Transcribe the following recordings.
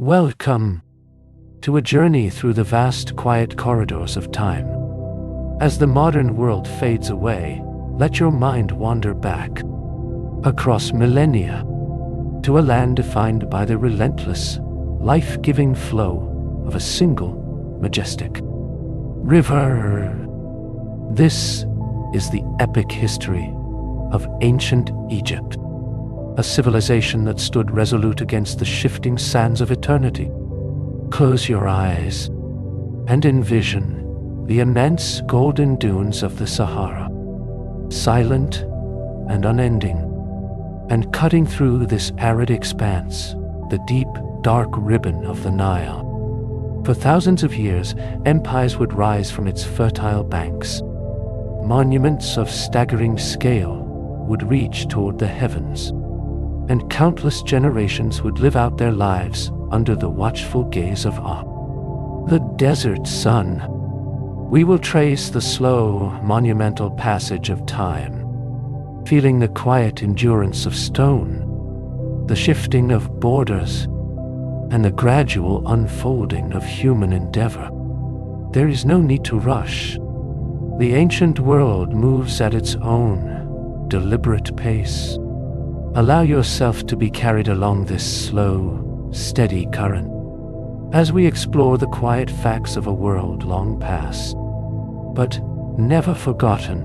Welcome to a journey through the vast, quiet corridors of time. As the modern world fades away, let your mind wander back, across millennia, to a land defined by the relentless, life-giving flow of a single, majestic river. This is the epic history of ancient Egypt, a civilization that stood resolute against the shifting sands of eternity. Close your eyes and envision the immense golden dunes of the Sahara, silent and unending, and cutting through this arid expanse, the deep, dark ribbon of the Nile. For thousands of years, empires would rise from its fertile banks. Monuments of staggering scale would reach toward the heavens, and countless generations would live out their lives under the watchful gaze of awe. The desert sun. We will trace the slow, monumental passage of time, feeling the quiet endurance of stone, the shifting of borders, and the gradual unfolding of human endeavor. There is no need to rush. The ancient world moves at its own, deliberate pace. Allow yourself to be carried along this slow, steady current as we explore the quiet facts of a world long past, but never forgotten.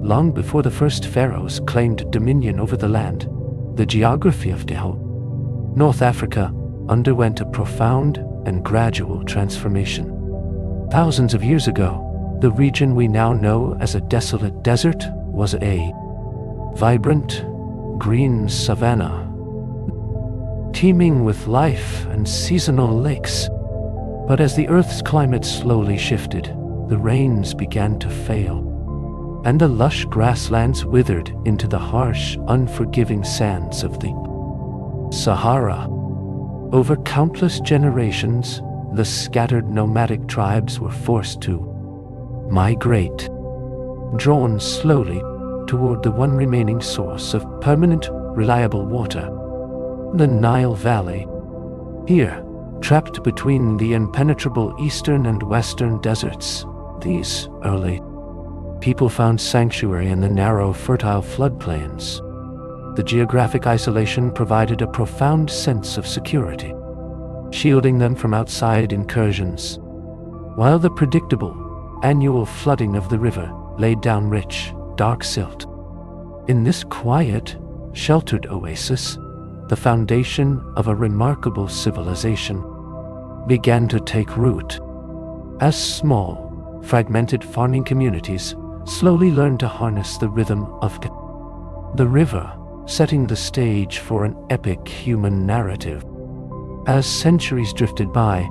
Long before the first pharaohs claimed dominion over the land, the geography of North Africa underwent a profound and gradual transformation. Thousands of years ago, the region we now know as a desolate desert was a vibrant, green savanna, teeming with life and seasonal lakes. But as the Earth's climate slowly shifted, the rains began to fail, and the lush grasslands withered into the harsh, unforgiving sands of the Sahara. Over countless generations, the scattered nomadic tribes were forced to migrate, drawn slowly toward the one remaining source of permanent, reliable water, the Nile Valley. Here, trapped between the impenetrable eastern and western deserts, these early people found sanctuary in the narrow, fertile floodplains. The geographic isolation provided a profound sense of security, shielding them from outside incursions, while the predictable, annual flooding of the river laid down rich, dark silt. In this quiet, sheltered oasis, the foundation of a remarkable civilization began to take root, as small, fragmented farming communities slowly learned to harness the rhythm of the river, setting the stage for an epic human narrative. As centuries drifted by,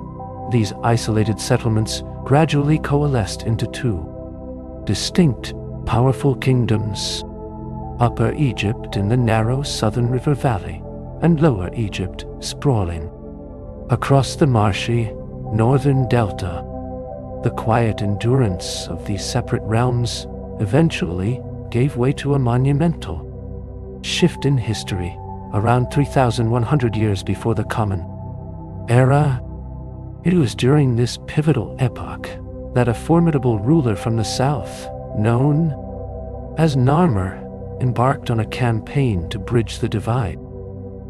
these isolated settlements gradually coalesced into two distinct, powerful kingdoms: Upper Egypt in the narrow southern river valley, and Lower Egypt sprawling across the marshy northern delta. The quiet endurance of these separate realms eventually gave way to a monumental shift in history around 3,100 years before the Common Era. It was during this pivotal epoch that a formidable ruler from the south, known as Narmer, embarked on a campaign to bridge the divide.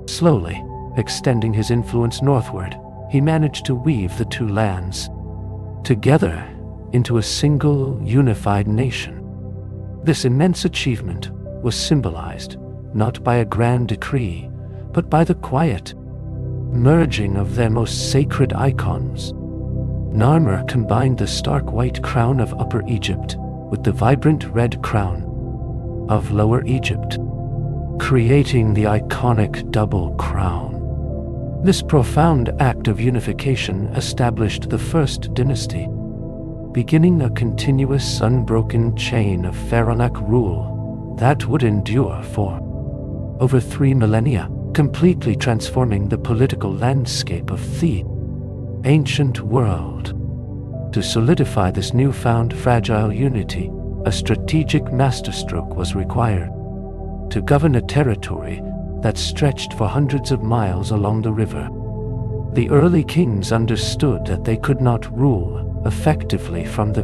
Slowly extending his influence northward, he managed to weave the two lands together into a single, unified nation. This immense achievement was symbolized not by a grand decree, but by the quiet merging of their most sacred icons. Narmer combined the stark white crown of Upper Egypt with the vibrant red crown of Lower Egypt, creating the iconic double crown. This profound act of unification established the first dynasty, beginning a continuous, unbroken chain of pharaonic rule that would endure for over 3 millennia, completely transforming the political landscape of the ancient world. To solidify this newfound fragile unity, a strategic masterstroke was required. To govern a territory that stretched for hundreds of miles along the river, The early kings understood that they could not rule effectively from the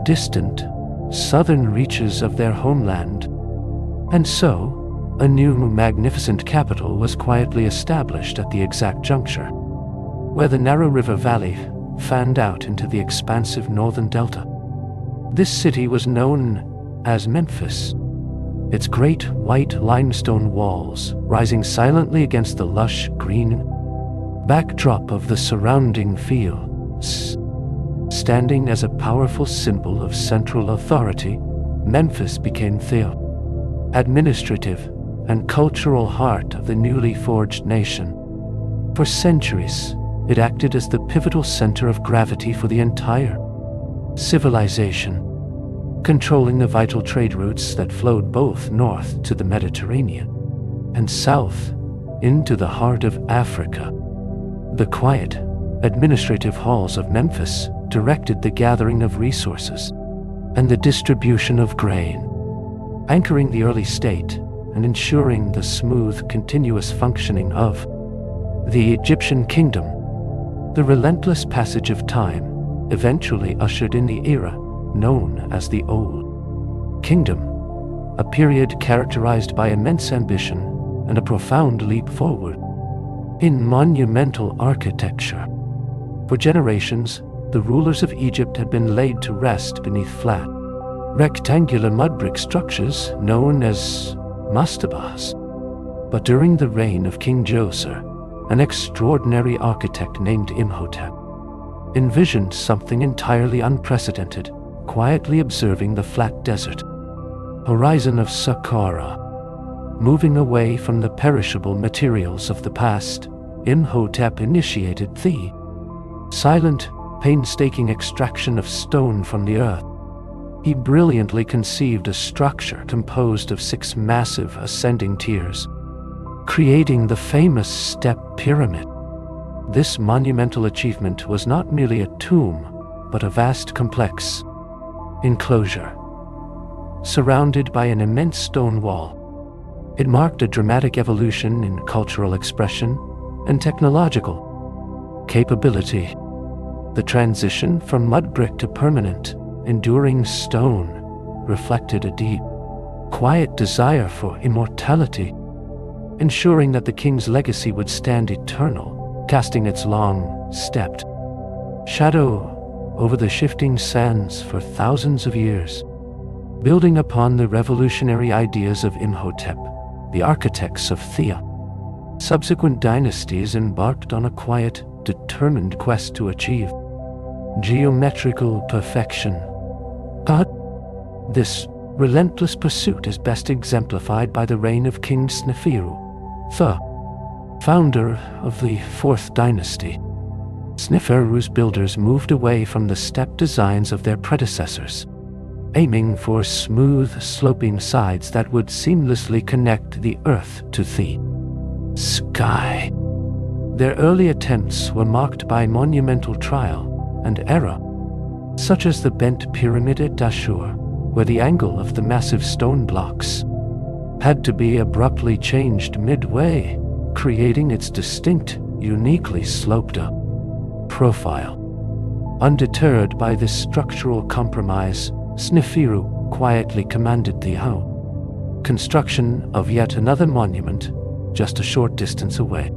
distant, southern reaches of their homeland, and so a new magnificent capital was quietly established at the exact juncture, where the narrow river valley fanned out into the expansive northern delta. This city was known as Memphis, its great white limestone walls rising silently against the lush green backdrop of the surrounding fields. Standing as a powerful symbol of central authority, Memphis became the administrative and cultural heart of the newly forged nation. For centuries, it acted as the pivotal center of gravity for the entire civilization, controlling the vital trade routes that flowed both north to the Mediterranean and south into the heart of Africa. The quiet, administrative halls of Memphis directed the gathering of resources and the distribution of grain, anchoring the early state and ensuring the smooth, continuous functioning of the Egyptian kingdom. The relentless passage of time eventually ushered in the era known as the Old Kingdom, a period characterized by immense ambition and a profound leap forward in monumental architecture. For generations, the rulers of Egypt had been laid to rest beneath flat, rectangular mud brick structures known as mastabas. But during the reign of King Djoser, an extraordinary architect named Imhotep envisioned something entirely unprecedented, quietly observing the flat desert horizon of Saqqara. Moving away from the perishable materials of the past, Imhotep initiated the silent, painstaking extraction of stone from the earth. He brilliantly conceived a structure composed of 6 massive ascending tiers, creating the famous step pyramid. This monumental achievement was not merely a tomb, but a vast complex enclosure surrounded by an immense stone wall. It marked a dramatic evolution in cultural expression and technological capability. The transition from mud brick to permanent, enduring stone reflected a deep, quiet desire for immortality, ensuring that the king's legacy would stand eternal, casting its long, stepped shadow over the shifting sands for thousands of years. Building upon the revolutionary ideas of Imhotep, the architects of Thea, subsequent dynasties embarked on a quiet, determined quest to achieve geometrical perfection. But this relentless pursuit is best exemplified by the reign of King Sneferu, the founder of the 4th dynasty. Sneferu's builders moved away from the step designs of their predecessors, aiming for smooth, sloping sides that would seamlessly connect the earth to the sky. Their early attempts were marked by monumental trial and error, such as the bent pyramid at Dashur, where the angle of the massive stone blocks had to be abruptly changed midway, creating its distinct, uniquely sloped-up profile. Undeterred by this structural compromise, Sneferu quietly commanded the construction of yet another monument just a short distance away.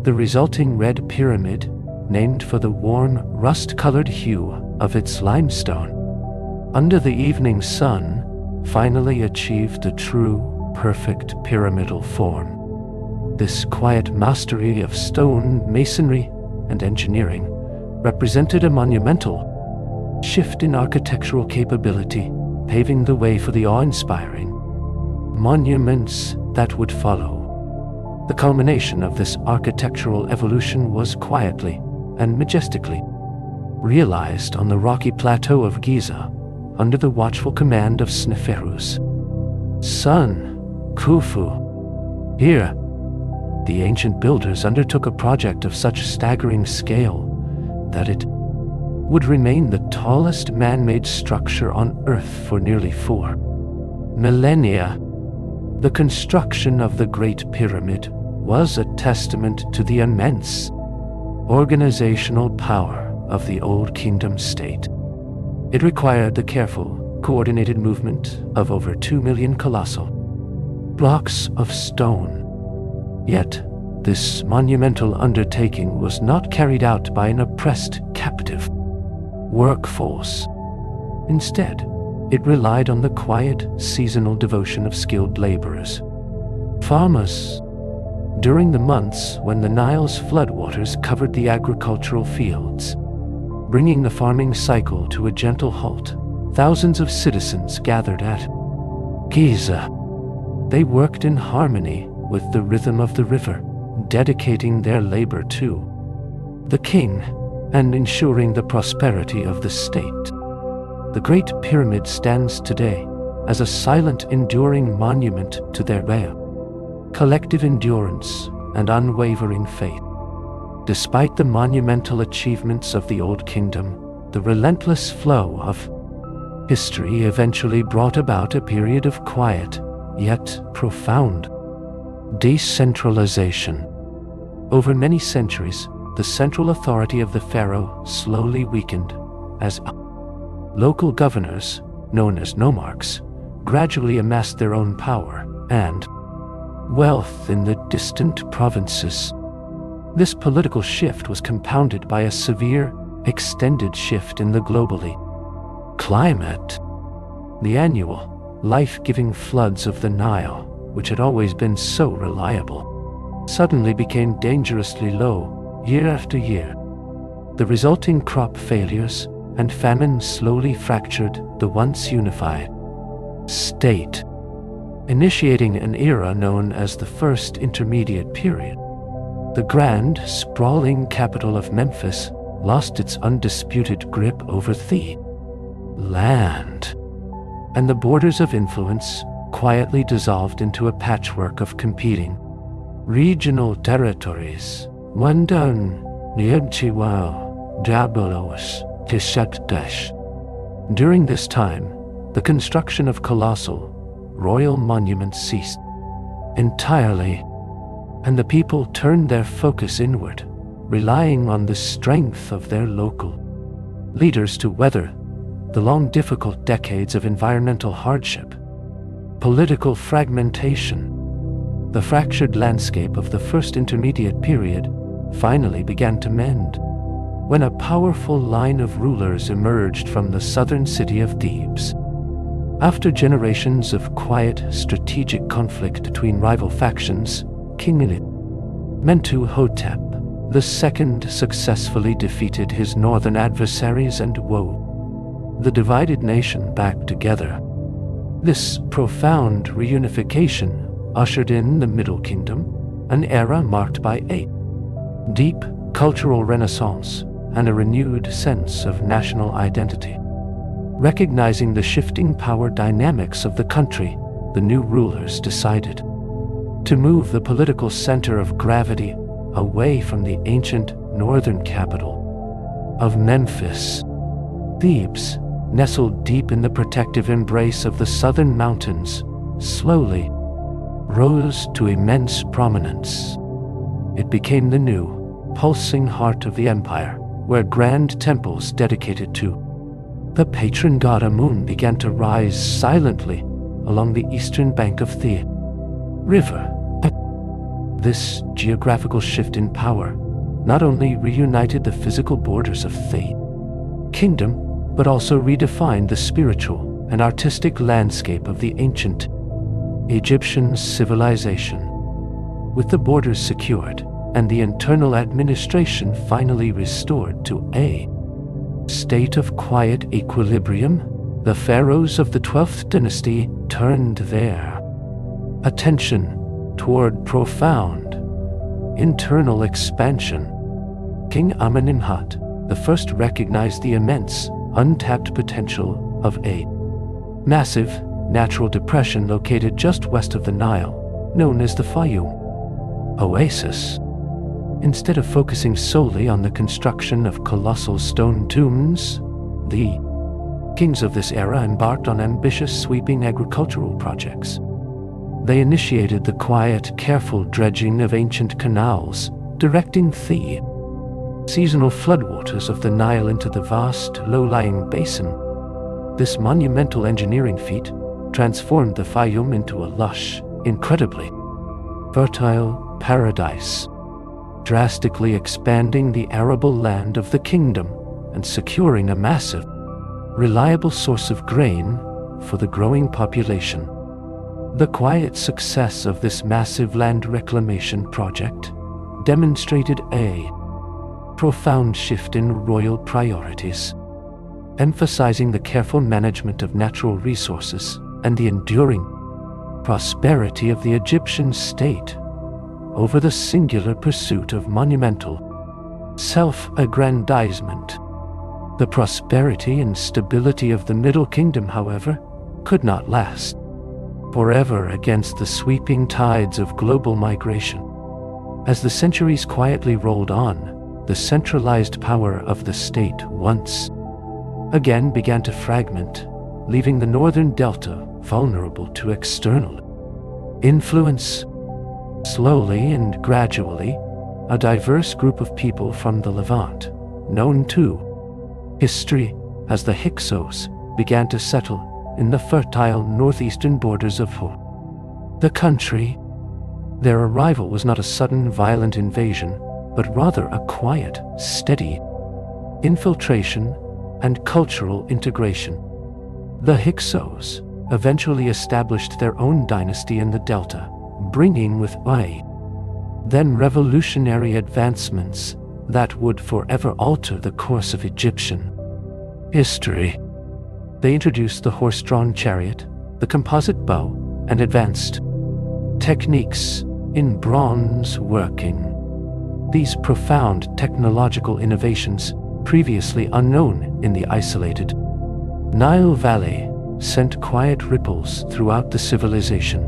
The resulting red pyramid, named for the warm, rust-colored hue of its limestone, under the evening sun, finally achieved a true, perfect pyramidal form. This quiet mastery of stone masonry and engineering represented a monumental shift in architectural capability, paving the way for the awe-inspiring monuments that would follow. The culmination of this architectural evolution was quietly and majestically realized on the rocky plateau of Giza under the watchful command of Sneferu's son, Khufu. Here, the ancient builders undertook a project of such staggering scale that it would remain the tallest man-made structure on Earth for nearly 4 millennia. The construction of the Great Pyramid was a testament to the immense organizational power of the Old Kingdom state. It required the careful, coordinated movement of over 2 million colossal blocks of stone. Yet, this monumental undertaking was not carried out by an oppressed, captive workforce. Instead, it relied on the quiet, seasonal devotion of skilled laborers. Farmers, during the months when the Nile's floodwaters covered the agricultural fields, bringing the farming cycle to a gentle halt, thousands of citizens gathered at Giza. They worked in harmony with the rhythm of the river, dedicating their labor to the king and ensuring the prosperity of the state. The Great Pyramid stands today as a silent, enduring monument to their collective endurance and unwavering faith. Despite the monumental achievements of the Old Kingdom, the relentless flow of history eventually brought about a period of quiet, yet profound decentralization. Over many centuries, the central authority of the pharaoh slowly weakened as local governors, known as nomarchs, gradually amassed their own power and wealth in the distant provinces. This political shift was compounded by a severe, extended shift in the globally climate. The annual, life-giving floods of the Nile, which had always been so reliable, suddenly became dangerously low year after year. The resulting crop failures and famine slowly fractured the once unified state, initiating an era known as the First Intermediate Period. The grand, sprawling capital of Memphis lost its undisputed grip over the land, and the borders of influence quietly dissolved into a patchwork of competing regional territories. Wandan, Niebchiwao, Dabolos, Tishakdash. During this time, the construction of colossal, royal monuments ceased entirely, and the people turned their focus inward, relying on the strength of their local leaders to weather the long, difficult decades of environmental hardship, political fragmentation. The fractured landscape of the First Intermediate Period finally began to mend when a powerful line of rulers emerged from the southern city of Thebes. After generations of quiet, strategic conflict between rival factions, King Amenhotep II successfully defeated his northern adversaries and wove the divided nation back together. This profound reunification ushered in the Middle Kingdom, an era marked by a deep cultural renaissance and a renewed sense of national identity. Recognizing the shifting power dynamics of the country, the new rulers decided to move the political center of gravity away from the ancient northern capital of Memphis. Thebes, nestled deep in the protective embrace of the southern mountains, slowly rose to immense prominence. It became the new, pulsing heart of the empire, where grand temples dedicated to the patron god Amun began to rise silently along the eastern bank of the river. This geographical shift in power not only reunited the physical borders of the kingdom, but also redefined the spiritual and artistic landscape of the ancient Egyptian civilization. With the borders secured and the internal administration finally restored to a state of quiet equilibrium, the pharaohs of the 12th dynasty turned their attention toward profound internal expansion. King Amenhotep I recognized the immense, untapped potential of a massive natural depression located just west of the Nile, known as the Fayum Oasis. Instead of focusing solely on the construction of colossal stone tombs, the kings of this era embarked on ambitious, sweeping agricultural projects. They initiated the quiet, careful dredging of ancient canals, directing the seasonal floodwaters of the Nile into the vast, low-lying basin. This monumental engineering feat transformed the Fayum into a lush, incredibly fertile paradise, drastically expanding the arable land of the kingdom and securing a massive, reliable source of grain for the growing population. The quiet success of this massive land reclamation project demonstrated a profound shift in royal priorities, emphasizing the careful management of natural resources and the enduring prosperity of the Egyptian state over the singular pursuit of monumental self-aggrandizement. The prosperity and stability of the Middle Kingdom, however, could not last forever against the sweeping tides of global migration. As the centuries quietly rolled on, the centralized power of the state once again began to fragment, leaving the northern delta vulnerable to external influence. Slowly and gradually, a diverse group of people from the Levant, known to history as the Hyksos, began to settle in the fertile northeastern borders of the country. Their arrival was not a sudden violent invasion, but rather a quiet, steady infiltration and cultural integration. The Hyksos eventually established their own dynasty in the Delta, bringing with then revolutionary advancements that would forever alter the course of Egyptian history. They introduced the horse-drawn chariot, the composite bow, and advanced techniques in bronze working. These profound technological innovations, previously unknown in the isolated Nile Valley, sent quiet ripples throughout the civilization.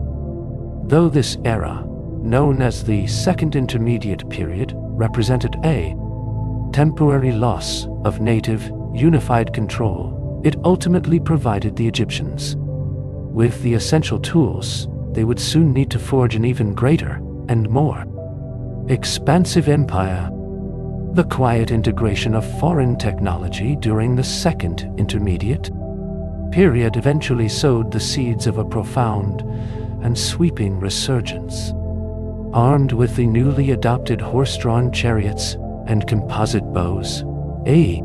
Though this era, known as the Second Intermediate Period, represented a temporary loss of native, unified control, it ultimately provided the Egyptians with the essential tools they would soon need to forge an even greater and more expansive empire. The quiet integration of foreign technology during the Second Intermediate Period eventually sowed the seeds of a profound and sweeping resurgence. Armed with the newly adopted horse-drawn chariots and composite bows, a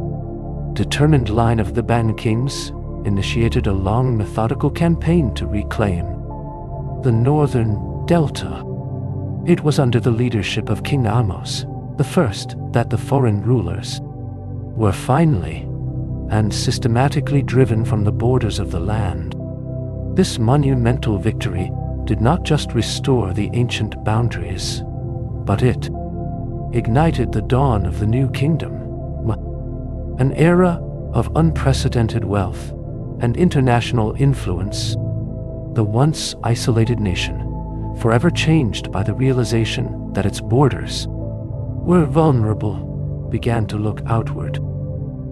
determined line of the Ban Kings initiated a long methodical campaign to reclaim the northern delta. It was under the leadership of King Ahmose I that the foreign rulers were finally and systematically driven from the borders of the land. This monumental victory did not just restore the ancient boundaries, but it ignited the dawn of the new kingdom, an era of unprecedented wealth and international influence. The once isolated nation, forever changed by the realization that its borders were vulnerable, began to look outward,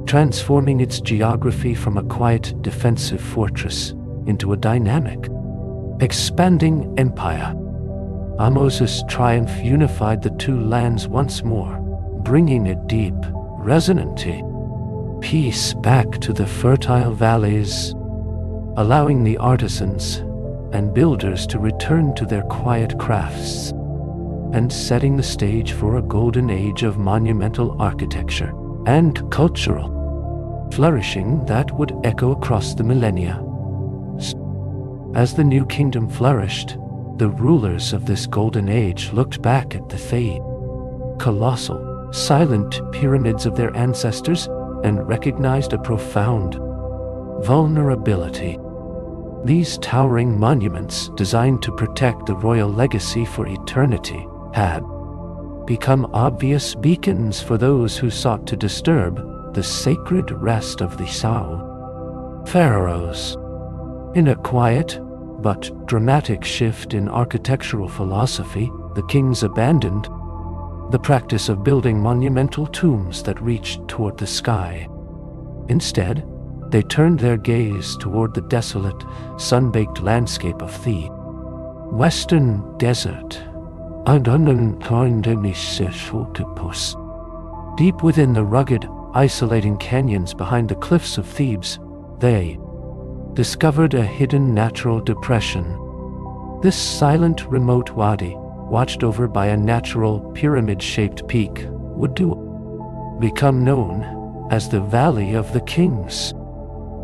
transforming its geography from a quiet defensive fortress into a dynamic, expanding empire. Ahmose's triumph unified the two lands once more, bringing a deep, resonant peace back to the fertile valleys, allowing the artisans and builders to return to their quiet crafts, and setting the stage for a golden age of monumental architecture and cultural flourishing that would echo across the millennia. As the new kingdom flourished, the rulers of this golden age looked back at the colossal, silent pyramids of their ancestors and recognized a profound vulnerability. These towering monuments, designed to protect the royal legacy for eternity, had become obvious beacons for those who sought to disturb the sacred rest of the pharaohs. In a quiet but dramatic shift in architectural philosophy, the kings abandoned the practice of building monumental tombs that reached toward the sky. Instead, they turned their gaze toward the desolate, sun-baked landscape of the Western Desert, and deep within the rugged, isolating canyons behind the cliffs of Thebes, they discovered a hidden natural depression. This silent, remote wadi, watched over by a natural pyramid-shaped peak, would become known as the Valley of the Kings.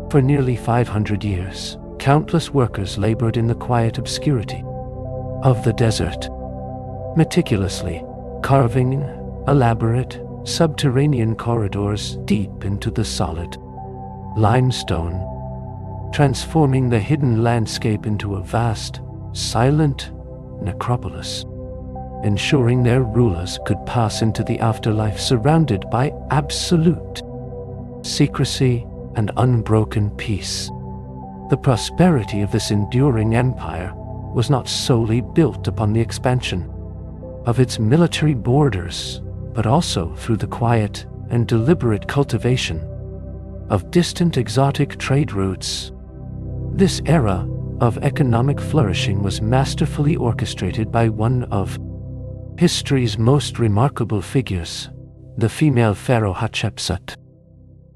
For nearly 500 years, countless workers labored in the quiet obscurity of the desert, meticulously carving elaborate subterranean corridors deep into the solid limestone, transforming the hidden landscape into a vast, silent necropolis, ensuring their rulers could pass into the afterlife surrounded by absolute secrecy and unbroken peace. The prosperity of this enduring empire was not solely built upon the expansion of its military borders, but also through the quiet and deliberate cultivation of distant exotic trade routes. This era of economic flourishing was masterfully orchestrated by one of history's most remarkable figures, the female pharaoh Hatshepsut.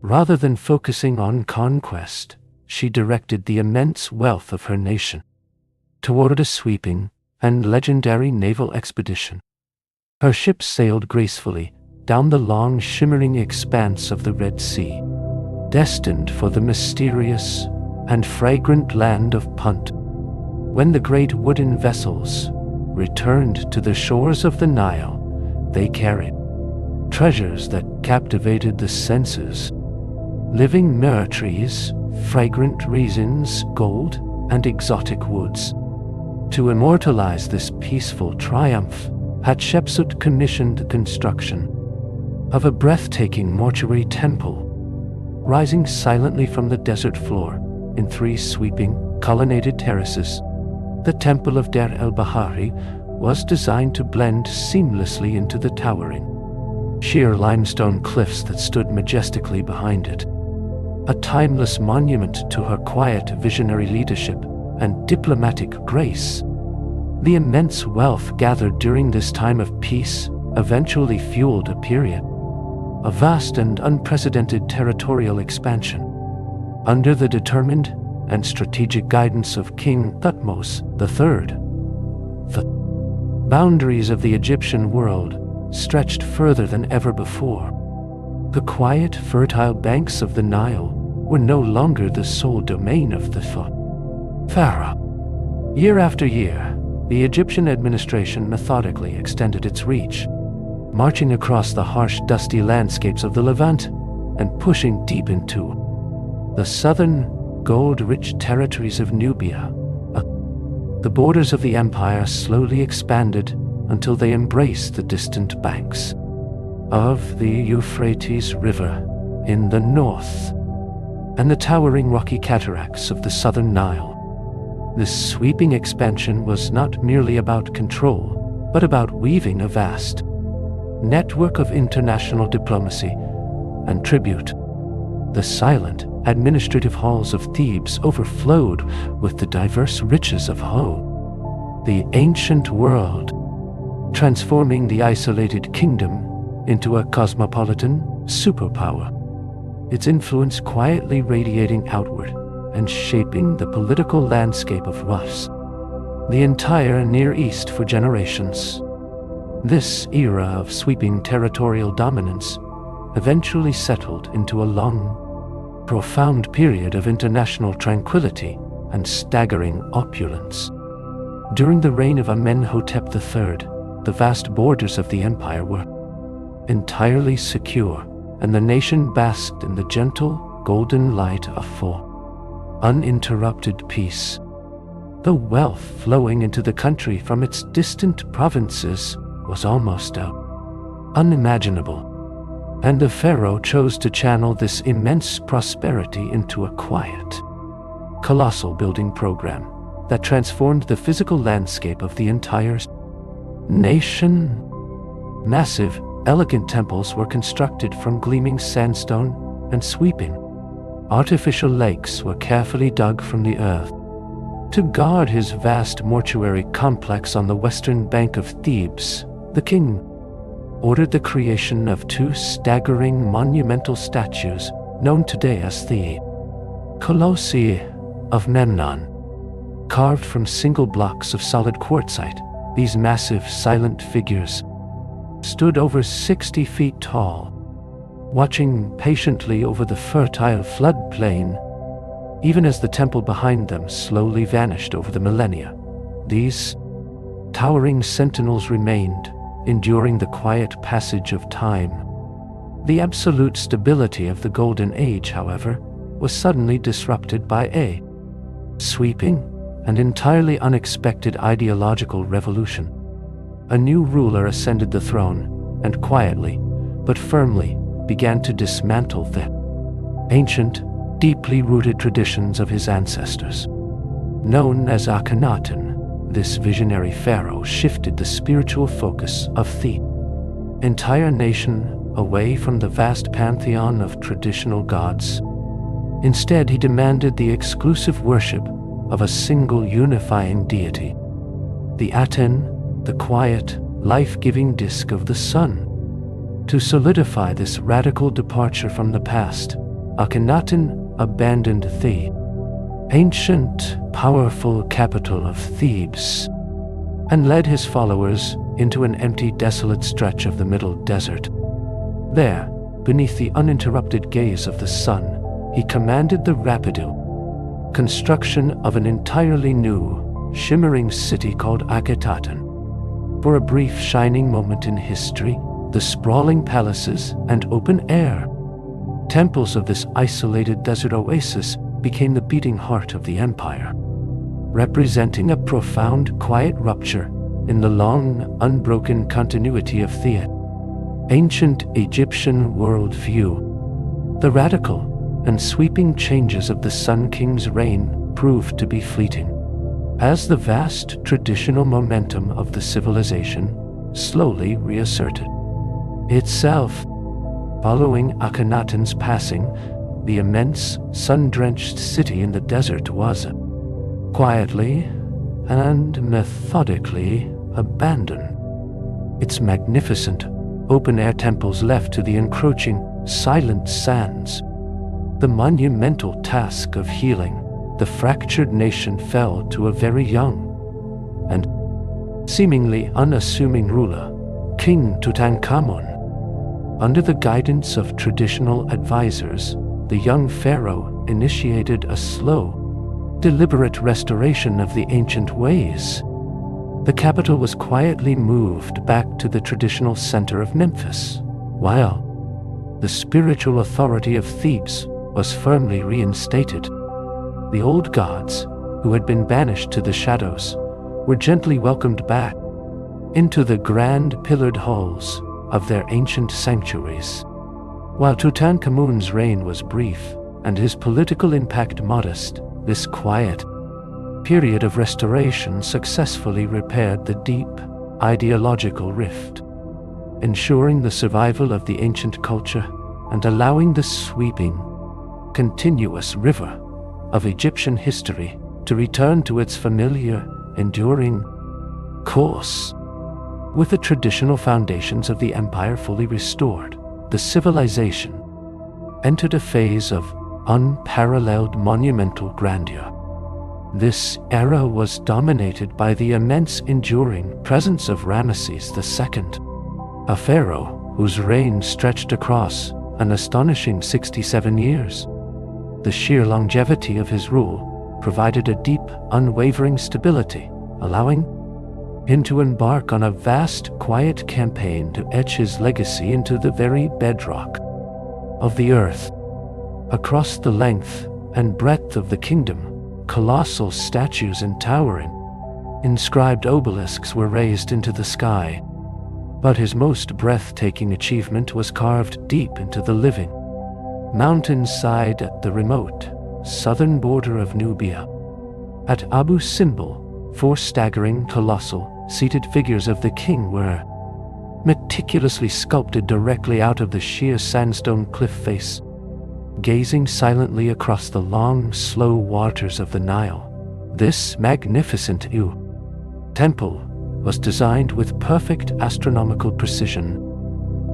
Rather than focusing on conquest, she directed the immense wealth of her nation toward a sweeping and legendary naval expedition. Her ships sailed gracefully down the long, shimmering expanse of the Red Sea, destined for the mysterious and fragrant land of Punt. When the great wooden vessels returned to the shores of the Nile, they carried treasures that captivated the senses: living myrrh trees, fragrant resins, gold, and exotic woods. To immortalize this peaceful triumph, Hatshepsut commissioned the construction of a breathtaking mortuary temple, rising silently from the desert floor in 3 sweeping, colonnaded terraces. The Temple of Der el-Bahari was designed to blend seamlessly into the towering, sheer limestone cliffs that stood majestically behind it, a timeless monument to her quiet, visionary leadership and diplomatic grace. The immense wealth gathered during this time of peace eventually fueled a period of vast and unprecedented territorial expansion. Under the determined and strategic guidance of King Thutmose III, the boundaries of the Egyptian world stretched further than ever before. The quiet, fertile banks of the Nile were no longer the sole domain of the Pharaoh. Year after year, the Egyptian administration methodically extended its reach, marching across the harsh, dusty landscapes of the Levant and pushing deep into the southern, gold-rich territories of Nubia. The borders of the empire slowly expanded until they embraced the distant banks of the Euphrates River in the north and the towering rocky cataracts of the southern Nile. This sweeping expansion was not merely about control, but about weaving a vast network of international diplomacy and tribute. The silent, administrative halls of Thebes overflowed with the diverse riches of the ancient world, transforming the isolated kingdom into a cosmopolitan superpower, its influence quietly radiating outward and shaping the political landscape of the entire Near East for generations. This era of sweeping territorial dominance eventually settled into a long, profound period of international tranquility and staggering opulence. During the reign of Amenhotep III, the vast borders of the empire were entirely secure, and the nation basked in the gentle, golden light of uninterrupted peace. The wealth flowing into the country from its distant provinces was almost unimaginable, and the pharaoh chose to channel this immense prosperity into a quiet, colossal building program that transformed the physical landscape of the entire nation. Massive, elegant temples were constructed from gleaming sandstone, and sweeping, artificial lakes were carefully dug from the earth To guard his vast mortuary complex on the western bank of Thebes, the king ordered the creation of two staggering monumental statues known today as the Colossi of Memnon. Carved from single blocks of solid quartzite, these massive silent figures stood over 60 feet tall, watching patiently over the fertile floodplain. Even as the temple behind them slowly vanished over the millennia, these towering sentinels remained, enduring the quiet passage of time. The absolute stability of the Golden Age, however, was suddenly disrupted by a sweeping and entirely unexpected ideological revolution. A new ruler ascended the throne and quietly, but firmly, began to dismantle the ancient, deeply rooted traditions of his ancestors. Known as Akhenaten, this visionary pharaoh shifted the spiritual focus of the entire nation away from the vast pantheon of traditional gods. Instead, he demanded the exclusive worship of a single unifying deity, the Aten, the quiet, life-giving disk of the sun. To solidify this radical departure from the past, Akhenaten abandoned the ancient, powerful capital of Thebes and led his followers into an empty, desolate stretch of the Middle Desert. There, beneath the uninterrupted gaze of the sun, he commanded the rapid construction of an entirely new, shimmering city called Akhetaten. For a brief, shining moment in history, the sprawling palaces and open-air temples of this isolated desert oasis became the beating heart of the empire, representing a profound, quiet rupture in the long, unbroken continuity of the ancient Egyptian worldview. The radical and sweeping changes of the Sun King's reign proved to be fleeting, as the vast traditional momentum of the civilization slowly reasserted itself. Following Akhenaten's passing, the immense, sun-drenched city in the desert was quietly and methodically abandoned. Its magnificent, open-air temples left to the encroaching, silent sands. The monumental task of healing the fractured nation fell to a very young and seemingly unassuming ruler, King Tutankhamun. Under the guidance of traditional advisors, the young pharaoh initiated a slow, deliberate restoration of the ancient ways. The capital was quietly moved back to the traditional center of Memphis, while the spiritual authority of Thebes was firmly reinstated. The old gods, who had been banished to the shadows, were gently welcomed back into the grand pillared halls of their ancient sanctuaries. While Tutankhamun's reign was brief and his political impact modest, this quiet period of restoration successfully repaired the deep ideological rift, ensuring the survival of the ancient culture and allowing the sweeping, continuous river of Egyptian history to return to its familiar, enduring course. With the traditional foundations of the empire fully restored, the civilization entered a phase of unparalleled monumental grandeur. This era was dominated by the immense enduring presence of Ramesses II, a pharaoh whose reign stretched across an astonishing 67 years. The sheer longevity of his rule provided a deep, unwavering stability, allowing him to embark on a vast, quiet campaign to etch his legacy into the very bedrock of the earth. Across the length and breadth of the kingdom, colossal statues and towering, inscribed obelisks were raised into the sky. But his most breathtaking achievement was carved deep into the living mountainside at the remote, southern border of Nubia. At Abu Simbel, 4 staggering, colossal, seated figures of the king were meticulously sculpted directly out of the sheer sandstone cliff face. Gazing silently across the long, slow waters of the Nile, This magnificent temple was designed with perfect astronomical precision.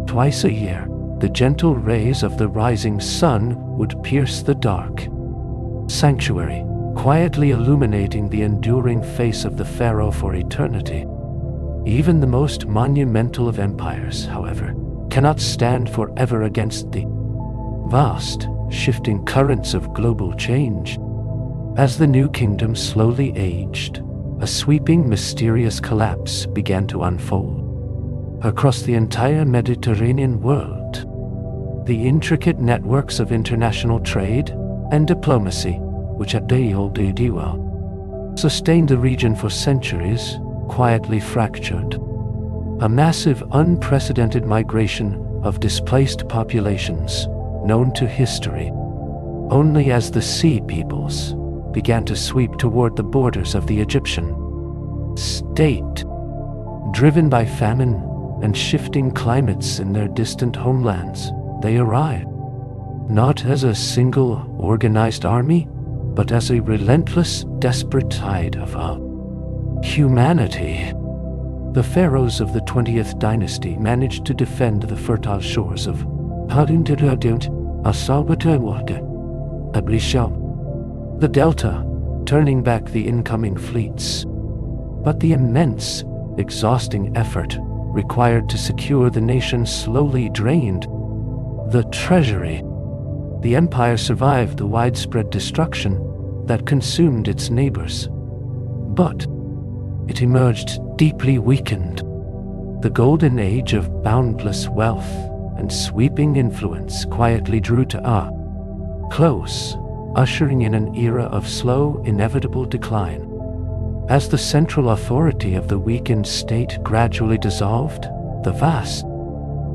Twice a year, the gentle rays of the rising sun would pierce the dark sanctuary, quietly illuminating the enduring face of the pharaoh for eternity. Even the most monumental of empires, however, cannot stand forever against the vast, shifting currents of global change. As the new kingdom slowly aged, a sweeping, mysterious collapse began to unfold. Across the entire Mediterranean world, the intricate networks of international trade and diplomacy, which had sustained the region for centuries, quietly fractured. A massive, unprecedented migration of displaced populations, known to history only as the Sea Peoples, began to sweep toward the borders of the Egyptian state. Driven by famine and shifting climates in their distant homelands, they arrived not as a single organized army, but as a relentless, desperate tide of humanity. The pharaohs of the 20th dynasty managed to defend the fertile shores of the delta, turning back the incoming fleets. But the immense, exhausting effort required to secure the nation slowly drained the treasury. The empire survived the widespread destruction that consumed its neighbors, but it emerged deeply weakened. The golden age of boundless wealth and sweeping influence quietly drew to a close, ushering in an era of slow, inevitable decline. As the central authority of the weakened state gradually dissolved, the vast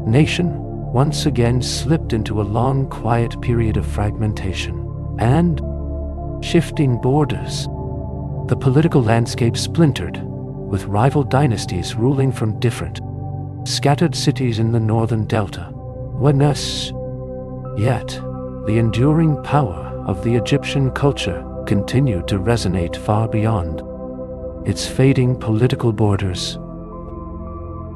nation once again slipped into a long, quiet period of fragmentation and shifting borders. The political landscape splintered, with rival dynasties ruling from different, scattered cities in the northern delta. Yet, the enduring power of the Egyptian culture continued to resonate far beyond its fading political borders.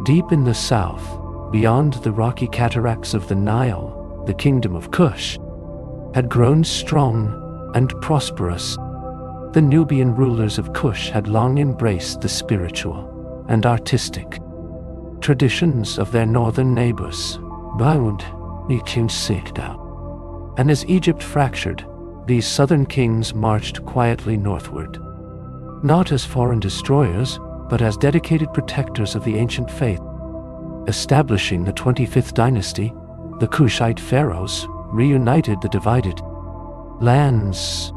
Deep in the south, beyond the rocky cataracts of the Nile, the kingdom of Kush had grown strong and prosperous. The Nubian rulers of Kush had long embraced the spiritual and artistic traditions of their northern neighbors, and as Egypt fractured, these southern kings marched quietly northward, not as foreign destroyers, but as dedicated protectors of the ancient faith. Establishing the 25th dynasty, the Kushite pharaohs reunited the divided lands.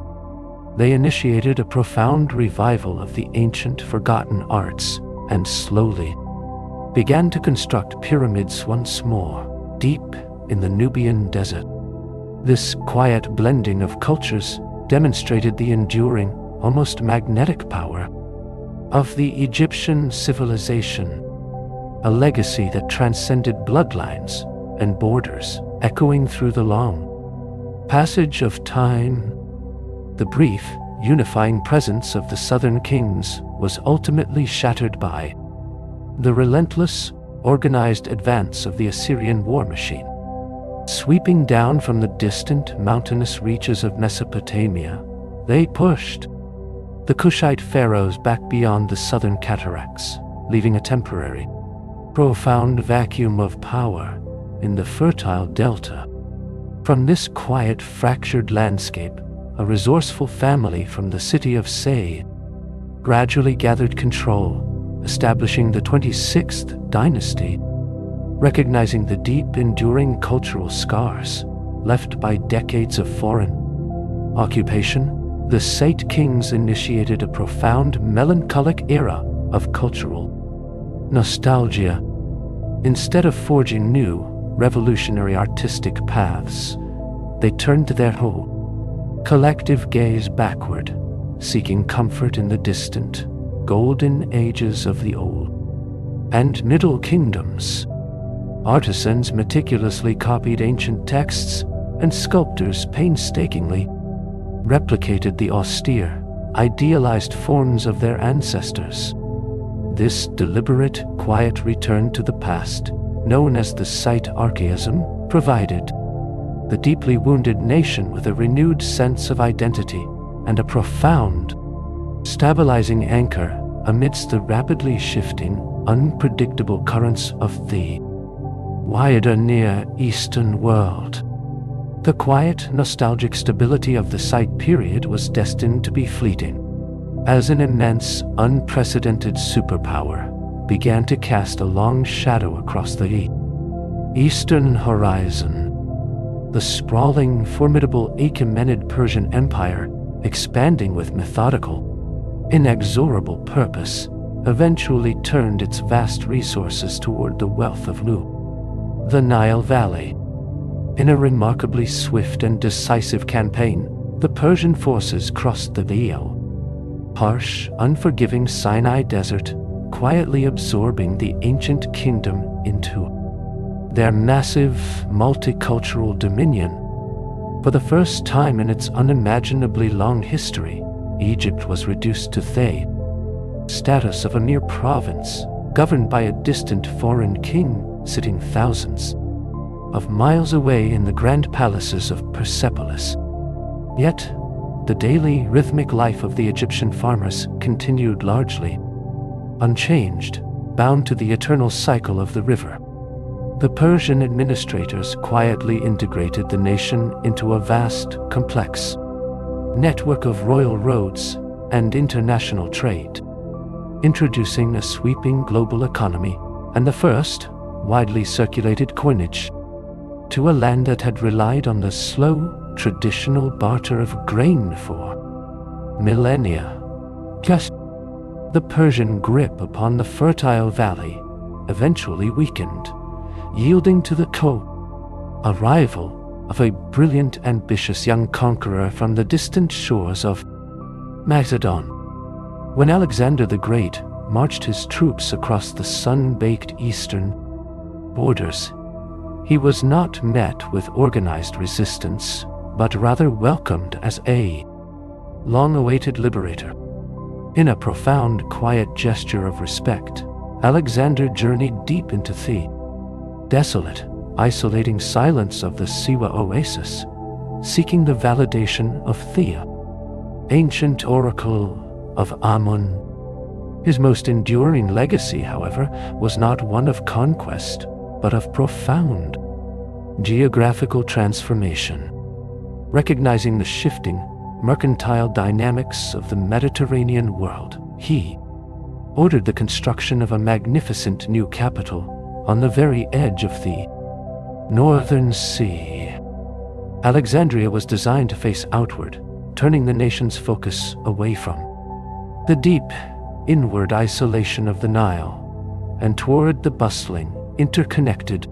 They initiated a profound revival of the ancient, forgotten arts and slowly began to construct pyramids once more, deep in the Nubian desert. This quiet blending of cultures demonstrated the enduring, almost magnetic power of the Egyptian civilization, a legacy that transcended bloodlines and borders, echoing through the long passage of time. The brief, unifying presence of the southern kings was ultimately shattered by the relentless, organized advance of the Assyrian war machine. Sweeping down from the distant, mountainous reaches of Mesopotamia, they pushed the Kushite pharaohs back beyond the southern cataracts, leaving a temporary, profound vacuum of power in the fertile delta. From this quiet, fractured landscape, a resourceful family from the city of Say gradually gathered control, establishing the 26th dynasty. Recognizing the deep, enduring cultural scars left by decades of foreign occupation, the Sate kings initiated a profound, melancholic era of cultural nostalgia. Instead of forging new, revolutionary artistic paths, they turned their whole collective gaze backward, seeking comfort in the distant, golden ages of the Old and Middle Kingdoms. Artisans meticulously copied ancient texts, and sculptors painstakingly replicated the austere, idealized forms of their ancestors. This deliberate, quiet return to the past, known as the site archaism, provided the deeply wounded nation with a renewed sense of identity and a profound, stabilizing anchor amidst the rapidly shifting, unpredictable currents of the wider Near Eastern world. The quiet, nostalgic stability of the site period was destined to be fleeting, as an immense, unprecedented superpower began to cast a long shadow across the eastern horizon. The sprawling, formidable Achaemenid Persian Empire, expanding with methodical, inexorable purpose, eventually turned its vast resources toward the wealth of the Nile Valley. In a remarkably swift and decisive campaign, the Persian forces crossed the harsh, unforgiving Sinai Desert, quietly absorbing the ancient kingdom into their massive, multicultural dominion. For the first time in its unimaginably long history, Egypt was reduced to the status of a mere province, governed by a distant foreign king sitting thousands of miles away in the grand palaces of Persepolis. Yet, the daily, rhythmic life of the Egyptian farmers continued largely unchanged, bound to the eternal cycle of the river. The Persian administrators quietly integrated the nation into a vast, complex network of royal roads and international trade, introducing a sweeping global economy and the first widely circulated coinage to a land that had relied on the slow, traditional barter of grain for millennia. The Persian grip upon the fertile valley eventually weakened, yielding to the arrival of a brilliant, ambitious young conqueror from the distant shores of Macedon. When Alexander the Great marched his troops across the sun-baked eastern borders, he was not met with organized resistance, but rather welcomed as a long-awaited liberator. In a profound, quiet gesture of respect, Alexander journeyed deep into the desolate, isolating silence of the Siwa oasis, seeking the validation of the ancient oracle of Amun. His most enduring legacy, however, was not one of conquest, but of profound geographical transformation. Recognizing the shifting, mercantile dynamics of the Mediterranean world, he ordered the construction of a magnificent new capital on the very edge of the Northern Sea. Alexandria was designed to face outward, turning the nation's focus away from the deep, inward isolation of the Nile and toward the bustling, interconnected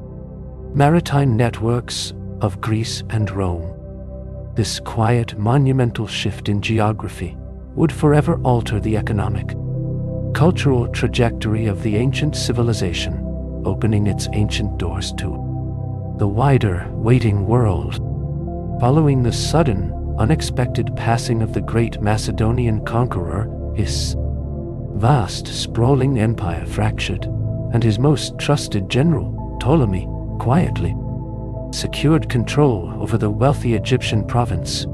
maritime networks of Greece and Rome. This quiet, monumental shift in geography would forever alter the economic, cultural trajectory of the ancient civilization, opening its ancient doors to the wider, waiting world. Following the sudden, unexpected passing of the great Macedonian conqueror, his vast, sprawling empire fractured, and his most trusted general, Ptolemy, quietly secured control over the wealthy Egyptian province.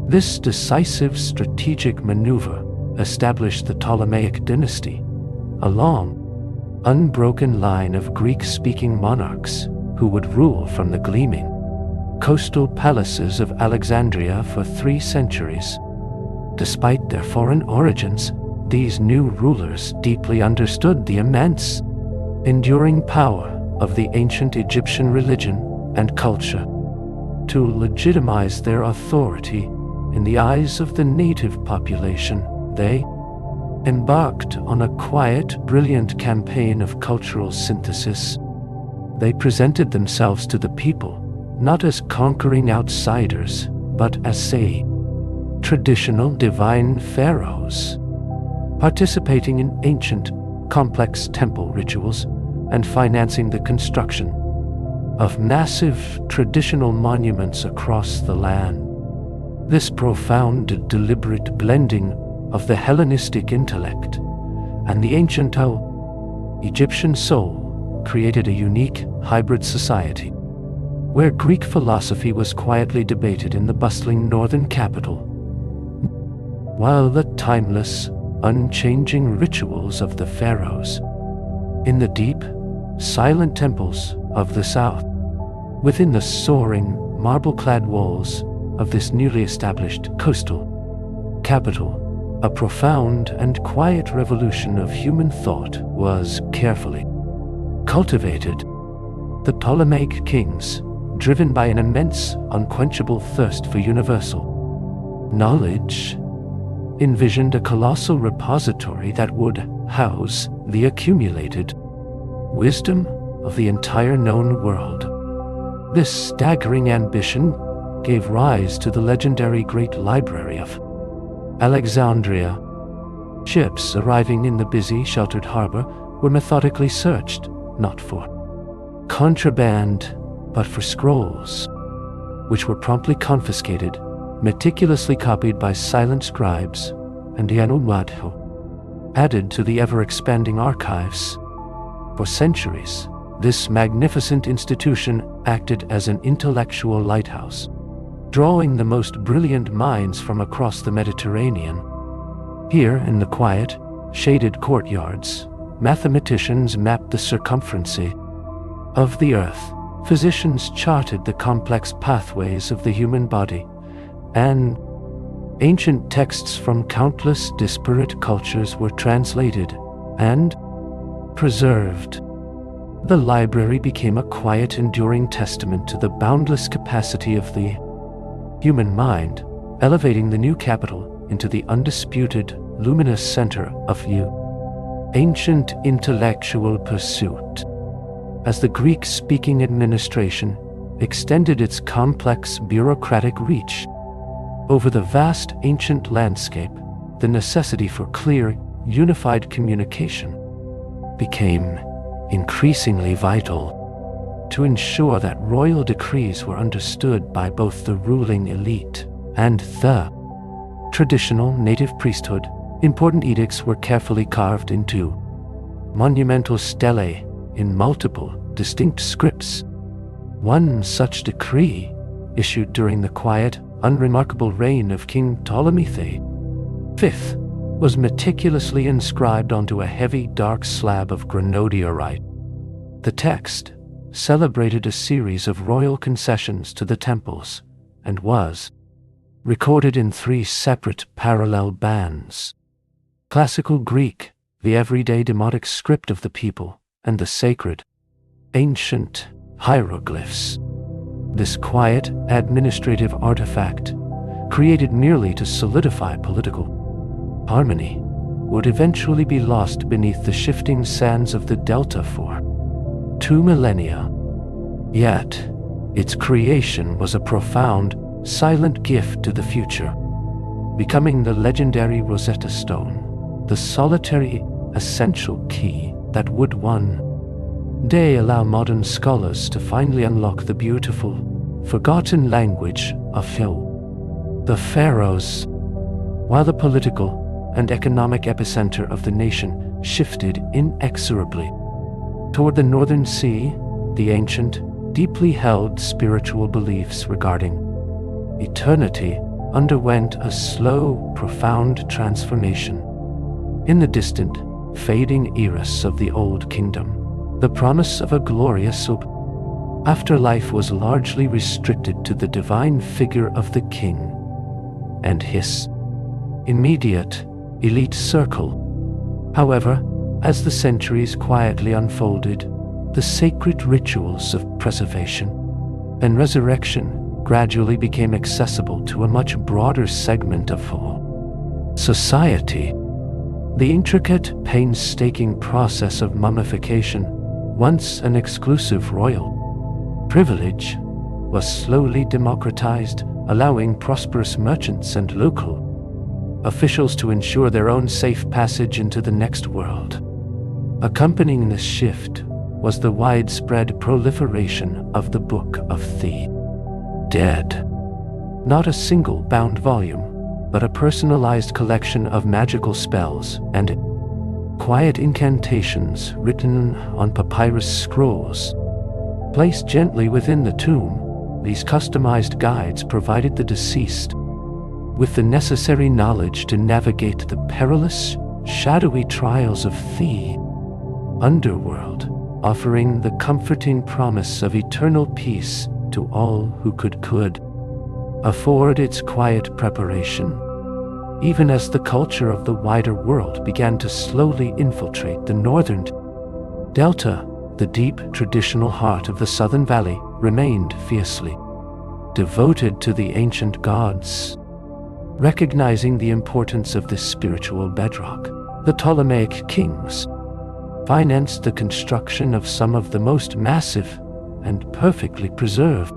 This decisive strategic maneuver established the Ptolemaic dynasty, a long, unbroken line of Greek-speaking monarchs who would rule from the gleaming coastal palaces of Alexandria for 3 centuries. Despite their foreign origins, these new rulers deeply understood the immense, enduring power of the ancient Egyptian religion and culture. To legitimize their authority in the eyes of the native population, they embarked on a quiet, brilliant campaign of cultural synthesis. They presented themselves to the people not as conquering outsiders, but as traditional divine pharaohs, participating in ancient, complex temple rituals and financing the construction of massive traditional monuments across the land. This profound, deliberate blending of the Hellenistic intellect, and the ancient Egyptian soul created a unique hybrid society, where Greek philosophy was quietly debated in the bustling northern capital, while the timeless, unchanging rituals of the pharaohs in the deep, silent temples of the south, within the soaring, marble-clad walls of this newly established coastal capital, a profound and quiet revolution of human thought was carefully cultivated. The Ptolemaic kings, driven by an immense, unquenchable thirst for universal knowledge, envisioned a colossal repository that would house the accumulated wisdom of the entire known world. This staggering ambition gave rise to the legendary Great Library of Alexandria. Ships arriving in the busy, sheltered harbor were methodically searched, not for contraband, but for scrolls, which were promptly confiscated, meticulously copied by silent scribes, and Amenhotep added to the ever-expanding archives. For centuries, this magnificent institution acted as an intellectual lighthouse, drawing the most brilliant minds from across the Mediterranean. Here, in the quiet, shaded courtyards, mathematicians mapped the circumference of the earth, physicians charted the complex pathways of the human body, and ancient texts from countless disparate cultures were translated and preserved. The library became a quiet, enduring testament to the boundless capacity of the human mind, elevating the new capital into the undisputed, luminous center of ancient intellectual pursuit. As the Greek-speaking administration extended its complex bureaucratic reach over the vast ancient landscape, the necessity for clear, unified communication became increasingly vital to ensure that royal decrees were understood by both the ruling elite and the traditional native priesthood. Important edicts were carefully carved into monumental stelae in multiple, distinct scripts. One such decree, issued during the quiet, unremarkable reign of King Ptolemy V, was meticulously inscribed onto a heavy, dark slab of granodiorite. The text celebrated a series of royal concessions to the temples and was recorded in 3 separate parallel bands: Classical Greek, the everyday demotic script of the people, and the sacred, ancient hieroglyphs. This quiet, administrative artifact, created merely to solidify political harmony, would eventually be lost beneath the shifting sands of the Delta for 2 millennia. Yet, its creation was a profound, silent gift to the future, becoming the legendary Rosetta Stone, the solitary, essential key that would one day allow modern scholars to finally unlock the beautiful, forgotten language of the pharaohs. While the political and economic epicenter of the nation shifted inexorably toward the northern sea, the ancient, deeply held spiritual beliefs regarding eternity underwent a slow, profound transformation. In the distant, fading eras of the Old Kingdom, the promise of a glorious afterlife was largely restricted to the divine figure of the king and his immediate, elite circle. However, as the centuries quietly unfolded, the sacred rituals of preservation and resurrection gradually became accessible to a much broader segment of society. The intricate, painstaking process of mummification, once an exclusive royal privilege, was slowly democratized, allowing prosperous merchants and local officials to ensure their own safe passage into the next world. Accompanying this shift was the widespread proliferation of the Book of the Dead. Not a single bound volume, but a personalized collection of magical spells and quiet incantations written on papyrus scrolls. Placed gently within the tomb, these customized guides provided the deceased with the necessary knowledge to navigate the perilous, shadowy trials of the underworld, offering the comforting promise of eternal peace to all who could afford its quiet preparation. Even as the culture of the wider world began to slowly infiltrate the northern delta, the deep traditional heart of the Southern Valley remained fiercely devoted to the ancient gods. Recognizing the importance of this spiritual bedrock, the Ptolemaic kings financed the construction of some of the most massive and perfectly preserved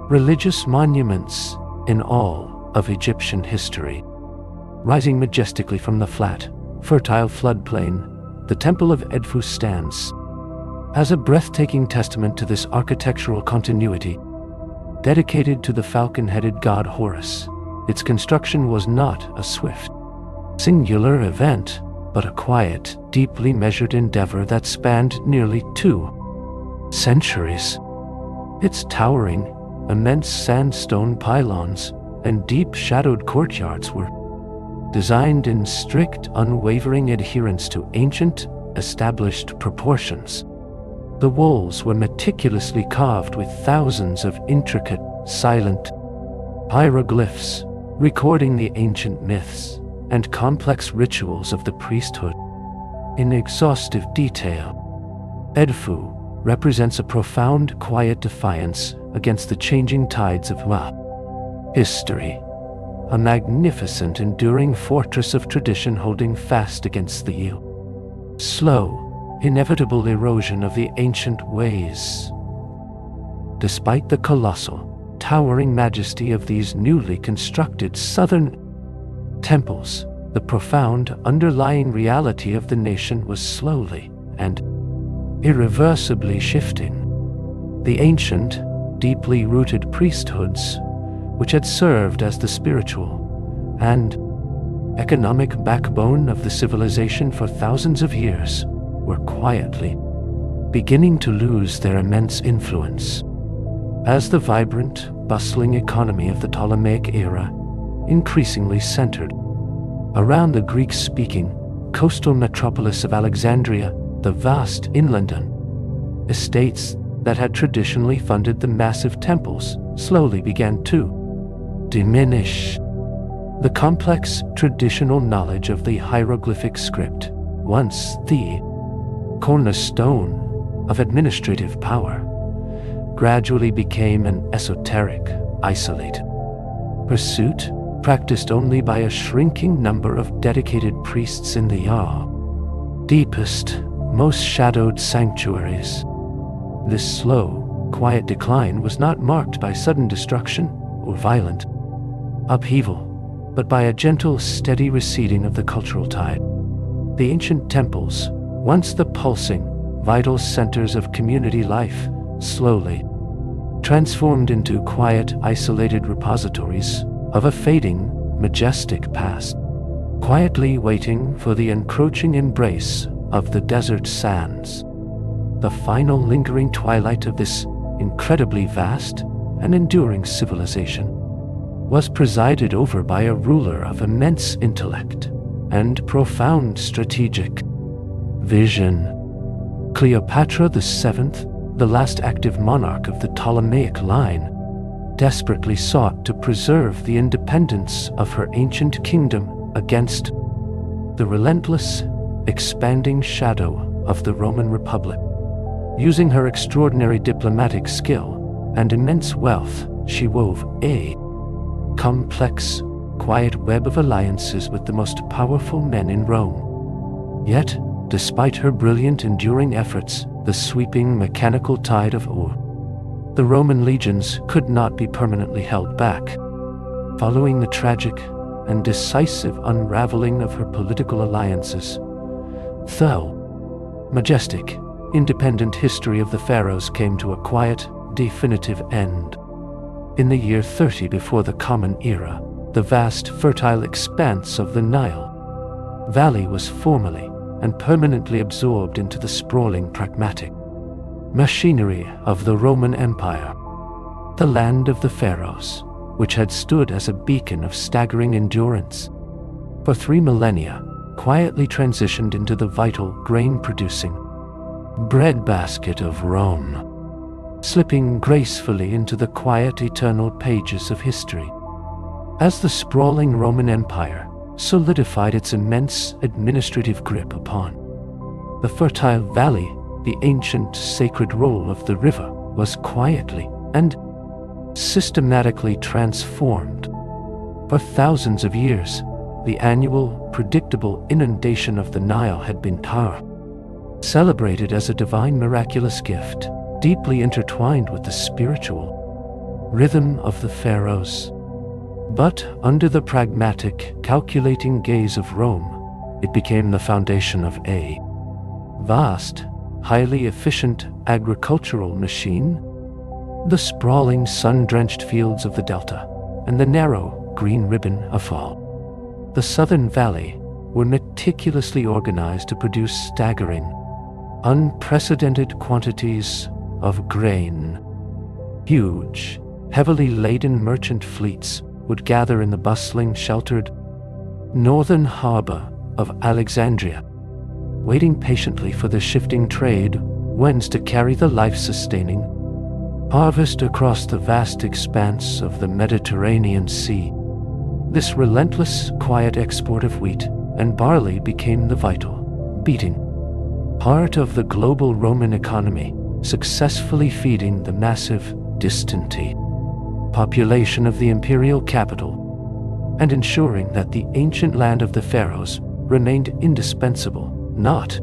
religious monuments in all of Egyptian history. Rising majestically from the flat, fertile floodplain, the Temple of Edfu stands as a breathtaking testament to this architectural continuity. Dedicated to the falcon-headed god Horus, its construction was not a swift, singular event, but a quiet, deeply measured endeavor that spanned nearly 2 centuries. Its towering, immense sandstone pylons and deep-shadowed courtyards were designed in strict, unwavering adherence to ancient, established proportions. The walls were meticulously carved with thousands of intricate, silent hieroglyphs, recording the ancient myths and complex rituals of the priesthood in exhaustive detail. Edfu represents a profound, quiet defiance against the changing tides of history, a magnificent, enduring fortress of tradition holding fast against the slow, inevitable erosion of the ancient ways. Despite the colossal, towering majesty of these newly constructed southern temples, the profound underlying reality of the nation was slowly and irreversibly shifting. The ancient, deeply rooted priesthoods, which had served as the spiritual and economic backbone of the civilization for thousands of years, were quietly beginning to lose their immense influence. As the vibrant, bustling economy of the Ptolemaic era increasingly centered around the Greek-speaking coastal metropolis of Alexandria, the vast inland estates that had traditionally funded the massive temples slowly began to diminish. The complex traditional knowledge of the hieroglyphic script, once the cornerstone of administrative power, gradually became an esoteric, isolated pursuit practiced only by a shrinking number of dedicated priests in the deepest, most shadowed sanctuaries. This slow, quiet decline was not marked by sudden destruction or violent upheaval, but by a gentle, steady receding of the cultural tide. The ancient temples, once the pulsing, vital centers of community life, slowly transformed into quiet, isolated repositories of a fading, majestic past, quietly waiting for the encroaching embrace of the desert sands. The final lingering twilight of this incredibly vast and enduring civilization was presided over by a ruler of immense intellect and profound strategic vision. Cleopatra VII, the last active monarch of the Ptolemaic line, desperately sought to preserve the independence of her ancient kingdom against the relentless, expanding shadow of the Roman Republic. Using her extraordinary diplomatic skill and immense wealth, she wove a complex, quiet web of alliances with the most powerful men in Rome. Yet, despite her brilliant, enduring efforts, the sweeping, mechanical tide of the Roman legions could not be permanently held back. Following the tragic and decisive unraveling of her political alliances, the majestic, independent history of the pharaohs came to a quiet, definitive end. In the year 30 before the Common Era, the vast fertile expanse of the Nile Valley was formally and permanently absorbed into the sprawling pragmatic machinery of the Roman Empire. The land of the pharaohs, which had stood as a beacon of staggering endurance for 3 millennia, quietly transitioned into the vital grain-producing breadbasket of Rome, slipping gracefully into the quiet eternal pages of history. As the sprawling Roman Empire solidified its immense administrative grip upon the fertile valley, the ancient sacred role of the river was quietly and systematically transformed. For thousands of years, the annual, predictable inundation of the Nile had been celebrated as a divine miraculous gift, deeply intertwined with the spiritual rhythm of the pharaohs. But under the pragmatic, calculating gaze of Rome, it became the foundation of a vast, highly efficient agricultural machine. The sprawling, sun-drenched fields of the delta and the narrow, green ribbon of the southern valley were meticulously organized to produce staggering, unprecedented quantities of grain. Huge, heavily laden merchant fleets would gather in the bustling, sheltered northern harbor of Alexandria, waiting patiently for the shifting trade winds to carry the life-sustaining harvest across the vast expanse of the Mediterranean Sea. This relentless, quiet export of wheat and barley became the vital, beating heart of the global Roman economy, successfully feeding the massive, distant population of the imperial capital, and ensuring that the ancient land of the pharaohs remained indispensable, not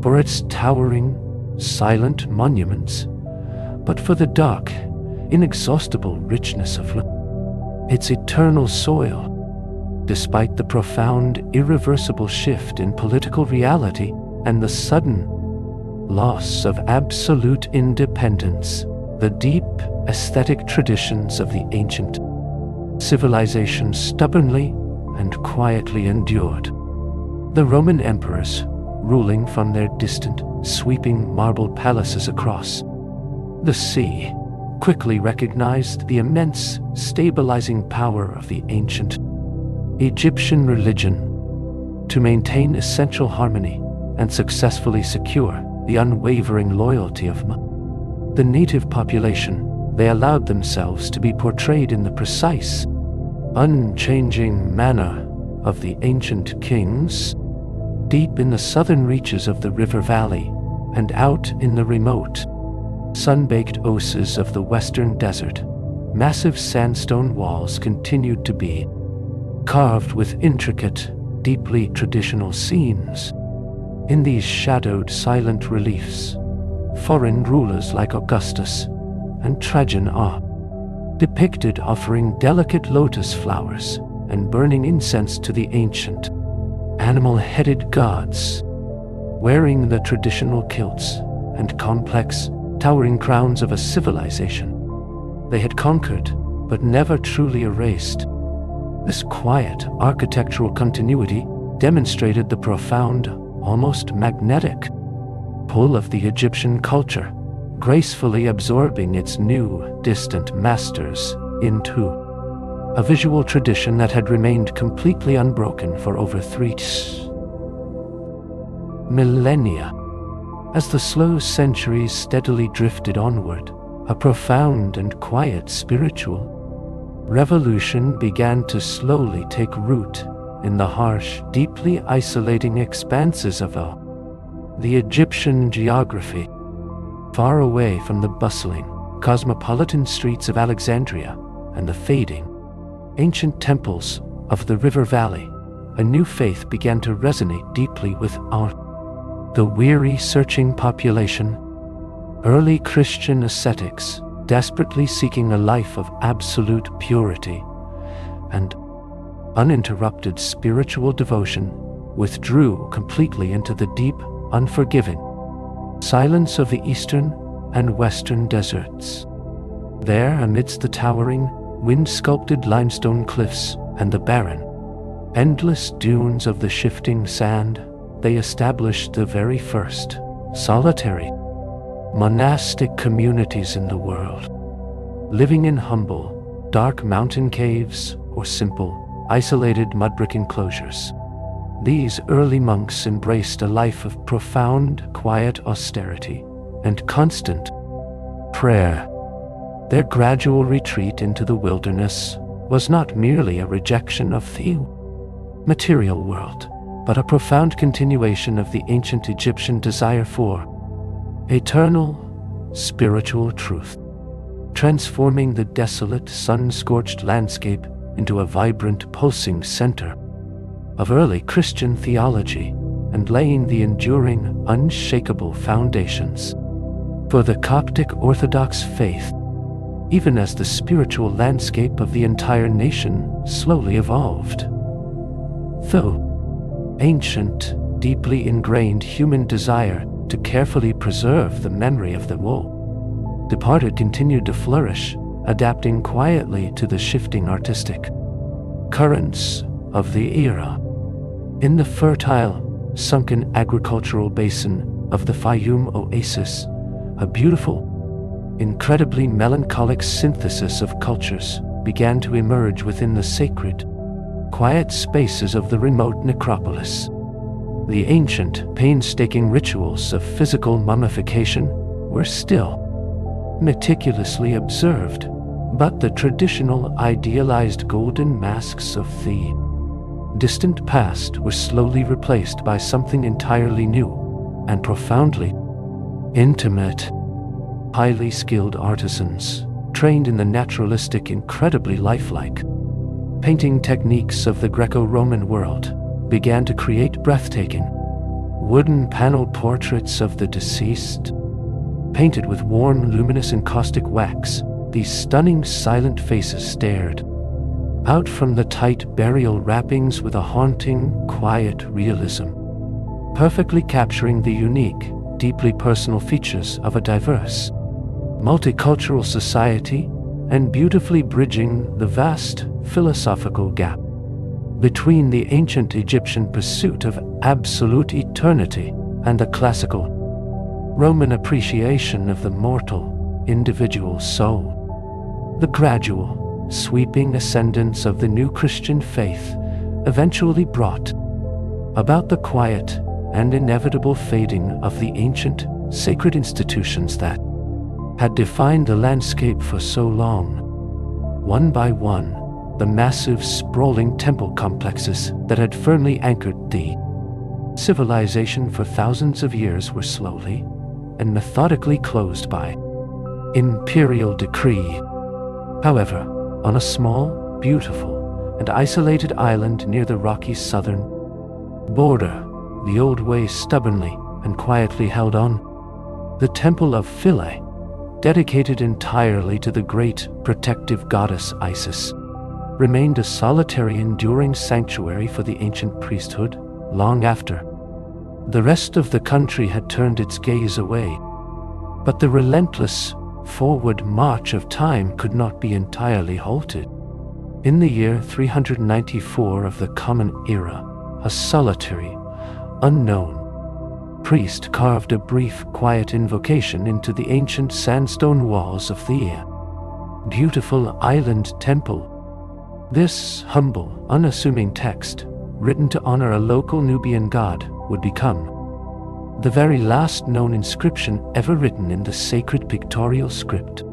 for its towering, silent monuments, but for the dark, inexhaustible richness of its eternal soil. Despite the profound, irreversible shift in political reality and the sudden loss of absolute independence, the deep aesthetic traditions of the ancient civilization stubbornly and quietly endured. The Roman emperors, ruling from their distant, sweeping marble palaces across the sea, quickly recognized the immense, stabilizing power of the ancient Egyptian religion to maintain essential harmony and successfully secure the unwavering loyalty of the native population. They allowed themselves to be portrayed in the precise, unchanging manner of the ancient kings. Deep in the southern reaches of the river valley and out in the remote, sun-baked oases of the western desert, massive sandstone walls continued to be carved with intricate, deeply traditional scenes. In these shadowed, silent reliefs, foreign rulers like Augustus and Trajan are depicted offering delicate lotus flowers and burning incense to the ancient, animal-headed gods, wearing the traditional kilts and complex, towering crowns of a civilization they had conquered but never truly erased. This quiet architectural continuity demonstrated the profound, almost magnetic pull of the Egyptian culture, gracefully absorbing its new, distant masters into a visual tradition that had remained completely unbroken for over 3 millennia. As the slow centuries steadily drifted onward, a profound and quiet spiritual revolution began to slowly take root in the harsh, deeply isolating expanses of the Egyptian geography. Far away from the bustling, cosmopolitan streets of Alexandria and the fading, ancient temples of the river valley, a new faith began to resonate deeply with the weary, searching population. Early Christian ascetics, desperately seeking a life of absolute purity and uninterrupted spiritual devotion, withdrew completely into the deep, unforgiving silence of the eastern and western deserts. There, amidst the towering, wind-sculpted limestone cliffs and the barren, endless dunes of the shifting sand, they established the very first solitary monastic communities in the world, living in humble, dark mountain caves or simple, isolated mud-brick enclosures. These early monks embraced a life of profound, quiet austerity and constant prayer. Their gradual retreat into the wilderness was not merely a rejection of the material world, but a profound continuation of the ancient Egyptian desire for eternal, spiritual truth, transforming the desolate, sun-scorched landscape into a vibrant, pulsing center of early Christian theology and laying the enduring, unshakable foundations for the Coptic Orthodox faith, even as the spiritual landscape of the entire nation slowly evolved. Though ancient, deeply ingrained human desire to carefully preserve the memory of the departed continued to flourish, adapting quietly to the shifting artistic currents of the era. In the fertile, sunken agricultural basin of the Fayum Oasis, a beautiful, incredibly melancholic synthesis of cultures began to emerge within the sacred, quiet spaces of the remote necropolis. The ancient, painstaking rituals of physical mummification were still meticulously observed, but the traditional idealized golden masks of the distant past were slowly replaced by something entirely new and profoundly intimate. Highly skilled artisans, trained in the naturalistic, incredibly lifelike painting techniques of the Greco-Roman world, began to create breathtaking, wooden panel portraits of the deceased. Painted with warm, luminous, and caustic wax, these stunning, silent faces stared out from the tight burial wrappings with a haunting, quiet realism, perfectly capturing the unique, deeply personal features of a diverse, multicultural society and beautifully bridging the vast philosophical gap between the ancient Egyptian pursuit of absolute eternity and the classical Roman appreciation of the mortal, individual soul. The gradual, sweeping ascendance of the new Christian faith eventually brought about the quiet and inevitable fading of the ancient, sacred institutions that had defined the landscape for so long. One by one, the massive, sprawling temple complexes that had firmly anchored the civilization for thousands of years were slowly and methodically closed by imperial decree. However, on a small, beautiful, and isolated island near the rocky southern border, the old way stubbornly and quietly held on. The Temple of Philae, dedicated entirely to the great protective goddess Isis, remained a solitary, enduring sanctuary for the ancient priesthood long after the rest of the country had turned its gaze away. But the relentless, forward march of time could not be entirely halted. In the year 394 of the Common Era, a solitary, unknown priest carved a brief, quiet invocation into the ancient sandstone walls of the beautiful island temple. This humble, unassuming text, written to honor a local Nubian god, would become the very last known inscription ever written in the sacred pictorial script,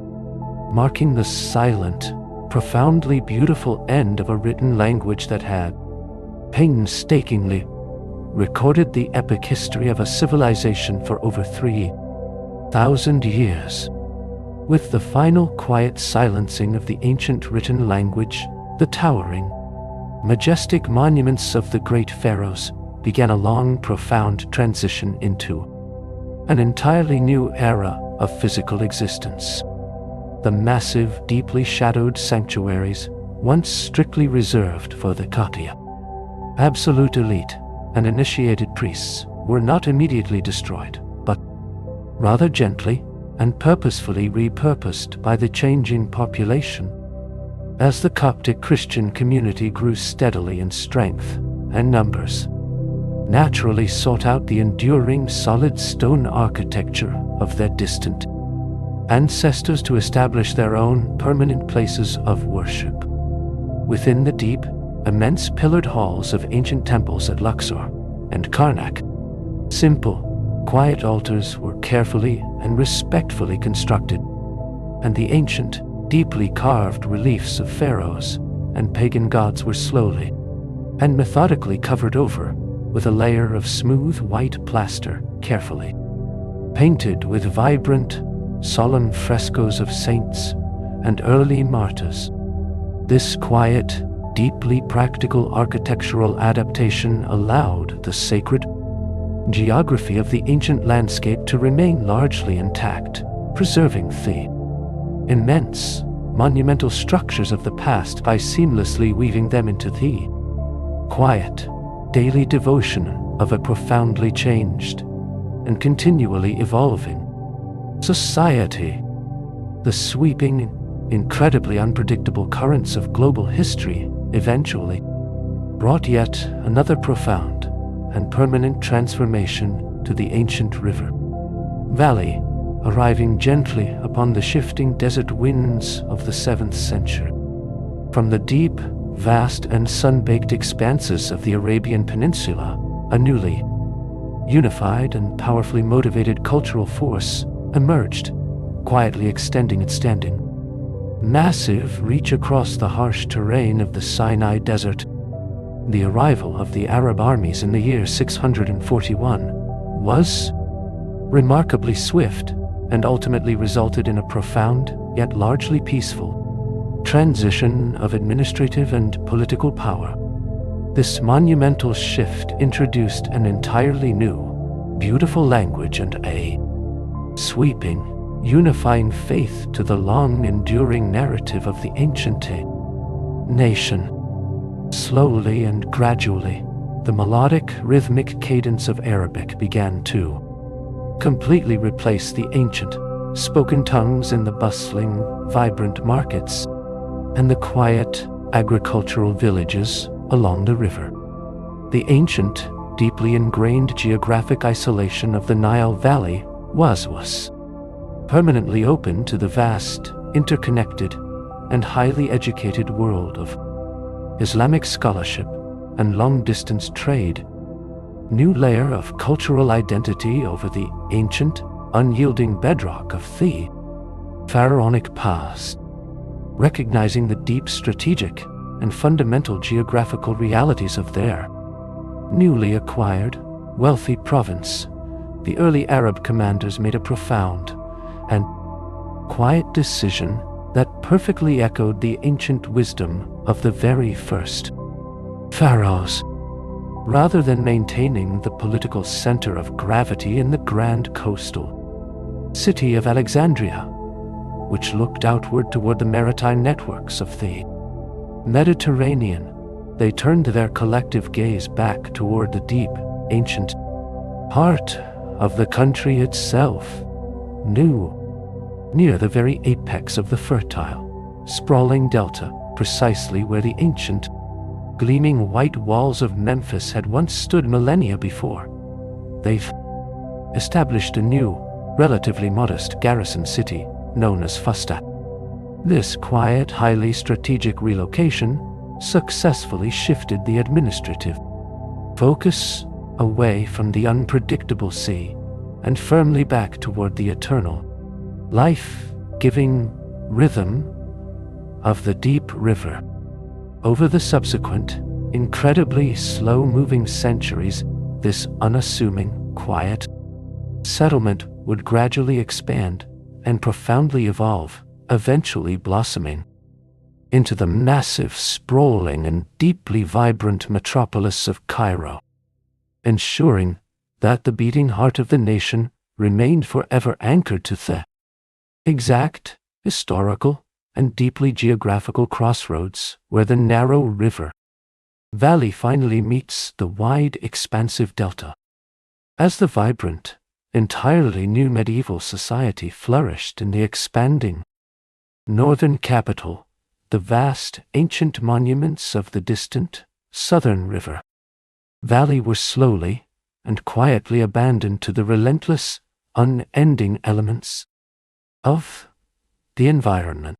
marking the silent, profoundly beautiful end of a written language that had painstakingly recorded the epic history of a civilization for over 3,000 years. With the final quiet silencing of the ancient written language, the towering, majestic monuments of the great pharaohs began a long, profound transition into an entirely new era of physical existence. The massive, deeply shadowed sanctuaries, once strictly reserved for the Katia, absolute elite, and initiated priests, were not immediately destroyed, but rather gently and purposefully repurposed by the changing population. As the Coptic Christian community grew steadily in strength and numbers, naturally sought out the enduring solid stone architecture of their distant ancestors to establish their own permanent places of worship. Within the deep, immense pillared halls of ancient temples at Luxor and Karnak, simple, quiet altars were carefully and respectfully constructed, and the ancient, deeply carved reliefs of pharaohs and pagan gods were slowly and methodically covered over with a layer of smooth white plaster, carefully painted with vibrant, solemn frescoes of saints and early martyrs. This quiet, deeply practical architectural adaptation allowed the sacred geography of the ancient landscape to remain largely intact, preserving the immense, monumental structures of the past by seamlessly weaving them into the quiet, daily devotion of a profoundly changed and continually evolving society. The sweeping, incredibly unpredictable currents of global history eventually brought yet another profound and permanent transformation to the ancient river valley, arriving gently upon the shifting desert winds of the 7th century. From the deep, vast and sun-baked expanses of the Arabian Peninsula, a newly unified and powerfully motivated cultural force emerged, quietly extending its standing massive reach across the harsh terrain of the Sinai Desert. The arrival of the Arab armies in the year 641 was remarkably swift and ultimately resulted in a profound, yet largely peaceful, transition of administrative and political power. This monumental shift introduced an entirely new, beautiful language and a sweeping, unifying faith to the long-enduring narrative of the ancient nation. Slowly and gradually, the melodic, rhythmic cadence of Arabic began to completely replace the ancient, spoken tongues in the bustling, vibrant markets and the quiet, agricultural villages along the river. The ancient, deeply ingrained geographic isolation of the Nile Valley was permanently open to the vast, interconnected, and highly educated world of Islamic scholarship and long-distance trade. New layer of cultural identity over the ancient, unyielding bedrock of the pharaonic past. Recognizing the deep strategic and fundamental geographical realities of their newly acquired, wealthy province, the early Arab commanders made a profound and quiet decision that perfectly echoed the ancient wisdom of the very first pharaohs. Rather than maintaining the political center of gravity in the grand coastal city of Alexandria, which looked outward toward the maritime networks of the Mediterranean, they turned their collective gaze back toward the deep, ancient heart of the country itself, near the very apex of the fertile, sprawling delta, precisely where the ancient, gleaming white walls of Memphis had once stood millennia before. They've established a new, relatively modest garrison city known as Fustat. This quiet, highly strategic relocation successfully shifted the administrative focus away from the unpredictable sea and firmly back toward the eternal, life-giving rhythm of the deep river. Over the subsequent, incredibly slow-moving centuries, this unassuming, quiet settlement would gradually expand and profoundly evolve, eventually blossoming into the massive, sprawling, and deeply vibrant metropolis of Cairo, ensuring that the beating heart of the nation remained forever anchored to the exact, historical, and deeply geographical crossroads where the narrow river valley finally meets the wide, expansive delta. As the vibrant, entirely new medieval society flourished in the expanding northern capital, the vast, ancient monuments of the distant, southern river valley were slowly and quietly abandoned to the relentless, unending elements of the environment.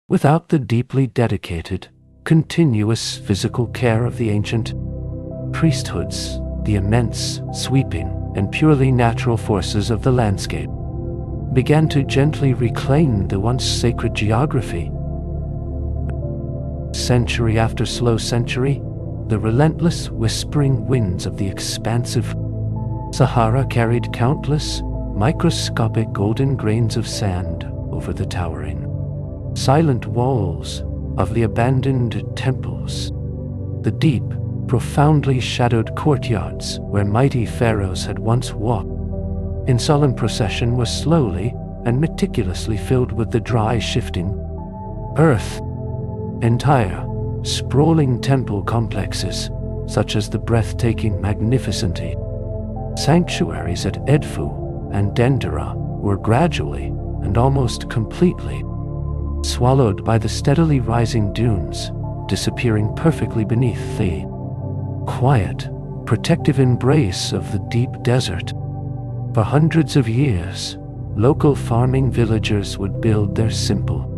Without the deeply dedicated, continuous physical care of the ancient priesthoods, the immense, sweeping, and purely natural forces of the landscape began to gently reclaim the once sacred geography. Century after slow century, the relentless whispering winds of the expansive Sahara carried countless, microscopic golden grains of sand over the towering, silent walls of the abandoned temples, the deep, profoundly shadowed courtyards where mighty pharaohs had once walked in solemn procession were slowly and meticulously filled with the dry, shifting earth. Entire, sprawling temple complexes, such as the breathtaking, magnificent sanctuaries at Edfu and Dendera, were gradually and almost completely swallowed by the steadily rising dunes, disappearing perfectly beneath the quiet, protective embrace of the deep desert. For hundreds of years, local farming villagers would build their simple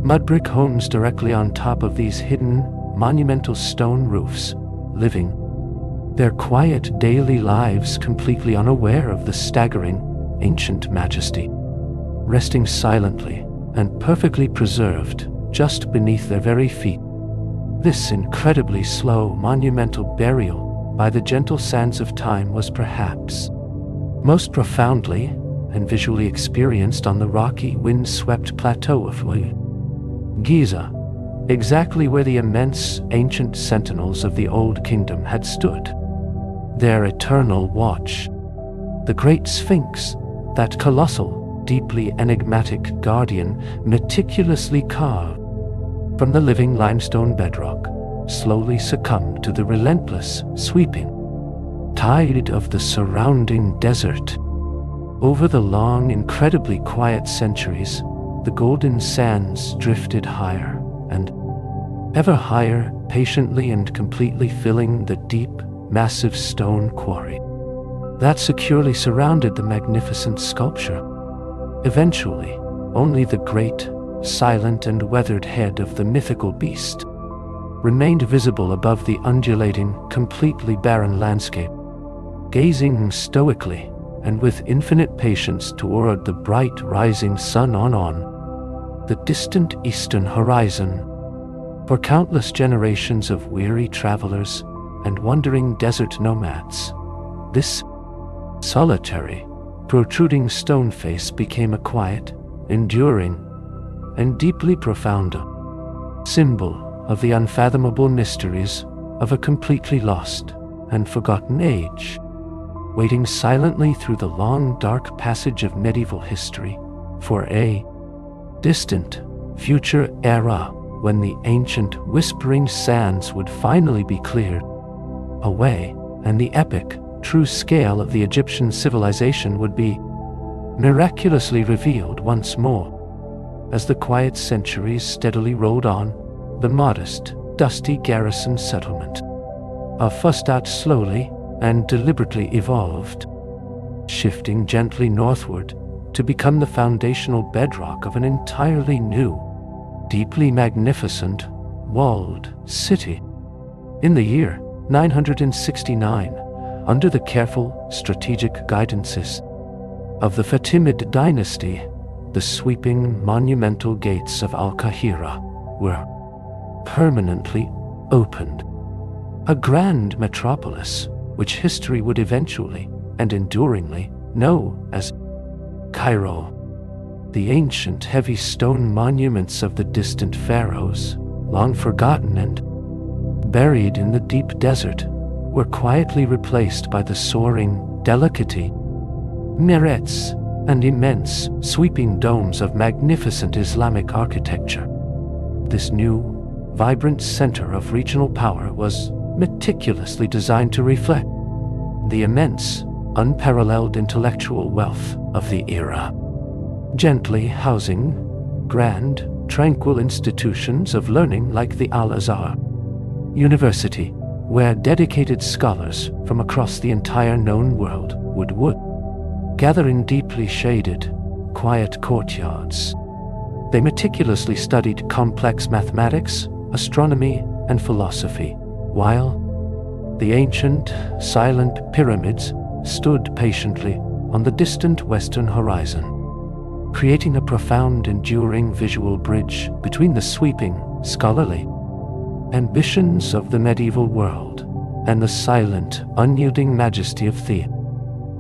mud brick homes directly on top of these hidden, monumental stone roofs, living their quiet daily lives completely unaware of the staggering, ancient majesty, resting silently and perfectly preserved just beneath their very feet. This incredibly slow, monumental burial by the gentle sands of time was perhaps most profoundly and visually experienced on the rocky, wind-swept plateau of Giza, exactly where the immense, ancient sentinels of the Old Kingdom had stood their eternal watch. The Great Sphinx, that colossal, deeply enigmatic guardian, meticulously carved from the living limestone bedrock, slowly succumbed to the relentless, sweeping tide of the surrounding desert. Over the long, incredibly quiet centuries, the golden sands drifted higher and ever higher, patiently and completely filling the deep, massive stone quarry that securely surrounded the magnificent sculpture. Eventually, only the great, silent and weathered head of the mythical beast remained visible above the undulating, completely barren landscape, gazing stoically and with infinite patience toward the bright rising sun on the distant eastern horizon. For countless generations of weary travelers and wandering desert nomads, this solitary, protruding stone face became a quiet, enduring, and deeply profound symbol of the unfathomable mysteries of a completely lost and forgotten age, waiting silently through the long, dark passage of medieval history for a distant, future era when the ancient, whispering sands would finally be cleared away and the epic, true scale of the Egyptian civilization would be miraculously revealed once more. As the quiet centuries steadily rolled on, the modest, dusty garrison settlement of Fustat slowly and deliberately evolved, shifting gently northward to become the foundational bedrock of an entirely new, deeply magnificent, walled city. In the year 969, under the careful, strategic guidances of the Fatimid dynasty, the sweeping, monumental gates of Al-Qahira were permanently opened. A grand metropolis, which history would eventually and enduringly know as Cairo. The ancient, heavy stone monuments of the distant pharaohs, long forgotten and buried in the deep desert, were quietly replaced by the soaring, delicate minarets and immense, sweeping domes of magnificent Islamic architecture. This new, vibrant center of regional power was meticulously designed to reflect the immense, unparalleled intellectual wealth of the era, gently housing grand, tranquil institutions of learning like the Al-Azhar University, where dedicated scholars from across the entire known world would gather in deeply shaded, quiet courtyards. They meticulously studied complex mathematics, astronomy, and philosophy, while the ancient, silent pyramids stood patiently on the distant western horizon, creating a profound, enduring visual bridge between the sweeping, scholarly ambitions of the medieval world and the silent, unyielding majesty of the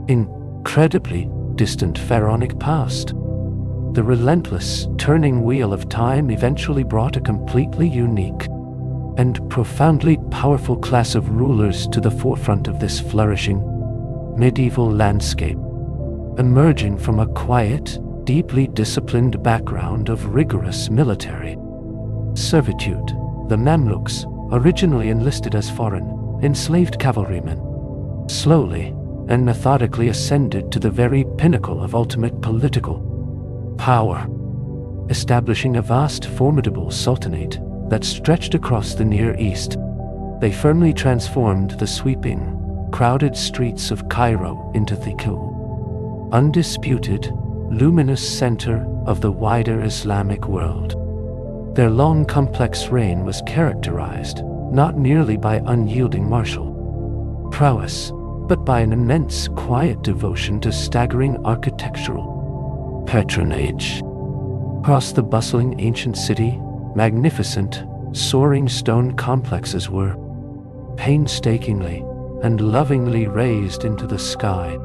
incredibly distant pharaonic past. The relentless, turning wheel of time eventually brought a completely unique and profoundly powerful class of rulers to the forefront of this flourishing medieval landscape, emerging from a quiet, deeply disciplined background of rigorous military servitude. The Mamluks, originally enlisted as foreign, enslaved cavalrymen, slowly and methodically ascended to the very pinnacle of ultimate political power, establishing a vast, formidable sultanate that stretched across the Near East. They firmly transformed the sweeping, crowded streets of Cairo into the cool, undisputed, luminous center of the wider Islamic world. Their long, complex reign was characterized not merely by unyielding martial prowess, but by an immense, quiet devotion to staggering architectural patronage. Across the bustling ancient city, magnificent, soaring stone complexes were painstakingly and lovingly raised into the sky,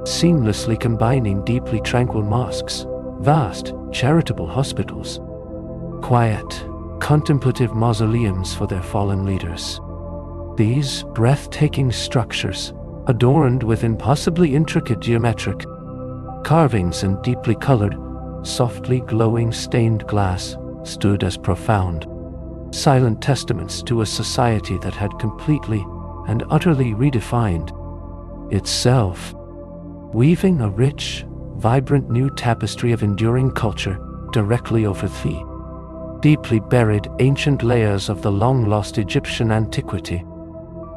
seamlessly combining deeply tranquil mosques, vast, charitable hospitals, quiet, contemplative mausoleums for their fallen leaders. These breathtaking structures, adorned with impossibly intricate geometric carvings and deeply colored, softly glowing stained glass, stood as profound, silent testaments to a society that had completely and utterly redefined itself, weaving a rich, vibrant new tapestry of enduring culture directly over the deeply buried ancient layers of the long-lost Egyptian antiquity.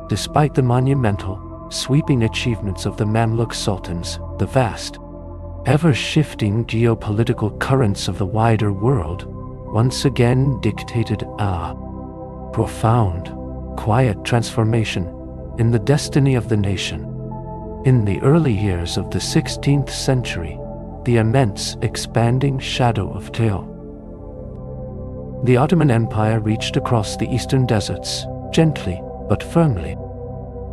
Despite the monumental, sweeping achievements of the Mamluk sultans, the vast, ever-shifting geopolitical currents of the wider world once again dictated a profound, quiet transformation in the destiny of the nation. In the early years of the 16th century, the immense, expanding shadow of the Ottoman Empire reached across the eastern deserts, gently but firmly,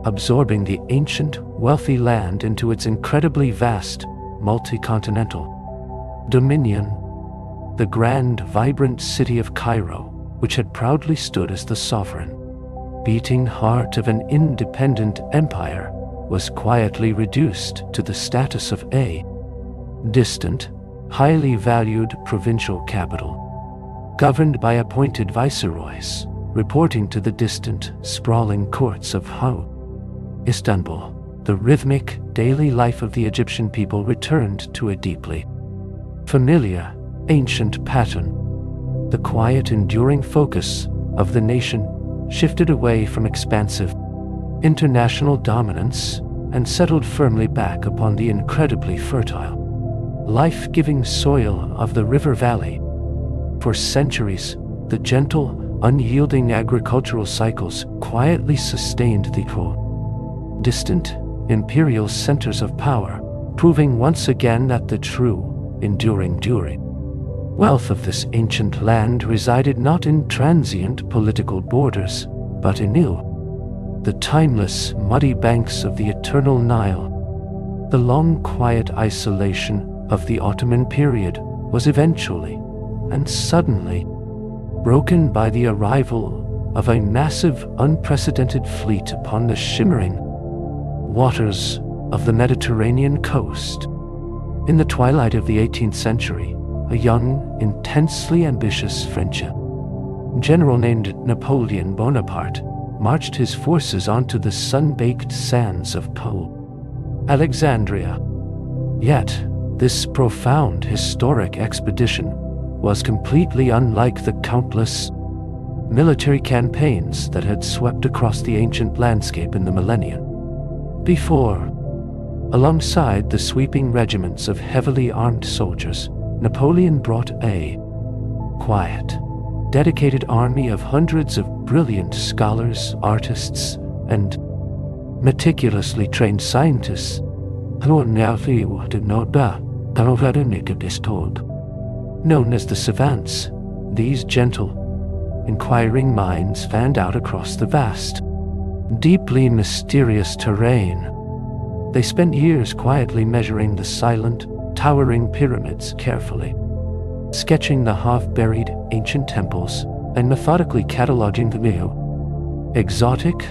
absorbing the ancient, wealthy land into its incredibly vast, multi-continental dominion. The grand, vibrant city of Cairo, which had proudly stood as the sovereign, beating heart of an independent empire, was quietly reduced to the status of a distant, highly valued provincial capital, governed by appointed viceroys, reporting to the distant, sprawling courts of Istanbul. The rhythmic, daily life of the Egyptian people returned to a deeply familiar, ancient pattern. The quiet, enduring focus of the nation shifted away from expansive international dominance and settled firmly back upon the incredibly fertile, life-giving soil of the river valley. For centuries, the gentle, unyielding agricultural cycles quietly sustained the distant, imperial centers of power, proving once again that the true, enduring wealth of this ancient land resided not in transient political borders, but in the timeless, muddy banks of the eternal Nile. The long, quiet isolation of the Ottoman period was eventually, and suddenly, broken by the arrival of a massive, unprecedented fleet upon the shimmering waters of the Mediterranean coast. In the twilight of the 18th century, a young, intensely ambitious French general named Napoleon Bonaparte marched his forces onto the sun-baked sands of Alexandria. Yet, this profound historic expedition was completely unlike the countless military campaigns that had swept across the ancient landscape in the millennia before. Alongside the sweeping regiments of heavily armed soldiers, Napoleon brought a quiet, dedicated army of hundreds of brilliant scholars, artists, and meticulously trained scientists. Known as the savants, these gentle, inquiring minds fanned out across the vast, deeply mysterious terrain. They spent years quietly measuring the silent, towering pyramids carefully, sketching the half-buried ancient temples, and methodically cataloging the exotic,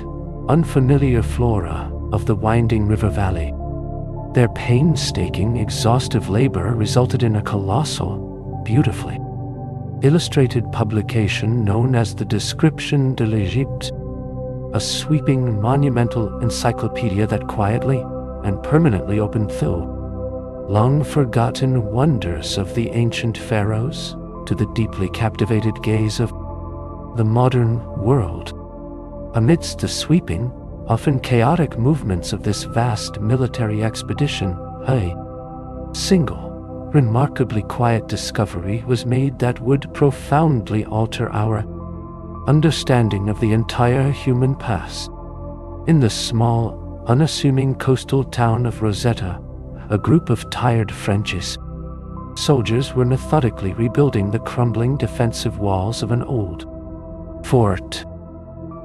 unfamiliar flora of the winding river valley. Their painstaking, exhaustive labor resulted in a colossal, beautifully illustrated publication known as the Description de l'Égypte, a sweeping, monumental encyclopedia that quietly and permanently opened the long-forgotten wonders of the ancient pharaohs to the deeply captivated gaze of the modern world. Amidst the sweeping, often chaotic movements of this vast military expedition, a single, remarkably quiet discovery was made that would profoundly alter our understanding of the entire human past. In the small, unassuming coastal town of Rosetta, a group of tired French soldiers were methodically rebuilding the crumbling defensive walls of an old fort.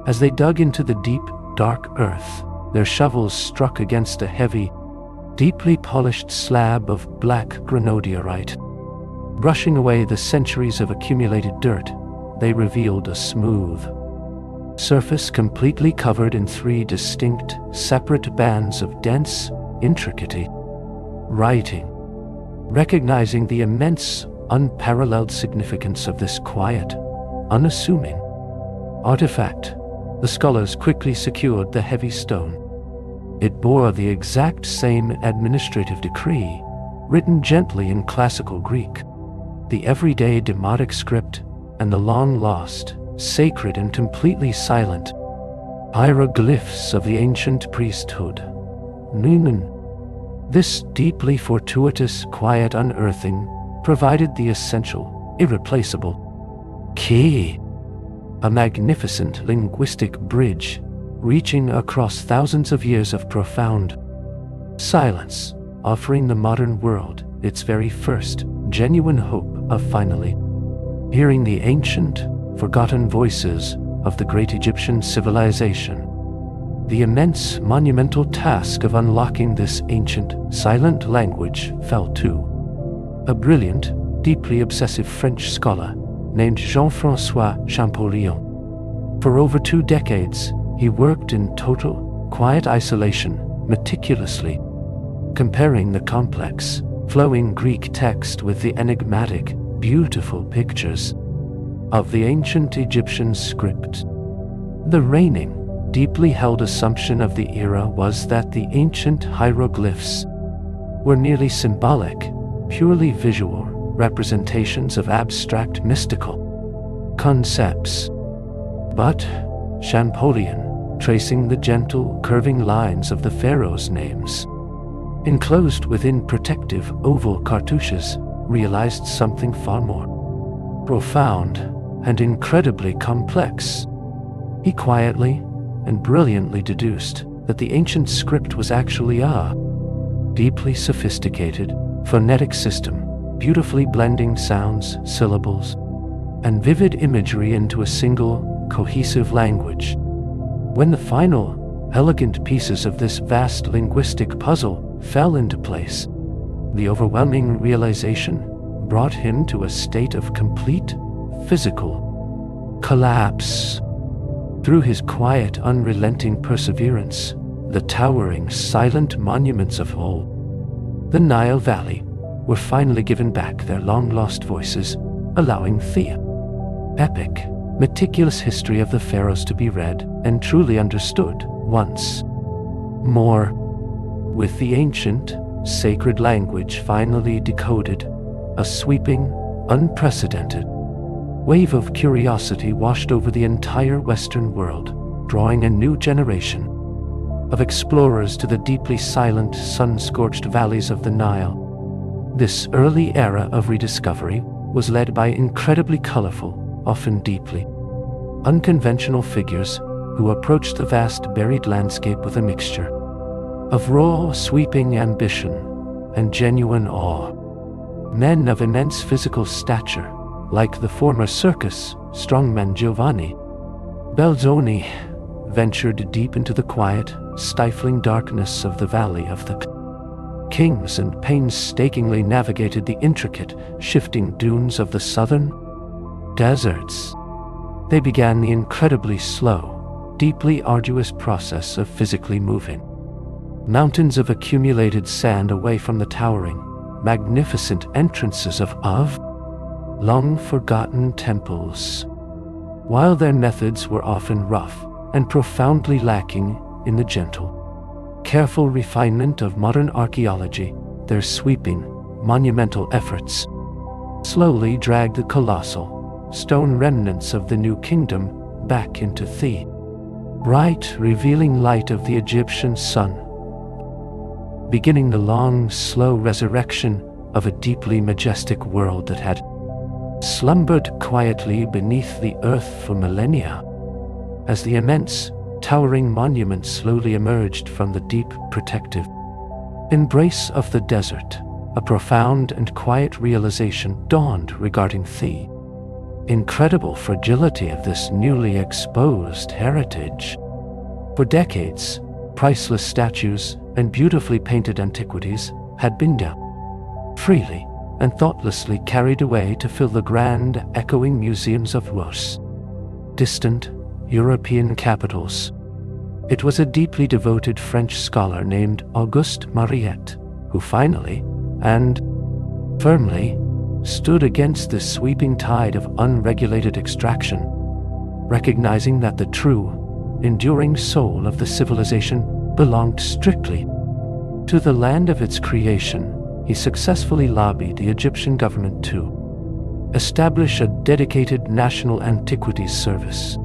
As they dug into the deep, dark earth, their shovels struck against a heavy, deeply polished slab of black granodiorite. Brushing away the centuries of accumulated dirt, they revealed a smooth surface completely covered in 3 distinct, separate bands of dense, intricate writing. Recognizing the immense, unparalleled significance of this quiet, unassuming artifact, the scholars quickly secured the heavy stone. It bore the exact same administrative decree, written gently in classical Greek, the everyday demotic script, and the long-lost, sacred and completely silent hieroglyphs of the ancient priesthood. Numen. This deeply fortuitous, quiet unearthing provided the essential, irreplaceable key, a magnificent linguistic bridge reaching across thousands of years of profound silence, offering the modern world its very first genuine hope of finally hearing the ancient, forgotten voices of the great Egyptian civilization. The immense, monumental task of unlocking this ancient, silent language fell to a brilliant, deeply obsessive French scholar named Jean-François Champollion. For over 2 decades, he worked in total, quiet isolation, meticulously comparing the complex, flowing Greek text with the enigmatic, beautiful pictures of the ancient Egyptian script. The reigning, deeply held assumption of the era was that the ancient hieroglyphs were merely symbolic, purely visual representations of abstract mystical concepts. But Champollion, tracing the gentle, curving lines of the pharaohs' names, enclosed within protective oval cartouches, realized something far more profound and incredibly complex. He quietly and brilliantly deduced that the ancient script was actually a deeply sophisticated phonetic system, beautifully blending sounds, syllables, and vivid imagery into a single, cohesive language. When the final, elegant pieces of this vast linguistic puzzle fell into place, the overwhelming realization brought him to a state of complete, physical collapse. Through his quiet, unrelenting perseverance, the towering, silent monuments of the Nile Valley were finally given back their long-lost voices, allowing the epic, meticulous history of the pharaohs to be read and truly understood once more. With the ancient, sacred language finally decoded, a sweeping, unprecedented wave of curiosity washed over the entire Western world, drawing a new generation of explorers to the deeply silent, sun-scorched valleys of the Nile. This early era of rediscovery was led by incredibly colorful, often deeply unconventional figures who approached the vast buried landscape with a mixture of raw, sweeping ambition and genuine awe. Men of immense physical stature, like the former circus strongman Giovanni Belzoni, ventured deep into the quiet, stifling darkness of the Valley of the Kings and painstakingly navigated the intricate, shifting dunes of the southern deserts. They began the incredibly slow, deeply arduous process of physically moving mountains of accumulated sand away from the towering, magnificent entrances of long-forgotten temples. While their methods were often rough and profoundly lacking in the gentle, careful refinement of modern archaeology, their sweeping, monumental efforts slowly dragged the colossal, stone remnants of the New Kingdom back into the bright, revealing light of the Egyptian sun, beginning the long, slow resurrection of a deeply majestic world that had slumbered quietly beneath the earth for millennia. As the immense, towering monuments slowly emerged from the deep, protective embrace of the desert, a profound and quiet realization dawned regarding the incredible fragility of this newly exposed heritage. For decades, priceless statues and beautifully painted antiquities had been freely and thoughtlessly carried away to fill the grand, echoing museums of distant European capitals. It was a deeply devoted French scholar named Auguste Mariette who finally, and firmly, stood against this sweeping tide of unregulated extraction, recognizing that the true, enduring soul of the civilization belonged strictly to the land of its creation. He successfully lobbied the Egyptian government to establish a dedicated national antiquities service.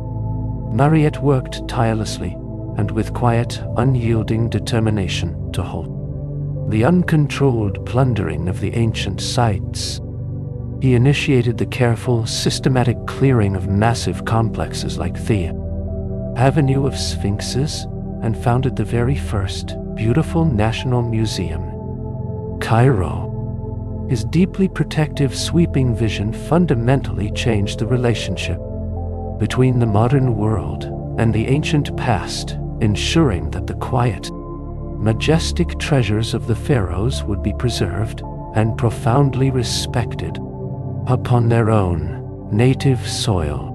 Mariette worked tirelessly and with quiet, unyielding determination to halt the uncontrolled plundering of the ancient sites. He initiated the careful, systematic clearing of massive complexes like the Avenue of Sphinxes and founded the very first beautiful national museum, Cairo. His deeply protective, sweeping vision fundamentally changed the relationship between the modern world and the ancient past, ensuring that the quiet, majestic treasures of the pharaohs would be preserved and profoundly respected upon their own native soil.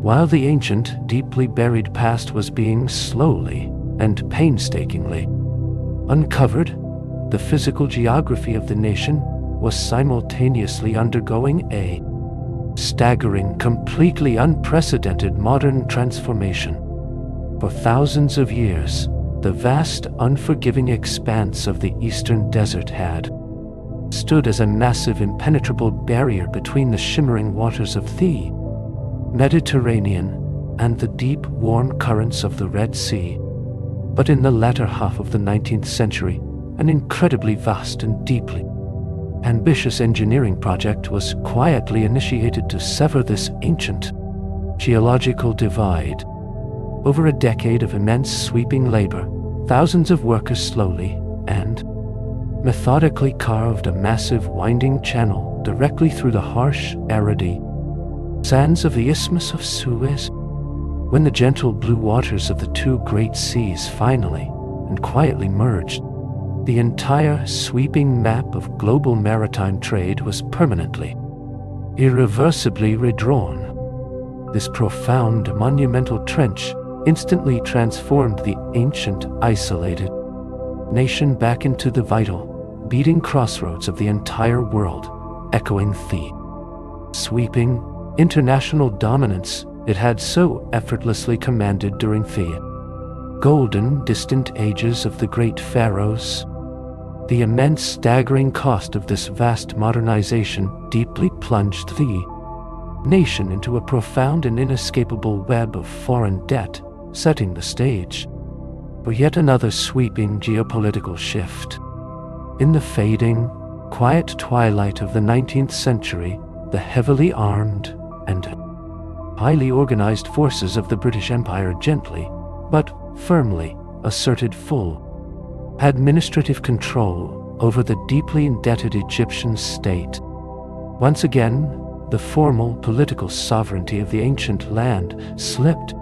While the ancient, deeply buried past was being slowly and painstakingly uncovered, the physical geography of the nation was simultaneously undergoing a staggering, completely unprecedented modern transformation. For thousands of years, the vast, unforgiving expanse of the eastern desert had stood as a massive, impenetrable barrier between the shimmering waters of the Mediterranean and the deep, warm currents of the Red Sea. But in the latter half of the 19th century, an incredibly vast and deeply ambitious engineering project was quietly initiated to sever this ancient geological divide. Over a decade of immense sweeping labor, thousands of workers slowly and methodically carved a massive winding channel directly through the harsh, arid sands of the Isthmus of Suez. When the gentle blue waters of the two great seas finally and quietly merged, the entire sweeping map of global maritime trade was permanently, irreversibly redrawn. This profound, monumental trench instantly transformed the ancient, isolated nation back into the vital, beating crossroads of the entire world, echoing the sweeping, international dominance it had so effortlessly commanded during the golden, distant ages of the great pharaohs. The immense, staggering cost of this vast modernization deeply plunged the nation into a profound and inescapable web of foreign debt, setting the stage for yet another sweeping geopolitical shift. In the fading, quiet twilight of the 19th century, the heavily armed and highly organized forces of the British Empire gently, but firmly, asserted full administrative control over the deeply indebted Egyptian state. Once again, the formal political sovereignty of the ancient land slipped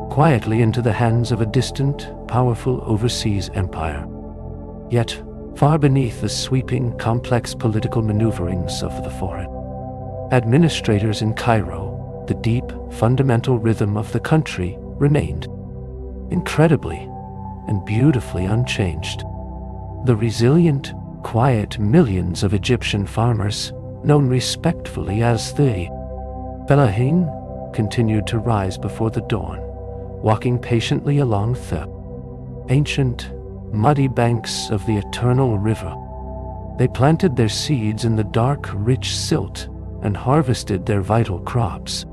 quietly into the hands of a distant, powerful overseas empire. Yet, far beneath the sweeping, complex political maneuverings of the foreign administrators in Cairo, the deep, fundamental rhythm of the country remained incredibly and beautifully unchanged. The resilient, quiet millions of Egyptian farmers, known respectfully as the Fellahin, continued to rise before the dawn, walking patiently along the ancient, muddy banks of the eternal river. They planted their seeds in the dark, rich silt and harvested their vital crops,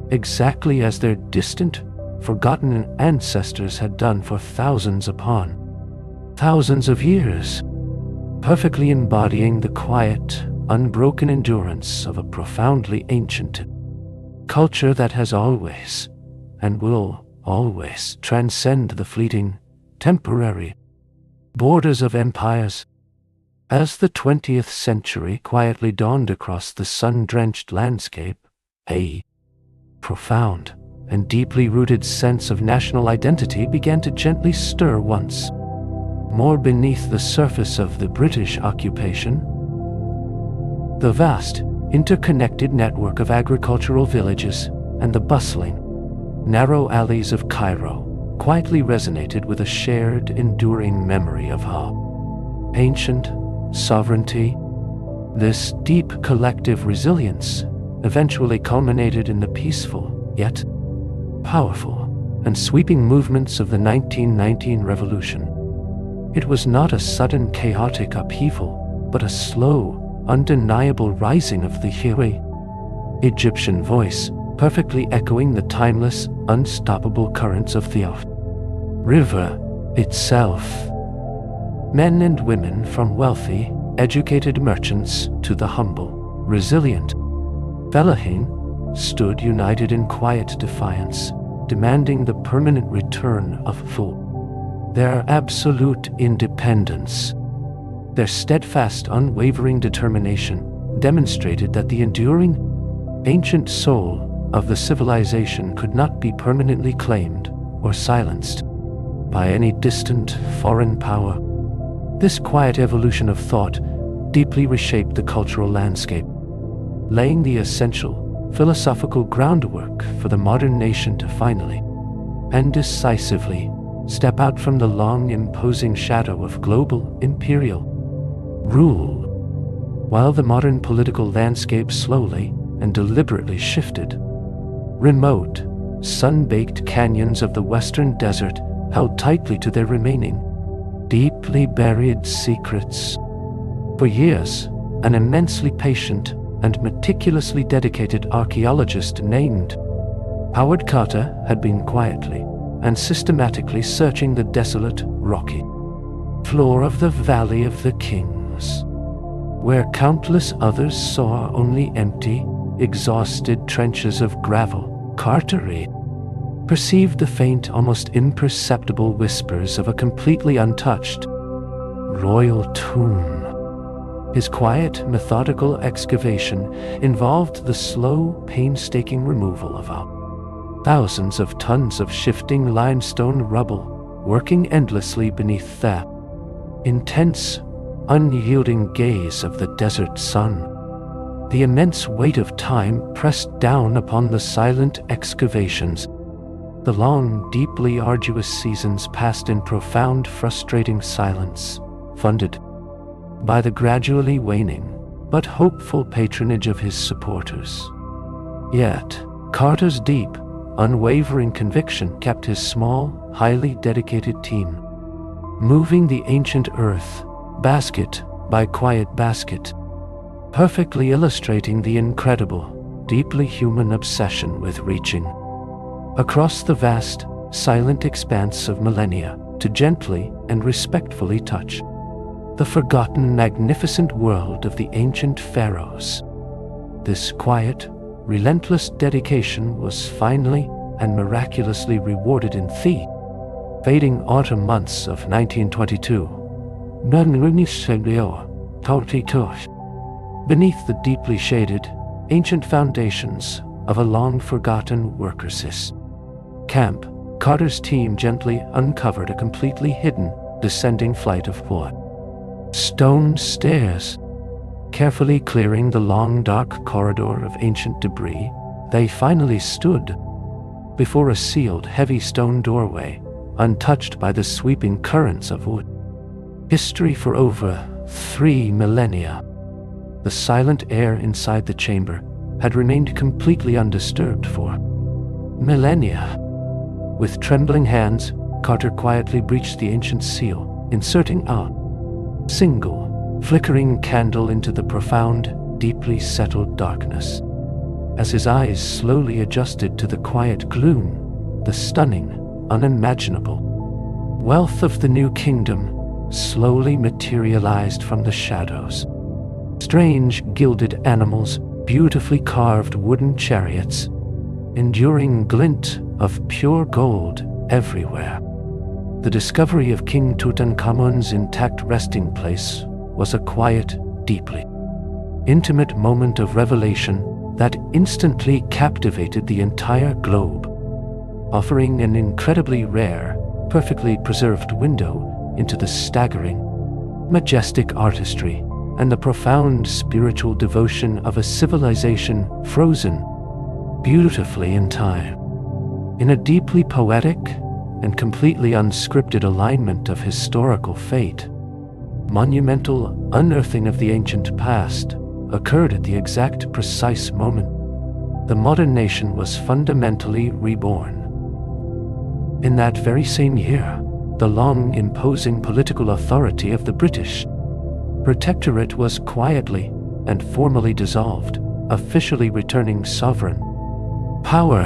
exactly as their distant, forgotten ancestors had done for thousands upon thousands of years, perfectly embodying the quiet, unbroken endurance of a profoundly ancient culture that has always and will always transcend the fleeting, temporary borders of empires. As the 20th century quietly dawned across the sun-drenched landscape, a profound and deeply rooted sense of national identity began to gently stir once more beneath the surface of the British occupation. The vast, interconnected network of agricultural villages and the bustling, narrow alleys of Cairo quietly resonated with a shared, enduring memory of how ancient sovereignty. This deep collective resilience eventually culminated in the peaceful, yet powerful, and sweeping movements of the 1919 revolution. It was not a sudden chaotic upheaval, but a slow, undeniable rising of the Hiwi Egyptian voice, perfectly echoing the timeless, unstoppable currents of the river itself. Men and women, from wealthy, educated merchants to the humble, resilient Fellahin, stood united in quiet defiance, demanding the permanent return of their absolute independence. Their steadfast, unwavering determination demonstrated that the enduring, ancient soul of the civilization could not be permanently claimed or silenced by any distant foreign power. This quiet evolution of thought deeply reshaped the cultural landscape, laying the essential philosophical groundwork for the modern nation to finally and decisively step out from the long, imposing shadow of global imperial rule. While the modern political landscape slowly and deliberately shifted, remote, sun-baked canyons of the western desert held tightly to their remaining, deeply buried secrets. For years, an immensely patient and meticulously dedicated archaeologist named Howard Carter had been quietly and systematically searching the desolate, rocky floor of the Valley of the Kings, where countless others saw only empty, exhausted trenches of gravel. Carter perceived the faint, almost imperceptible whispers of a completely untouched royal tomb. His quiet, methodical excavation involved the slow, painstaking removal of thousands of tons of shifting limestone rubble, working endlessly beneath the intense, unyielding gaze of the desert sun. The immense weight of time pressed down upon the silent excavations. The long, deeply arduous seasons passed in profound, frustrating silence, funded by the gradually waning but hopeful patronage of his supporters. Yet, Carter's deep, unwavering conviction kept his small, highly dedicated team moving the ancient earth Basket by Quiet Basket, perfectly illustrating the incredible, deeply human obsession with reaching across the vast, silent expanse of millennia to gently and respectfully touch the forgotten, magnificent world of the ancient pharaohs. This quiet, relentless dedication was finally and miraculously rewarded in the fading autumn months of 1922. Beneath the deeply shaded, ancient foundations of a long-forgotten workers' camp, Carter's team gently uncovered a completely hidden, descending flight of stone stairs. Carefully clearing the long, dark corridor of ancient debris, they finally stood before a sealed, heavy stone doorway, untouched by the sweeping currents of history for over 3 millennia. The silent air inside the chamber had remained completely undisturbed for millennia. With trembling hands, Carter quietly breached the ancient seal, inserting a single, flickering candle into the profound, deeply settled darkness. As his eyes slowly adjusted to the quiet gloom, the stunning, unimaginable wealth of the new kingdom slowly materialized from the shadows. Strange gilded animals, beautifully carved wooden chariots, enduring glint of pure gold everywhere. The discovery of King Tutankhamun's intact resting place was a quiet, deeply intimate moment of revelation that instantly captivated the entire globe, offering an incredibly rare, perfectly preserved window into the staggering, majestic artistry and the profound spiritual devotion of a civilization frozen beautifully in time. In a deeply poetic and completely unscripted alignment of historical fate, monumental unearthing of the ancient past occurred at the exact precise moment the modern nation was fundamentally reborn. In that very same year, the long imposing political authority of the British Protectorate was quietly and formally dissolved, officially returning sovereign power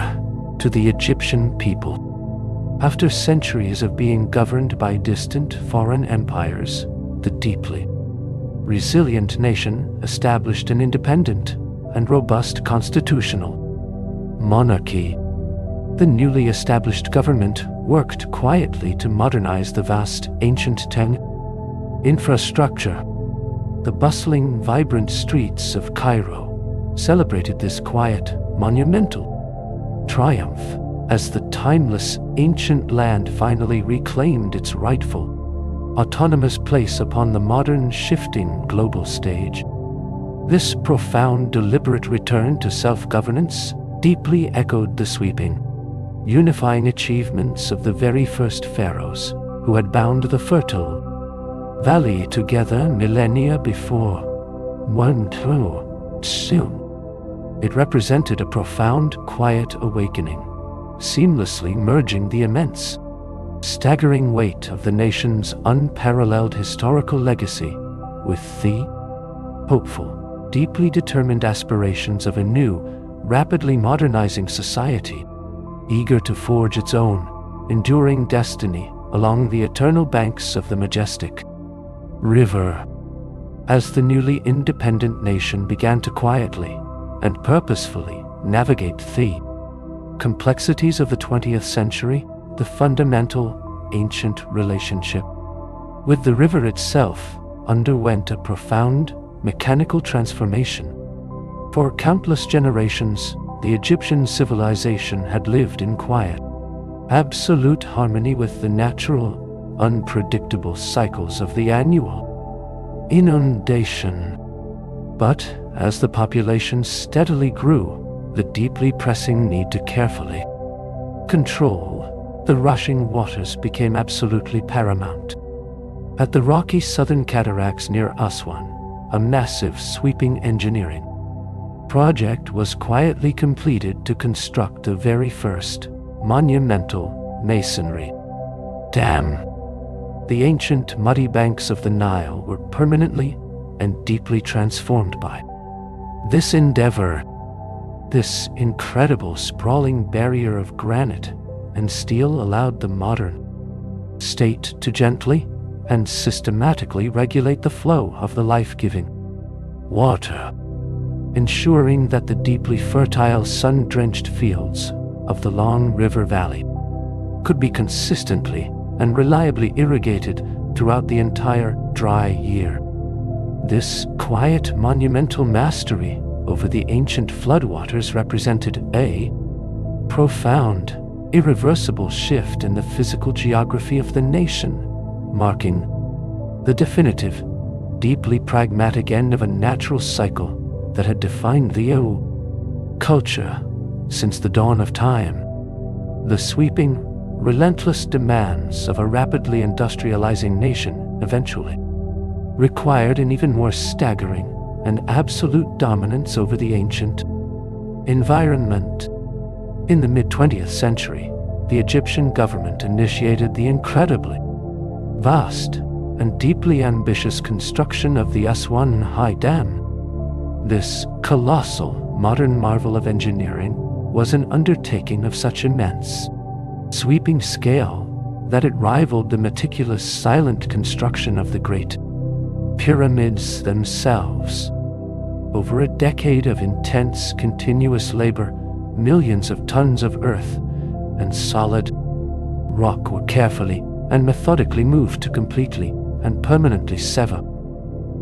to the Egyptian people. After centuries of being governed by distant foreign empires, the deeply resilient nation established an independent and robust constitutional monarchy. The newly established government worked quietly to modernize the vast ancient infrastructure. The bustling, vibrant streets of Cairo celebrated this quiet, monumental triumph as the timeless, ancient land finally reclaimed its rightful, autonomous place upon the modern, shifting global stage. This profound, deliberate return to self-governance deeply echoed the sweeping, unifying achievements of the very first pharaohs who had bound the fertile valley together millennia before. Soon. It represented a profound, quiet awakening, seamlessly merging the immense, staggering weight of the nation's unparalleled historical legacy with the hopeful, deeply determined aspirations of a new, rapidly modernizing society, eager to forge its own, enduring destiny along the eternal banks of the majestic river. As the newly independent nation began to quietly and purposefully navigate the complexities of the 20th century, the fundamental, ancient relationship with the river itself underwent a profound, mechanical transformation. For countless generations, the Egyptian civilization had lived in quiet, absolute harmony with the natural, unpredictable cycles of the annual inundation. But as the population steadily grew, the deeply pressing need to carefully control the rushing waters became absolutely paramount. At the rocky southern cataracts near Aswan, a massive sweeping engineering project was quietly completed to construct the very first monumental masonry dam. The ancient muddy banks of the Nile were permanently and deeply transformed by this endeavor. This incredible sprawling barrier of granite and steel allowed the modern state to gently and systematically regulate the flow of the life-giving water, ensuring that the deeply fertile sun-drenched fields of the long river valley could be consistently and reliably irrigated throughout the entire dry year. This quiet, monumental mastery over the ancient floodwaters represented a profound, irreversible shift in the physical geography of the nation, marking the definitive, deeply pragmatic end of a natural cycle that had defined the culture since the dawn of time. The sweeping, relentless demands of a rapidly industrializing nation eventually required an even more staggering and absolute dominance over the ancient environment. In the mid-20th century, the Egyptian government initiated the incredibly vast and deeply ambitious construction of the Aswan High Dam. This colossal modern marvel of engineering was an undertaking of such immense, sweeping scale that it rivaled the meticulous, silent construction of the Great Pyramids themselves. Over a decade of intense, continuous labor, millions of tons of earth and solid rock were carefully and methodically moved to completely and permanently sever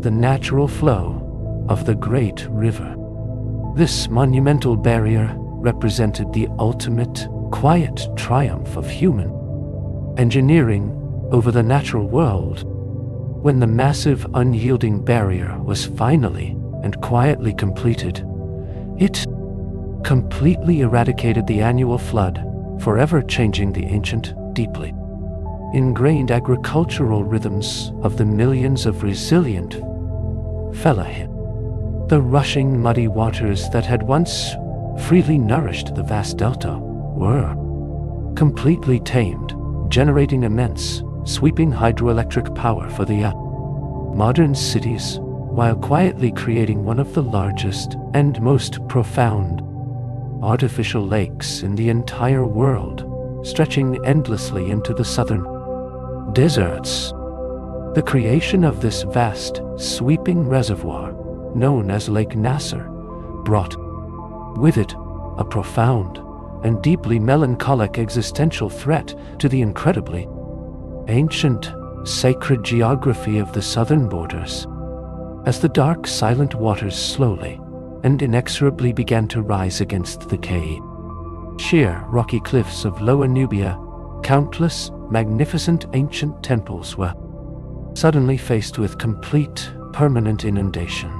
the natural flow of the great river. This monumental barrier represented the ultimate, quiet triumph of human engineering over the natural world. When the massive, unyielding barrier was finally and quietly completed, it completely eradicated the annual flood, forever changing the ancient, deeply ingrained agricultural rhythms of the millions of resilient fellahin. The rushing, muddy waters that had once freely nourished the vast delta were completely tamed, generating immense, sweeping hydroelectric power for the modern cities, while quietly creating one of the largest and most profound artificial lakes in the entire world, stretching endlessly into the southern deserts. The creation of this vast, sweeping reservoir, known as Lake Nasser, brought with it a profound and deeply melancholic existential threat to the incredibly ancient, sacred geography of the southern borders. As the dark, silent waters slowly and inexorably began to rise against the sheer, rocky cliffs of Lower Nubia, countless, magnificent ancient temples were suddenly faced with complete, permanent inundation.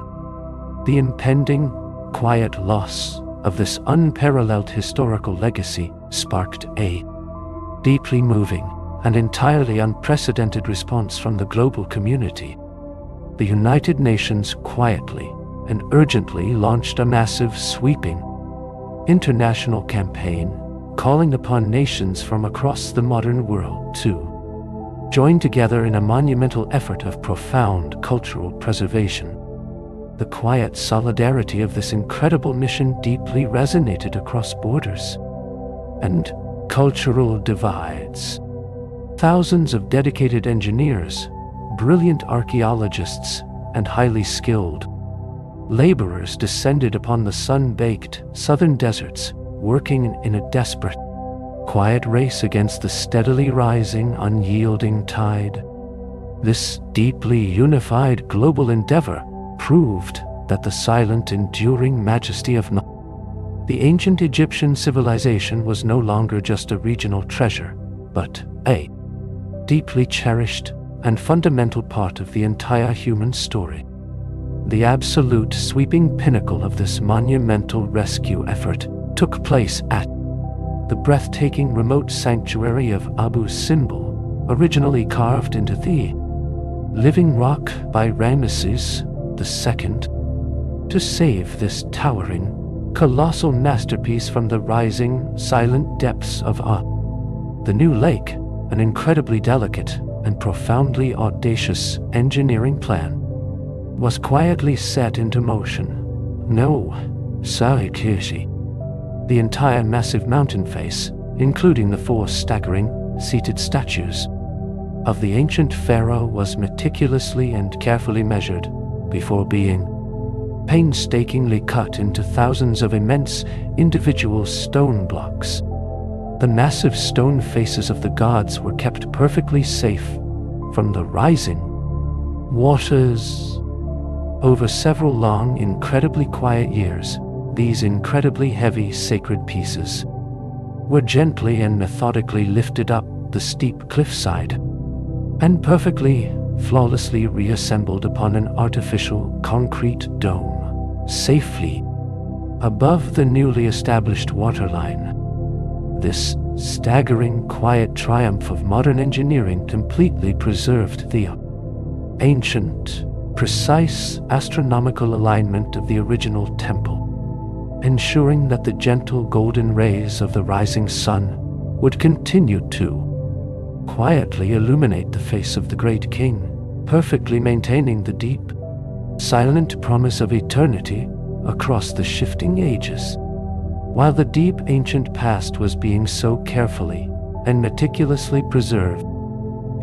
The impending, quiet loss of this unparalleled historical legacy sparked a deeply moving and entirely unprecedented response from the global community. The United Nations quietly and urgently launched a massive, sweeping international campaign calling upon nations from across the modern world to join together in a monumental effort of profound cultural preservation. The quiet solidarity of this incredible mission deeply resonated across borders and cultural divides. Thousands of dedicated engineers, brilliant archaeologists, and highly skilled laborers descended upon the sun-baked southern deserts, working in a desperate, quiet race against the steadily rising, unyielding tide. This deeply unified global endeavor proved that the silent, enduring majesty of the ancient Egyptian civilization was no longer just a regional treasure, but a deeply cherished and fundamental part of the entire human story. The absolute, sweeping pinnacle of this monumental rescue effort took place at the breathtaking remote sanctuary of Abu Simbel, originally carved into the living rock by Ramesses II. To save this towering, colossal masterpiece from the rising, silent depths of the new lake, an incredibly delicate and profoundly audacious engineering plan was quietly set into motion. No, Sarikirshi. The entire massive mountain face, including the 4 staggering, seated statues of the ancient pharaoh, was meticulously and carefully measured before being painstakingly cut into thousands of immense individual stone blocks. The massive stone faces of the gods were kept perfectly safe from the rising waters. Over several long, incredibly quiet years, these incredibly heavy sacred pieces were gently and methodically lifted up the steep cliffside and perfectly, flawlessly reassembled upon an artificial concrete dome, safely above the newly established waterline. This staggering, quiet triumph of modern engineering completely preserved the ancient, precise astronomical alignment of the original temple, ensuring that the gentle golden rays of the rising sun would continue to quietly illuminate the face of the great king, perfectly maintaining the deep, silent promise of eternity across the shifting ages. While the deep ancient past was being so carefully and meticulously preserved,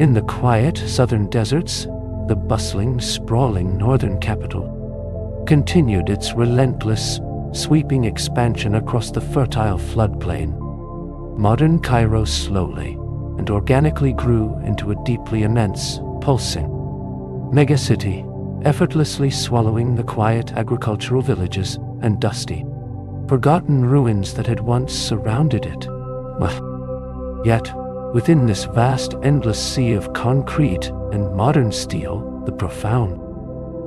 in the quiet southern deserts, the bustling, sprawling northern capital continued its relentless, sweeping expansion across the fertile floodplain. Modern Cairo slowly and organically grew into a deeply immense, pulsing megacity, effortlessly swallowing the quiet agricultural villages and dusty, forgotten ruins that had once surrounded it. Yet, within this vast, endless sea of concrete and modern steel, the profound,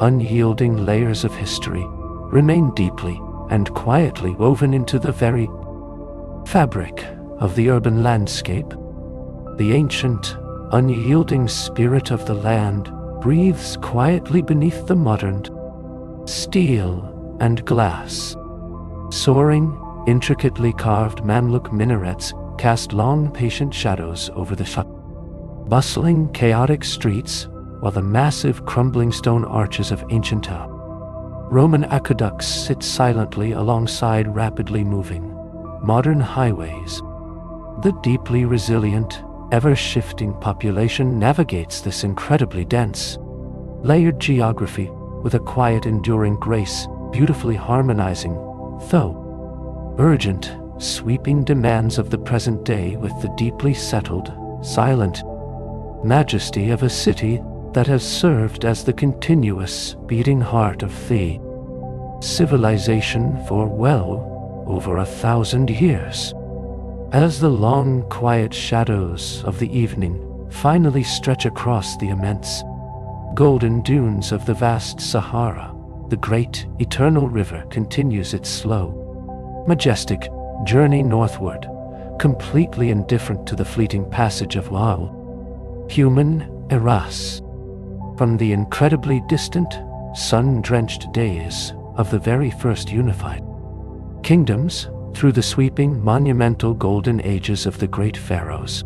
unyielding layers of history remained deeply and quietly woven into the very fabric of the urban landscape. The ancient, unyielding spirit of the land breathes quietly beneath the modern steel and glass. Soaring, intricately carved Mamluk minarets cast long, patient shadows over the bustling, chaotic streets, while the massive, crumbling stone arches of ancient Roman aqueducts sit silently alongside rapidly moving, modern highways. The deeply resilient, ever-shifting population navigates this incredibly dense, layered geography with a quiet, enduring grace, beautifully harmonizing, though urgent, sweeping demands of the present day with the deeply settled, silent majesty of a city that has served as the continuous, beating heart of the civilization for well over 1,000 years. As the long, quiet shadows of the evening finally stretch across the immense, golden dunes of the vast Sahara, the great, eternal river continues its slow, majestic journey northward, completely indifferent to the fleeting passage of human eras. From the incredibly distant, sun-drenched days of the very first unified kingdoms, through the sweeping, monumental golden ages of the great pharaohs,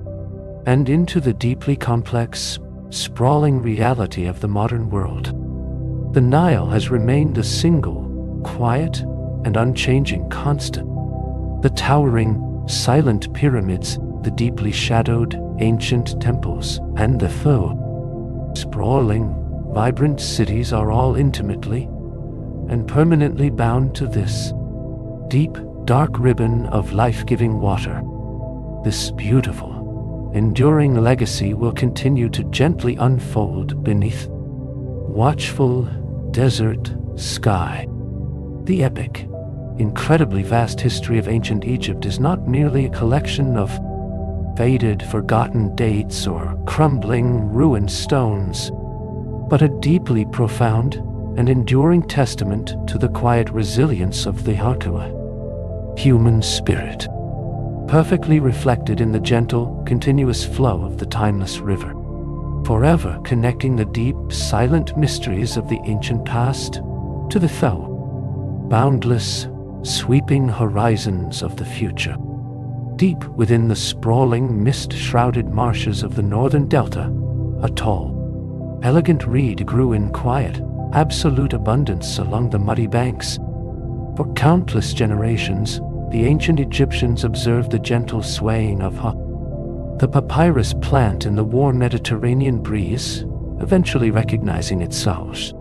and into the deeply complex, sprawling reality of the modern world, the Nile has remained a single, quiet, and unchanging constant. The towering, silent pyramids, the deeply shadowed, ancient temples, and the sprawling, vibrant cities are all intimately and permanently bound to this deep, dark ribbon of life-giving water. This beautiful, enduring legacy will continue to gently unfold beneath watchful desert sky. The epic, incredibly vast history of ancient Egypt is not merely a collection of faded, forgotten dates or crumbling, ruined stones, but a deeply profound and enduring testament to the quiet resilience of the human spirit, perfectly reflected in the gentle, continuous flow of the timeless river, forever connecting the deep, silent mysteries of the ancient past to the boundless, sweeping horizons of the future. Deep within the sprawling, mist-shrouded marshes of the northern delta, a tall, elegant reed grew in quiet, absolute abundance along the muddy banks. For countless generations, the ancient Egyptians observed the gentle swaying of the papyrus plant in the warm Mediterranean breeze, eventually recognizing its source.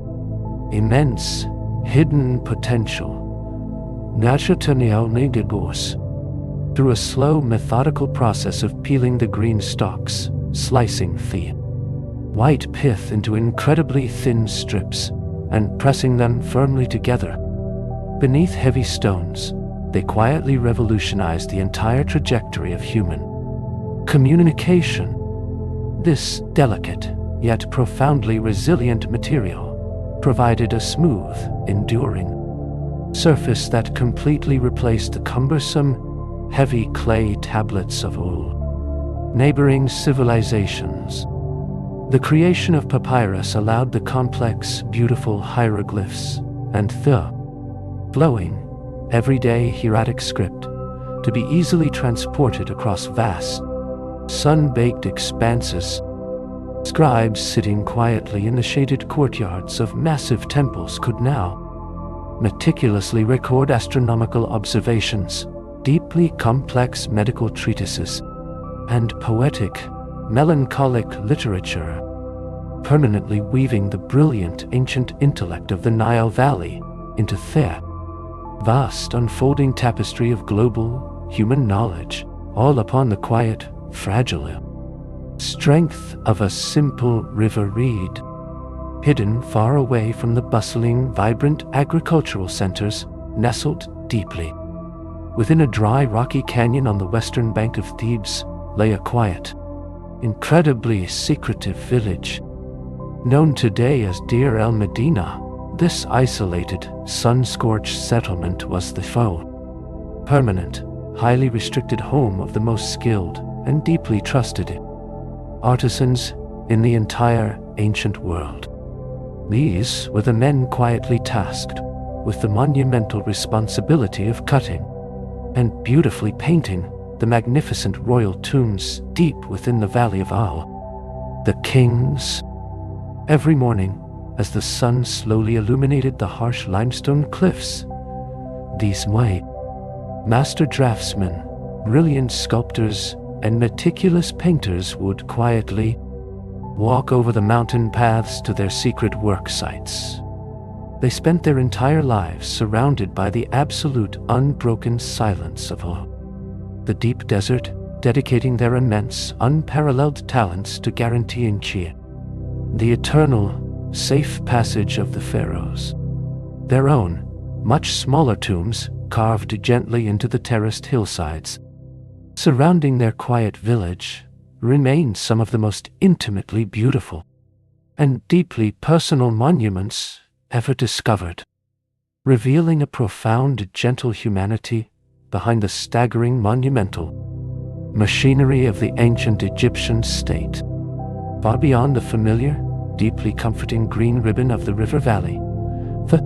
Immense, hidden potential. Through a slow, methodical process of peeling the green stalks, slicing the white pith into incredibly thin strips, and pressing them firmly together. Beneath heavy stones, they quietly revolutionized the entire trajectory of human communication. This delicate, yet profoundly resilient material provided a smooth, enduring surface that completely replaced the cumbersome, heavy clay tablets of old neighboring civilizations. The creation of papyrus allowed the complex, beautiful hieroglyphs and the flowing, everyday hieratic script to be easily transported across vast, sun-baked expanses. Scribes sitting quietly in the shaded courtyards of massive temples could now meticulously record astronomical observations, deeply complex medical treatises, and poetic, melancholic literature, permanently weaving the brilliant ancient intellect of the Nile Valley into the vast unfolding tapestry of global human knowledge, all upon the quiet, fragile strength of a simple river reed. Hidden far away from the bustling, vibrant agricultural centers, nestled deeply within a dry, rocky canyon on the western bank of Thebes, lay a quiet, incredibly secretive village. Known today as Deir el-Medina, this isolated, sun-scorched settlement was the permanent, highly restricted home of the most skilled and deeply trusted artisans in the entire ancient world. These were the men quietly tasked with the monumental responsibility of cutting and beautifully painting the magnificent royal tombs deep within the Valley of the Kings. Every morning, as the sun slowly illuminated the harsh limestone cliffs, these master draftsmen, brilliant sculptors, and meticulous painters would quietly walk over the mountain paths to their secret work sites. They spent their entire lives surrounded by the absolute, unbroken silence of the deep desert, dedicating their immense, unparalleled talents to guaranteeing the eternal, safe passage of the pharaohs. Their own, much smaller tombs, carved gently into the terraced hillsides surrounding their quiet village, remain some of the most intimately beautiful and deeply personal monuments ever discovered, revealing a profound, gentle humanity behind the staggering monumental machinery of the ancient Egyptian state. Far beyond the familiar, deeply comforting green ribbon of the river valley, the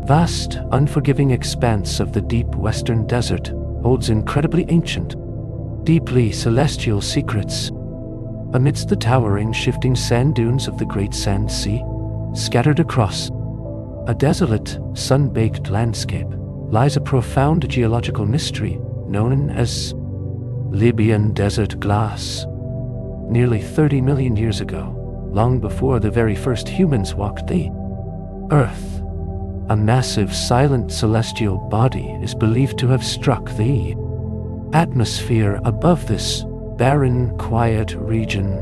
vast, unforgiving expanse of the deep western desert holds incredibly ancient, deeply celestial secrets. Amidst the towering, shifting sand dunes of the Great Sand Sea, scattered across a desolate, sun-baked landscape, lies a profound geological mystery known as Libyan desert glass. Nearly 30 million years ago, long before the very first humans walked the Earth, a massive, silent celestial body is believed to have struck the atmosphere above this barren, quiet region.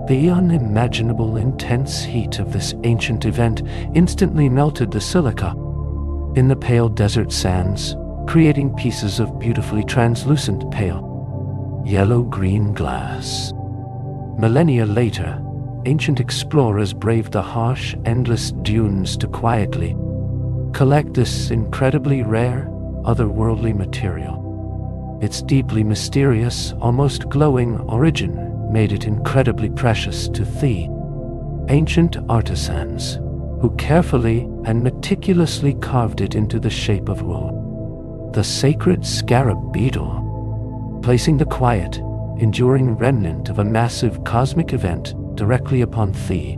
The unimaginable intense heat of this ancient event instantly melted the silica in the pale desert sands, creating pieces of beautifully translucent pale yellow-green glass. Millennia later, ancient explorers braved the harsh, endless dunes to quietly collect this incredibly rare, otherworldly material. Its deeply mysterious, almost glowing origin made it incredibly precious to the ancient artisans, who carefully and meticulously carved it into the shape of wool. The sacred scarab beetle, placing the quiet, enduring remnant of a massive cosmic event directly upon the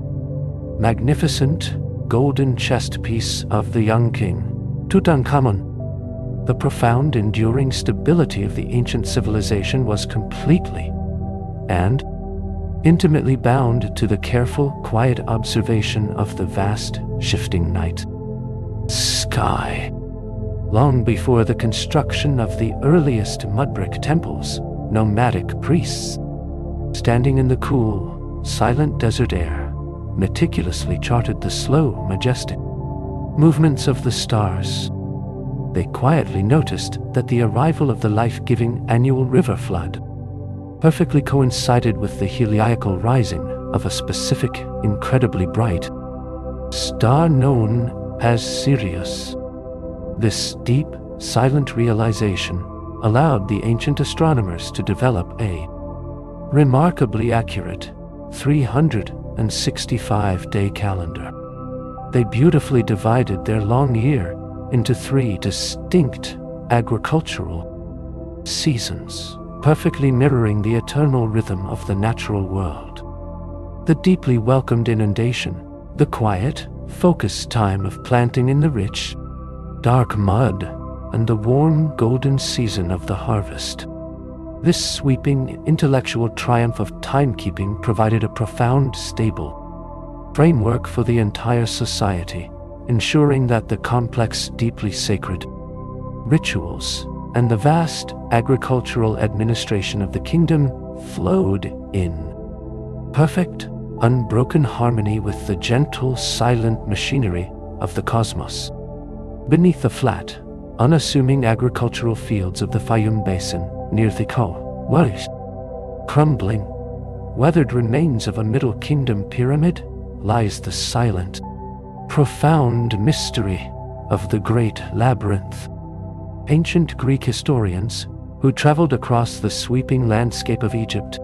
magnificent golden chest piece of the young king, Tutankhamun. The profound, enduring stability of the ancient civilization was completely and intimately bound to the careful, quiet observation of the vast, shifting night sky. Long before the construction of the earliest mud-brick temples, nomadic priests, standing in the cool, silent desert air, meticulously charted the slow, majestic movements of the stars. They quietly noticed that the arrival of the life-giving annual river flood perfectly coincided with the heliacal rising of a specific, incredibly bright star known as Sirius. This deep, silent realization allowed the ancient astronomers to develop a remarkably accurate 365-day calendar. They beautifully divided their long year into 3 distinct agricultural seasons, perfectly mirroring the eternal rhythm of the natural world. The deeply welcomed inundation, the quiet, focused time of planting in the rich, dark mud, and the warm, golden season of the harvest. This sweeping, intellectual triumph of timekeeping provided a profound, stable framework for the entire society, ensuring that the complex, deeply sacred rituals and the vast agricultural administration of the kingdom flowed in perfect, unbroken harmony with the gentle, silent machinery of the cosmos. Beneath the flat, unassuming agricultural fields of the Fayum Basin, near the crumbling, weathered remains of a Middle Kingdom pyramid, lies the silent, profound mystery of the Great Labyrinth. Ancient Greek historians, who traveled across the sweeping landscape of Egypt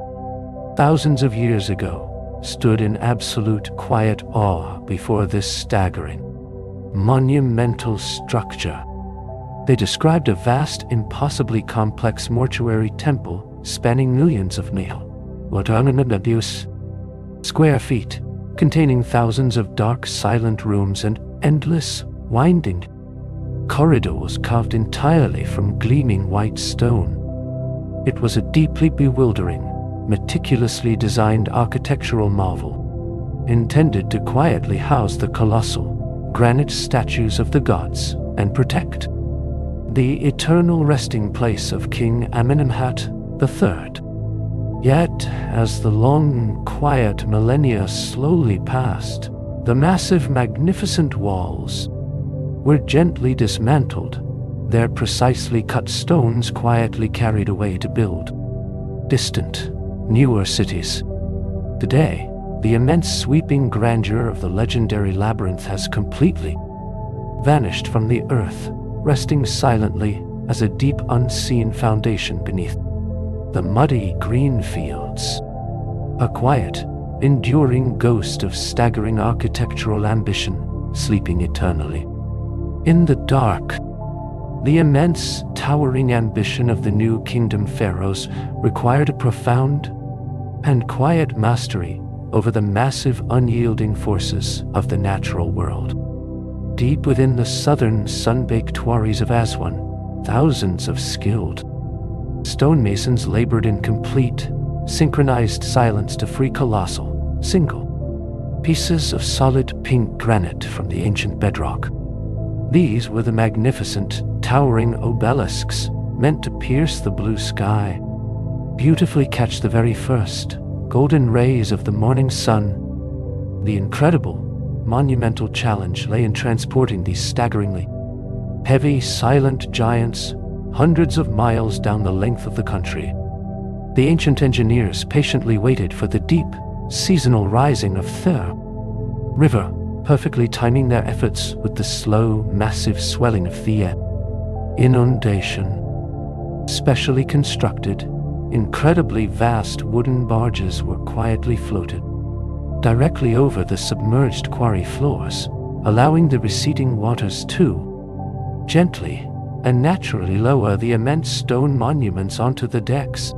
thousands of years ago, stood in absolute quiet awe before this staggering, monumental structure. They described a vast, impossibly complex mortuary temple spanning millions of square feet, containing thousands of dark, silent rooms and endless, winding corridors carved entirely from gleaming white stone. It was a deeply bewildering, meticulously designed architectural marvel, intended to quietly house the colossal, granite statues of the gods and protect the eternal resting place of King Amenhotep III. Yet, as the long, quiet millennia slowly passed, the massive, magnificent walls were gently dismantled, their precisely cut stones quietly carried away to build distant, newer cities. Today, the immense sweeping grandeur of the legendary labyrinth has completely vanished from the earth, resting silently as a deep, unseen foundation beneath the muddy green fields. A quiet, enduring ghost of staggering architectural ambition, sleeping eternally. In the dark, the immense, towering ambition of the new kingdom pharaohs required a profound and quiet mastery over the massive, unyielding forces of the natural world. Deep within the southern, sun-baked quarries of Aswan, thousands of skilled stonemasons labored in complete, synchronized silence to free colossal, single pieces of solid pink granite from the ancient bedrock. These were the magnificent, towering obelisks meant to pierce the blue sky, beautifully catch the very first golden rays of the morning sun. The incredible, monumental challenge lay in transporting these staggeringly heavy, silent giants hundreds of miles down the length of the country. The ancient engineers patiently waited for the deep, seasonal rising of the river, perfectly timing their efforts with the slow, massive swelling of the inundation. Specially constructed, incredibly vast wooden barges were quietly floated directly over the submerged quarry floors, allowing the receding waters to gently and naturally lower the immense stone monuments onto the decks.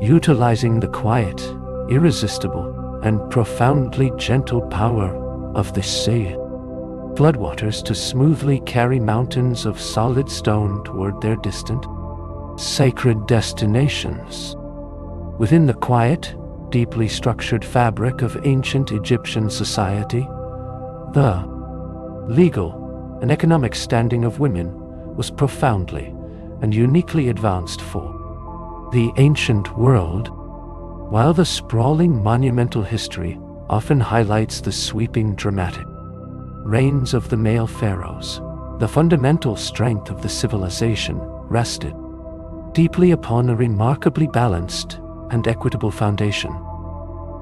utilizing the quiet, irresistible, and profoundly gentle power of the sea floodwaters to smoothly carry mountains of solid stone toward their distant, sacred destinations. Within the quiet, deeply structured fabric of ancient Egyptian society, the legal and economic standing of women was profoundly and uniquely advanced for the ancient world. While the sprawling monumental history often highlights the sweeping dramatic reigns of the male pharaohs, the fundamental strength of the civilization rested deeply upon a remarkably balanced and equitable foundation.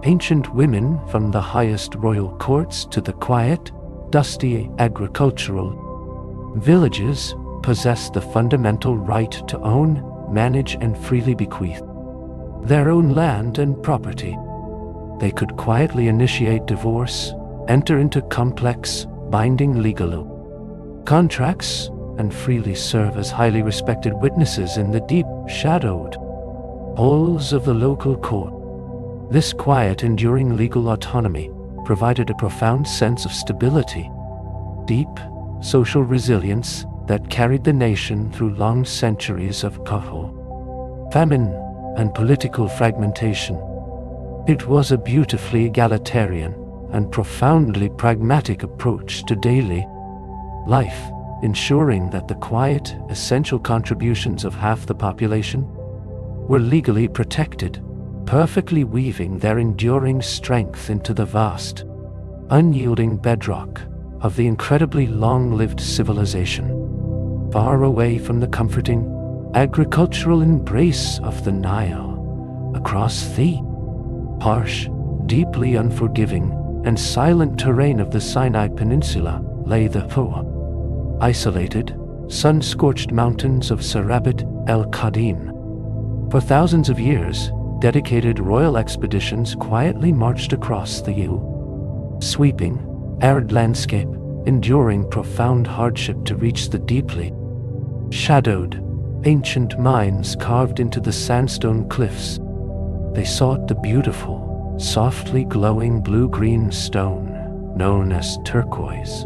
Ancient women, from the highest royal courts to the quiet, dusty agricultural villages, possessed the fundamental right to own, manage, and freely bequeath their own land and property. They could quietly initiate divorce, enter into complex, binding legal contracts, and freely serve as highly respected witnesses in the deep, shadowed halls of the local court. This quiet, enduring legal autonomy provided a profound sense of stability, deep social resilience that carried the nation through long centuries of famine, and political fragmentation. It was a beautifully egalitarian and profoundly pragmatic approach to daily life, ensuring that the quiet, essential contributions of half the population were legally protected, perfectly weaving their enduring strength into the vast, unyielding bedrock of the incredibly long-lived civilization. Far away from the comforting, agricultural embrace of the Nile, across the harsh, deeply unforgiving, and silent terrain of the Sinai Peninsula lay the isolated, sun-scorched mountains of Sarabat el-Qadim. For thousands of years, dedicated royal expeditions quietly marched across the sweeping, arid landscape, enduring profound hardship to reach the deeply shadowed, ancient mines carved into the sandstone cliffs. They sought the beautiful, softly glowing blue-green stone known as turquoise,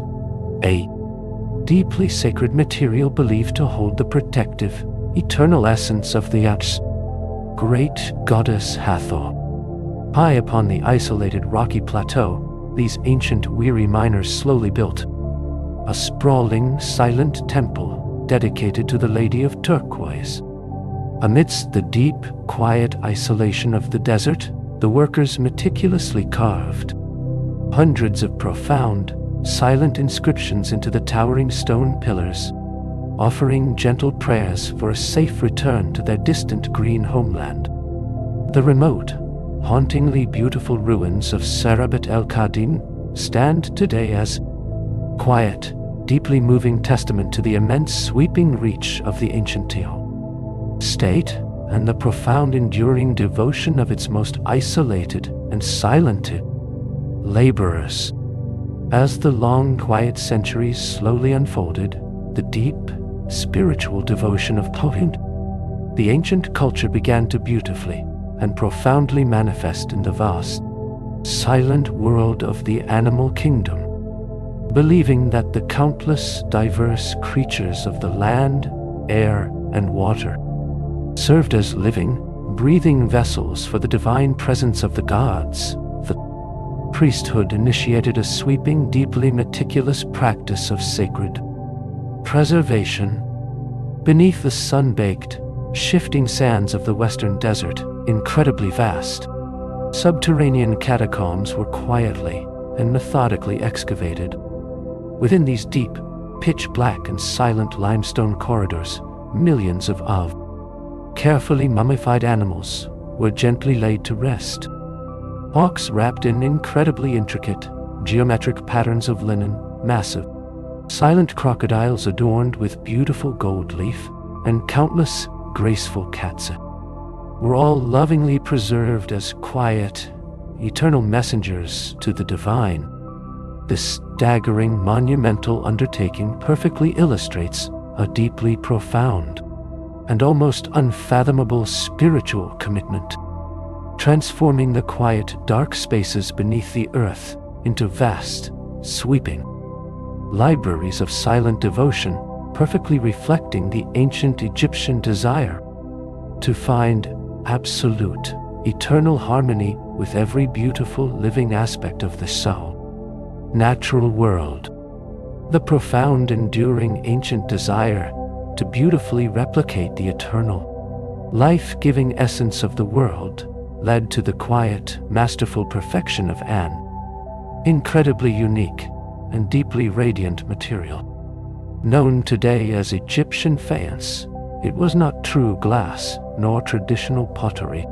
a deeply sacred material believed to hold the protective, eternal essence of the great goddess Hathor. High upon the isolated rocky plateau, these ancient weary miners slowly built a sprawling, silent temple dedicated to the Lady of Turquoise. Amidst the deep, quiet isolation of the desert, the workers meticulously carved hundreds of profound, silent inscriptions into the towering stone pillars, offering gentle prayers for a safe return to their distant green homeland. The remote, hauntingly beautiful ruins of Sarabat el-Qadim stand today as quiet, deeply moving testament to the immense sweeping reach of the ancient state and the profound enduring devotion of its most isolated and silent laborers. As the long, quiet centuries slowly unfolded, the deep, spiritual devotion of the ancient culture began to beautifully and profoundly manifest in the vast, silent world of the animal kingdom. Believing that the countless diverse creatures of the land, air, and water served as living, breathing vessels for the divine presence of the gods, the priesthood initiated a sweeping, deeply meticulous practice of sacred preservation. Beneath the sun-baked, shifting sands of the western desert, incredibly vast, subterranean catacombs were quietly and methodically excavated. Within these deep, pitch-black and silent limestone corridors, millions of carefully mummified animals were gently laid to rest. Hawks wrapped in incredibly intricate, geometric patterns of linen, massive, silent crocodiles adorned with beautiful gold leaf, and countless, graceful cats were all lovingly preserved as quiet, eternal messengers to the divine. This staggering, monumental undertaking perfectly illustrates a deeply profound and almost unfathomable spiritual commitment, transforming the quiet, dark spaces beneath the earth into vast, sweeping libraries of silent devotion, perfectly reflecting the ancient Egyptian desire to find absolute, eternal harmony with every beautiful living aspect of the soul. Natural world. The profound, enduring ancient desire to beautifully replicate the eternal, life-giving essence of the world led to the quiet, masterful perfection of an incredibly unique and deeply radiant material. Known today as Egyptian faience, it was not true glass nor traditional pottery,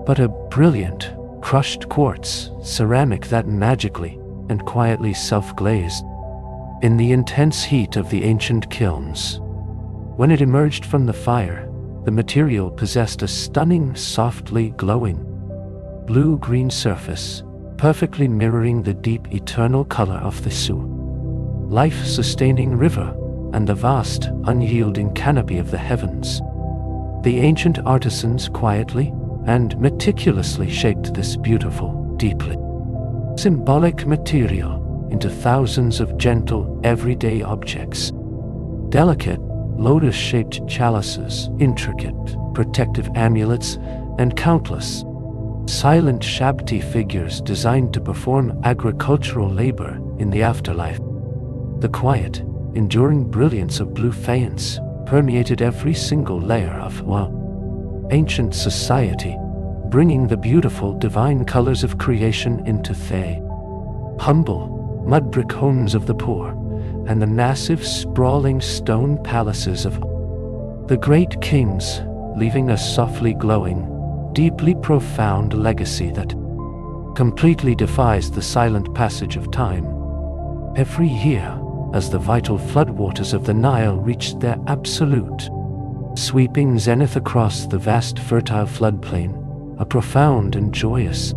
but a brilliant, crushed quartz ceramic that magically and quietly self-glazed in the intense heat of the ancient kilns. When it emerged from the fire, the material possessed a stunning, softly glowing blue-green surface, perfectly mirroring the deep, eternal color of the Su, life-sustaining river, and the vast, unyielding canopy of the heavens. The ancient artisans quietly and meticulously shaped this beautiful, deeply symbolic material into thousands of gentle, everyday objects. Delicate, lotus-shaped chalices, intricate, protective amulets, and countless silent Shabti figures designed to perform agricultural labor in the afterlife. The quiet, enduring brilliance of blue faience permeated every single layer of ancient society, bringing the beautiful divine colors of creation into the humble, mud-brick homes of the poor, and the massive, sprawling stone palaces of the great kings, leaving a softly glowing, deeply profound legacy that completely defies the silent passage of time. Every year, as the vital floodwaters of the Nile reached their absolute, sweeping zenith across the vast fertile floodplain, a profound and joyous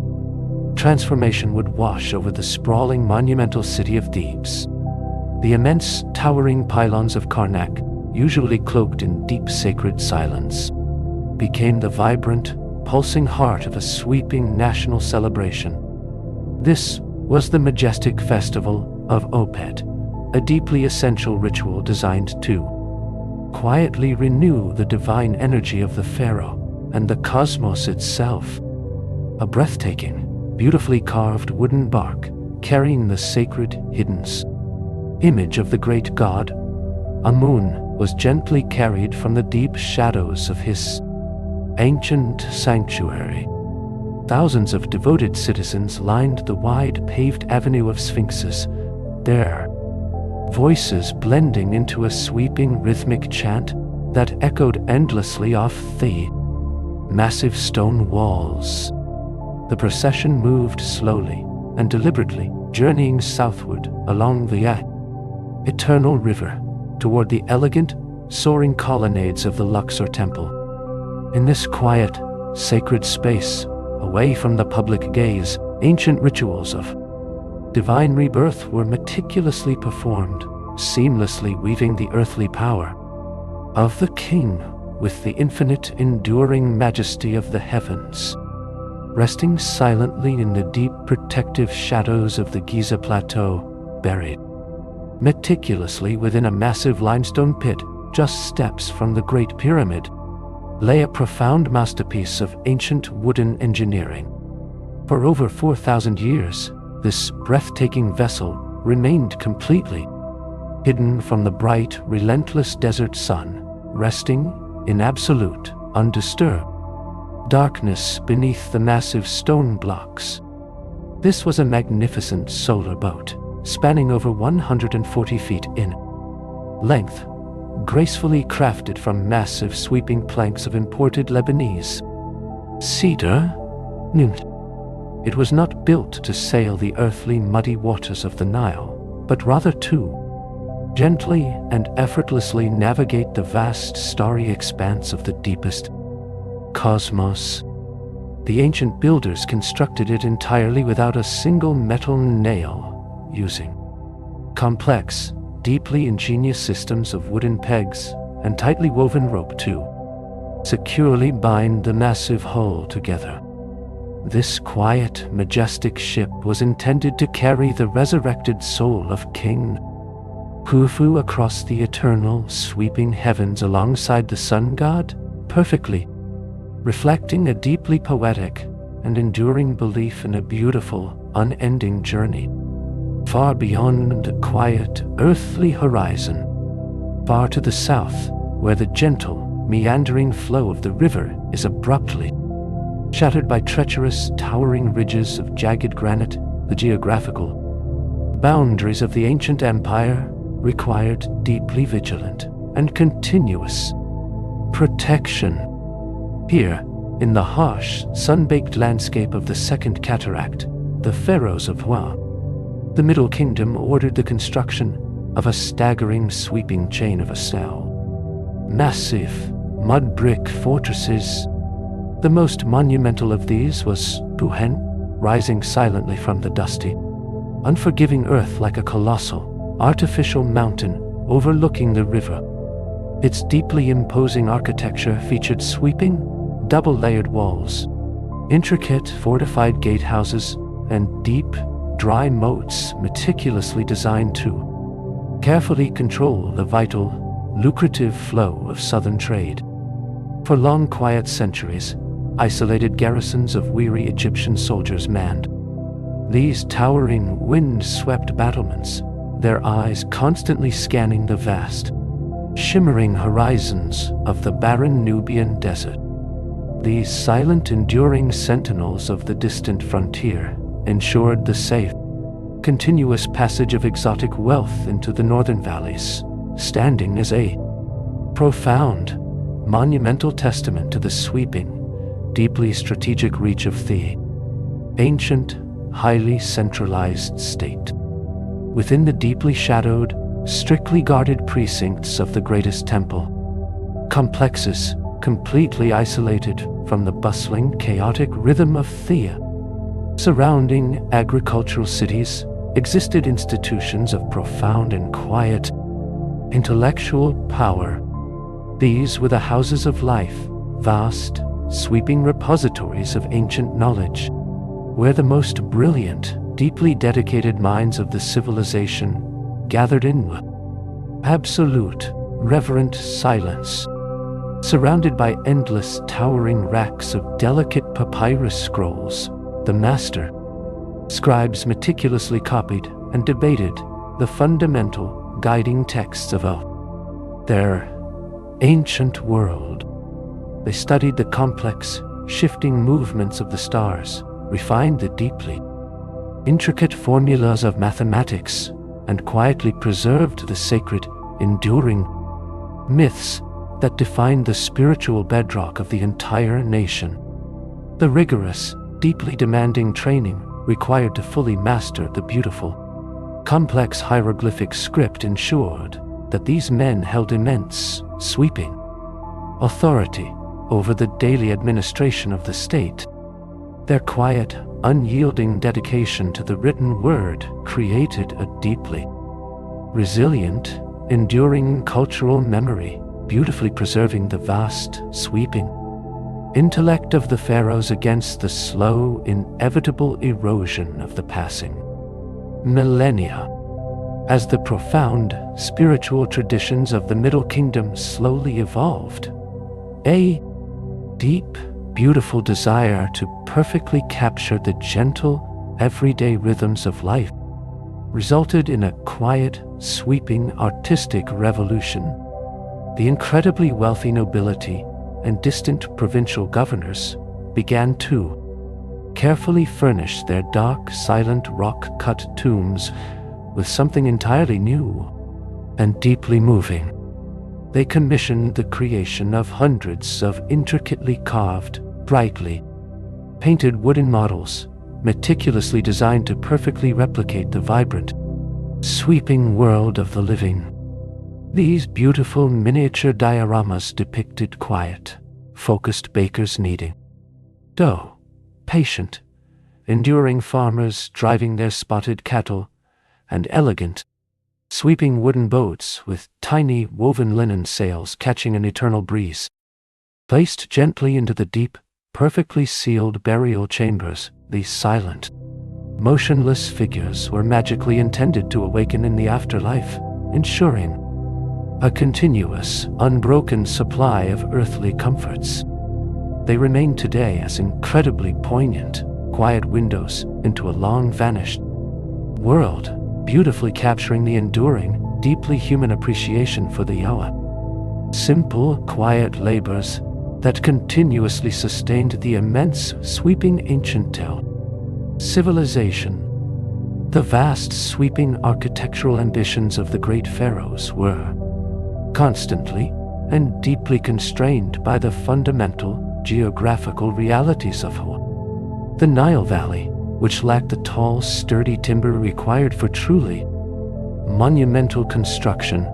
transformation would wash over the sprawling monumental city of Thebes. The immense, towering pylons of Karnak, usually cloaked in deep sacred silence, became the vibrant, pulsing heart of a sweeping national celebration. This was the majestic festival of Opet, a deeply essential ritual designed to quietly renew the divine energy of the pharaoh and the cosmos itself. A breathtaking, beautifully carved wooden bark carrying the sacred, hidden image of the great god Amun was gently carried from the deep shadows of his ancient sanctuary. Thousands of devoted citizens lined the wide paved avenue of sphinxes, their voices blending into a sweeping rhythmic chant that echoed endlessly off the massive stone walls. The procession moved slowly and deliberately, journeying southward along the eternal river toward the elegant, soaring colonnades of the Luxor Temple. In this quiet, sacred space, away from the public gaze, ancient rituals of divine rebirth were meticulously performed, seamlessly weaving the earthly power of the king with the infinite, enduring majesty of the heavens. Resting silently in the deep, protective shadows of the Giza Plateau, buried meticulously within a massive limestone pit just steps from the Great Pyramid, lay a profound masterpiece of ancient wooden engineering. For over 4,000 years, this breathtaking vessel remained completely hidden from the bright, relentless desert sun, resting in absolute, undisturbed darkness beneath the massive stone blocks. This was a magnificent solar boat, spanning over 140 feet in length, gracefully crafted from massive sweeping planks of imported Lebanese cedar. It was not built to sail the earthly muddy waters of the Nile, but rather to gently and effortlessly navigate the vast starry expanse of the deepest cosmos. The ancient builders constructed it entirely without a single metal nail, using complex, deeply ingenious systems of wooden pegs and tightly woven rope to securely bind the massive hull together. This quiet, majestic ship was intended to carry the resurrected soul of King Khufu across the eternal, sweeping heavens alongside the sun god, perfectly, reflecting a deeply poetic and enduring belief in a beautiful, unending journey, far beyond the quiet, earthly horizon, far to the south, where the gentle, meandering flow of the river is abruptly shattered by treacherous, towering ridges of jagged granite. The geographical boundaries of the ancient empire required deeply vigilant and continuous protection. Here, in the harsh, sun-baked landscape of the Second Cataract, the Pharaohs of Hua, the Middle Kingdom ordered the construction of a staggering, sweeping chain of massive, mud brick fortresses. The most monumental of these was Puhen, rising silently from the dusty, unforgiving earth like a colossal, artificial mountain overlooking the river. Its deeply imposing architecture featured sweeping, double-layered walls, intricate fortified gatehouses, and deep, dry moats meticulously designed to carefully control the vital, lucrative flow of southern trade. For long, quiet centuries, isolated garrisons of weary Egyptian soldiers manned these towering, wind-swept battlements, their eyes constantly scanning the vast, shimmering horizons of the barren Nubian desert. These silent, enduring sentinels of the distant frontier ensured the safe, continuous passage of exotic wealth into the northern valleys, standing as a profound, monumental testament to the sweeping, deeply strategic reach of the ancient, highly centralized state. Within the deeply shadowed, strictly guarded precincts of the greatest temple, complexes completely isolated from the bustling, chaotic rhythm of Thea. Surrounding agricultural cities existed institutions of profound and quiet intellectual power. These were the houses of life, vast, sweeping repositories of ancient knowledge, where the most brilliant, deeply dedicated minds of the civilization gathered in absolute, reverent silence, surrounded by endless, towering racks of delicate papyrus scrolls. The master scribes meticulously copied and debated the fundamental guiding texts of their ancient world. They studied the complex, shifting movements of the stars, refined the deeply intricate formulas of mathematics, and quietly preserved the sacred, enduring myths that defined the spiritual bedrock of the entire nation. The rigorous, deeply demanding training required to fully master the beautiful, complex hieroglyphic script ensured that these men held immense, sweeping authority over the daily administration of the state. Their quiet, unyielding dedication to the written word created a deeply resilient, enduring cultural memory, beautifully preserving the vast, sweeping intellect of the pharaohs against the slow, inevitable erosion of the passing millennia. As the profound, spiritual traditions of the Middle Kingdom slowly evolved, a deep, beautiful desire to perfectly capture the gentle, everyday rhythms of life resulted in a quiet, sweeping, artistic revolution. The incredibly wealthy nobility and distant provincial governors began to carefully furnish their dark, silent, rock-cut tombs with something entirely new and deeply moving. They commissioned the creation of hundreds of intricately carved, brightly painted wooden models, meticulously designed to perfectly replicate the vibrant, sweeping world of the living. These beautiful miniature dioramas depicted quiet, focused bakers kneading dough, patient, enduring farmers driving their spotted cattle, and elegant, sweeping wooden boats with tiny woven linen sails catching an eternal breeze. Placed gently into the deep, perfectly sealed burial chambers, these silent, motionless figures were magically intended to awaken in the afterlife, ensuring a continuous, unbroken supply of earthly comforts. They remain today as incredibly poignant, quiet windows into a long-vanished world, beautifully capturing the enduring, deeply human appreciation for the Yahweh. Simple, quiet labors that continuously sustained the immense, sweeping ancient civilization. The vast, sweeping architectural ambitions of the great pharaohs were constantly and deeply constrained by the fundamental geographical realities of the Nile Valley, which lacked the tall, sturdy timber required for truly monumental construction.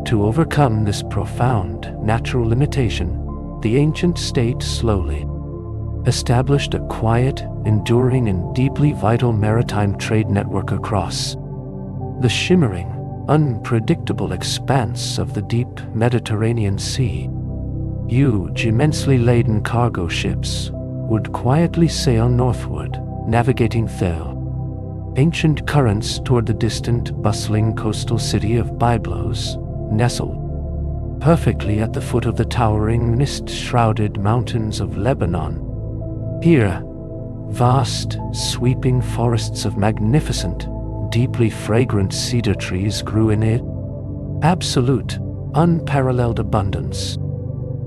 To overcome this profound natural limitation, the ancient state slowly established a quiet, enduring, and deeply vital maritime trade network across the shimmering, unpredictable expanse of the deep Mediterranean Sea. Huge, immensely laden cargo ships would quietly sail northward, navigating ancient currents toward the distant, bustling coastal city of Byblos, nestled perfectly at the foot of the towering, mist-shrouded mountains of Lebanon. Here, vast, sweeping forests of magnificent, deeply fragrant cedar trees grew in absolute, unparalleled abundance.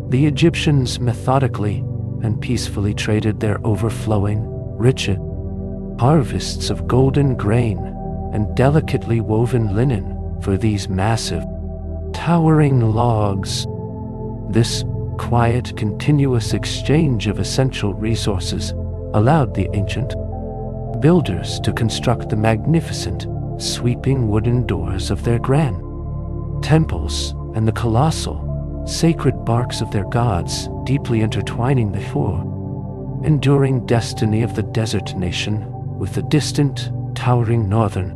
The Egyptians methodically and peacefully traded their overflowing, rich harvests of golden grain and delicately woven linen for these massive, towering logs. This quiet, continuous exchange of essential resources allowed the ancient builders to construct the magnificent, sweeping wooden doors of their grand temples and the colossal, sacred barks of their gods, deeply intertwining the enduring destiny of the desert nation with the distant, towering northern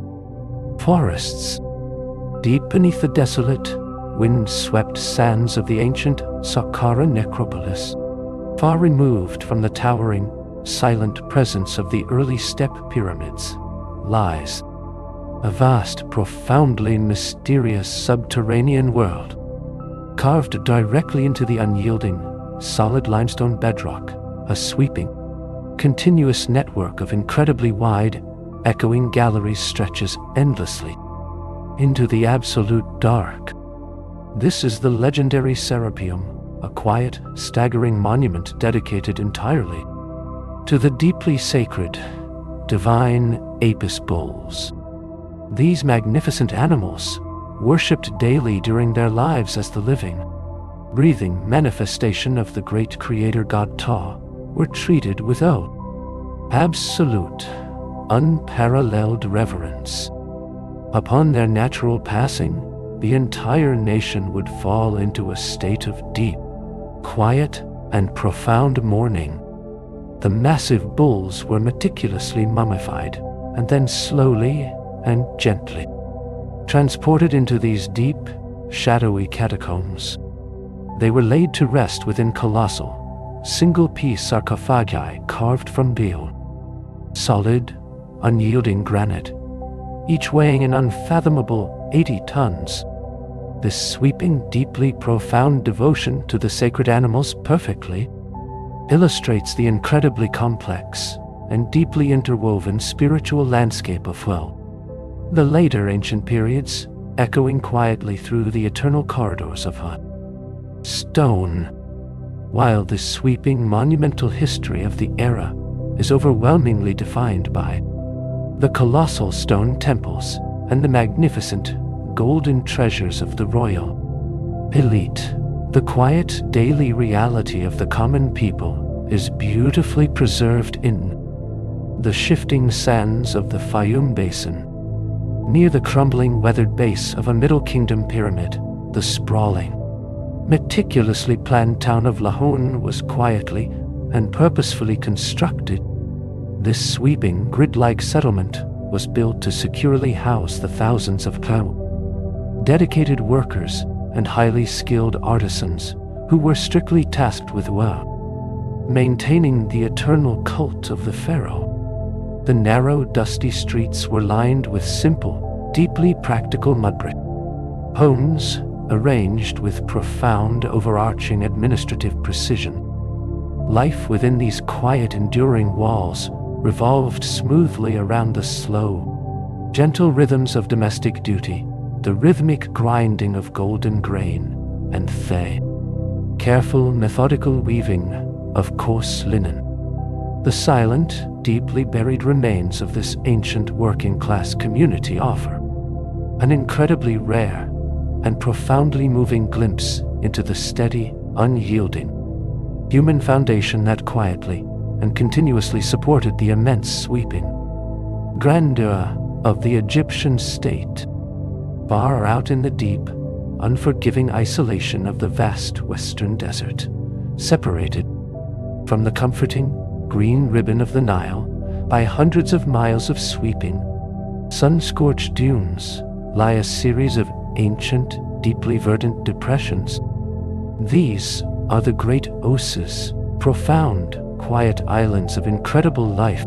forests. Deep beneath the desolate, wind-swept sands of the ancient Saqqara necropolis, far removed from the towering, silent presence of the early step pyramids, lies a vast, profoundly mysterious subterranean world, carved directly into the unyielding, solid limestone bedrock. A sweeping, continuous network of incredibly wide, echoing galleries stretches endlessly into the absolute dark. This is the legendary Serapeum, a quiet, staggering monument dedicated entirely to the deeply sacred, divine Apis bulls. These magnificent animals, worshipped daily during their lives as the living, breathing manifestation of the great creator god Ptah, were treated with absolute, unparalleled reverence. Upon their natural passing, the entire nation would fall into a state of deep, quiet, and profound mourning. The massive bulls were meticulously mummified, and then slowly and gently transported into these deep, shadowy catacombs. They were laid to rest within colossal, single-piece sarcophagi carved from solid, unyielding granite, each weighing an unfathomable 80 tons. This sweeping, deeply profound devotion to the sacred animals perfectly illustrates the incredibly complex and deeply interwoven spiritual landscape of the later ancient periods, echoing quietly through the eternal corridors of stone. While the sweeping, monumental history of the era is overwhelmingly defined by the colossal stone temples and the magnificent, golden treasures of the royal elite, the quiet, daily reality of the common people is beautifully preserved in the shifting sands of the Fayum Basin. Near the crumbling, weathered base of a Middle Kingdom pyramid, the sprawling, meticulously planned town of Lahon was quietly and purposefully constructed. This sweeping, grid-like settlement was built to securely house the thousands of dedicated workers and highly skilled artisans who were strictly tasked with maintaining the eternal cult of the pharaoh. The narrow, dusty streets were lined with simple, deeply practical mud brick homes, arranged with profound, overarching administrative precision. Life within these quiet, enduring walls revolved smoothly around the slow, gentle rhythms of domestic duty, the rhythmic grinding of golden grain, and the careful, methodical weaving of coarse linen. The silent, deeply buried remains of this ancient working-class community offer an incredibly rare and profoundly moving glimpse into the steady, unyielding human foundation that quietly and continuously supported the immense sweeping grandeur of the Egyptian state. Far out in the deep, unforgiving isolation of the vast western desert, separated from the comforting green ribbon of the Nile by hundreds of miles of sweeping, sun-scorched dunes, lie a series of ancient, deeply verdant depressions. These are the great oses, profound, quiet islands of incredible life,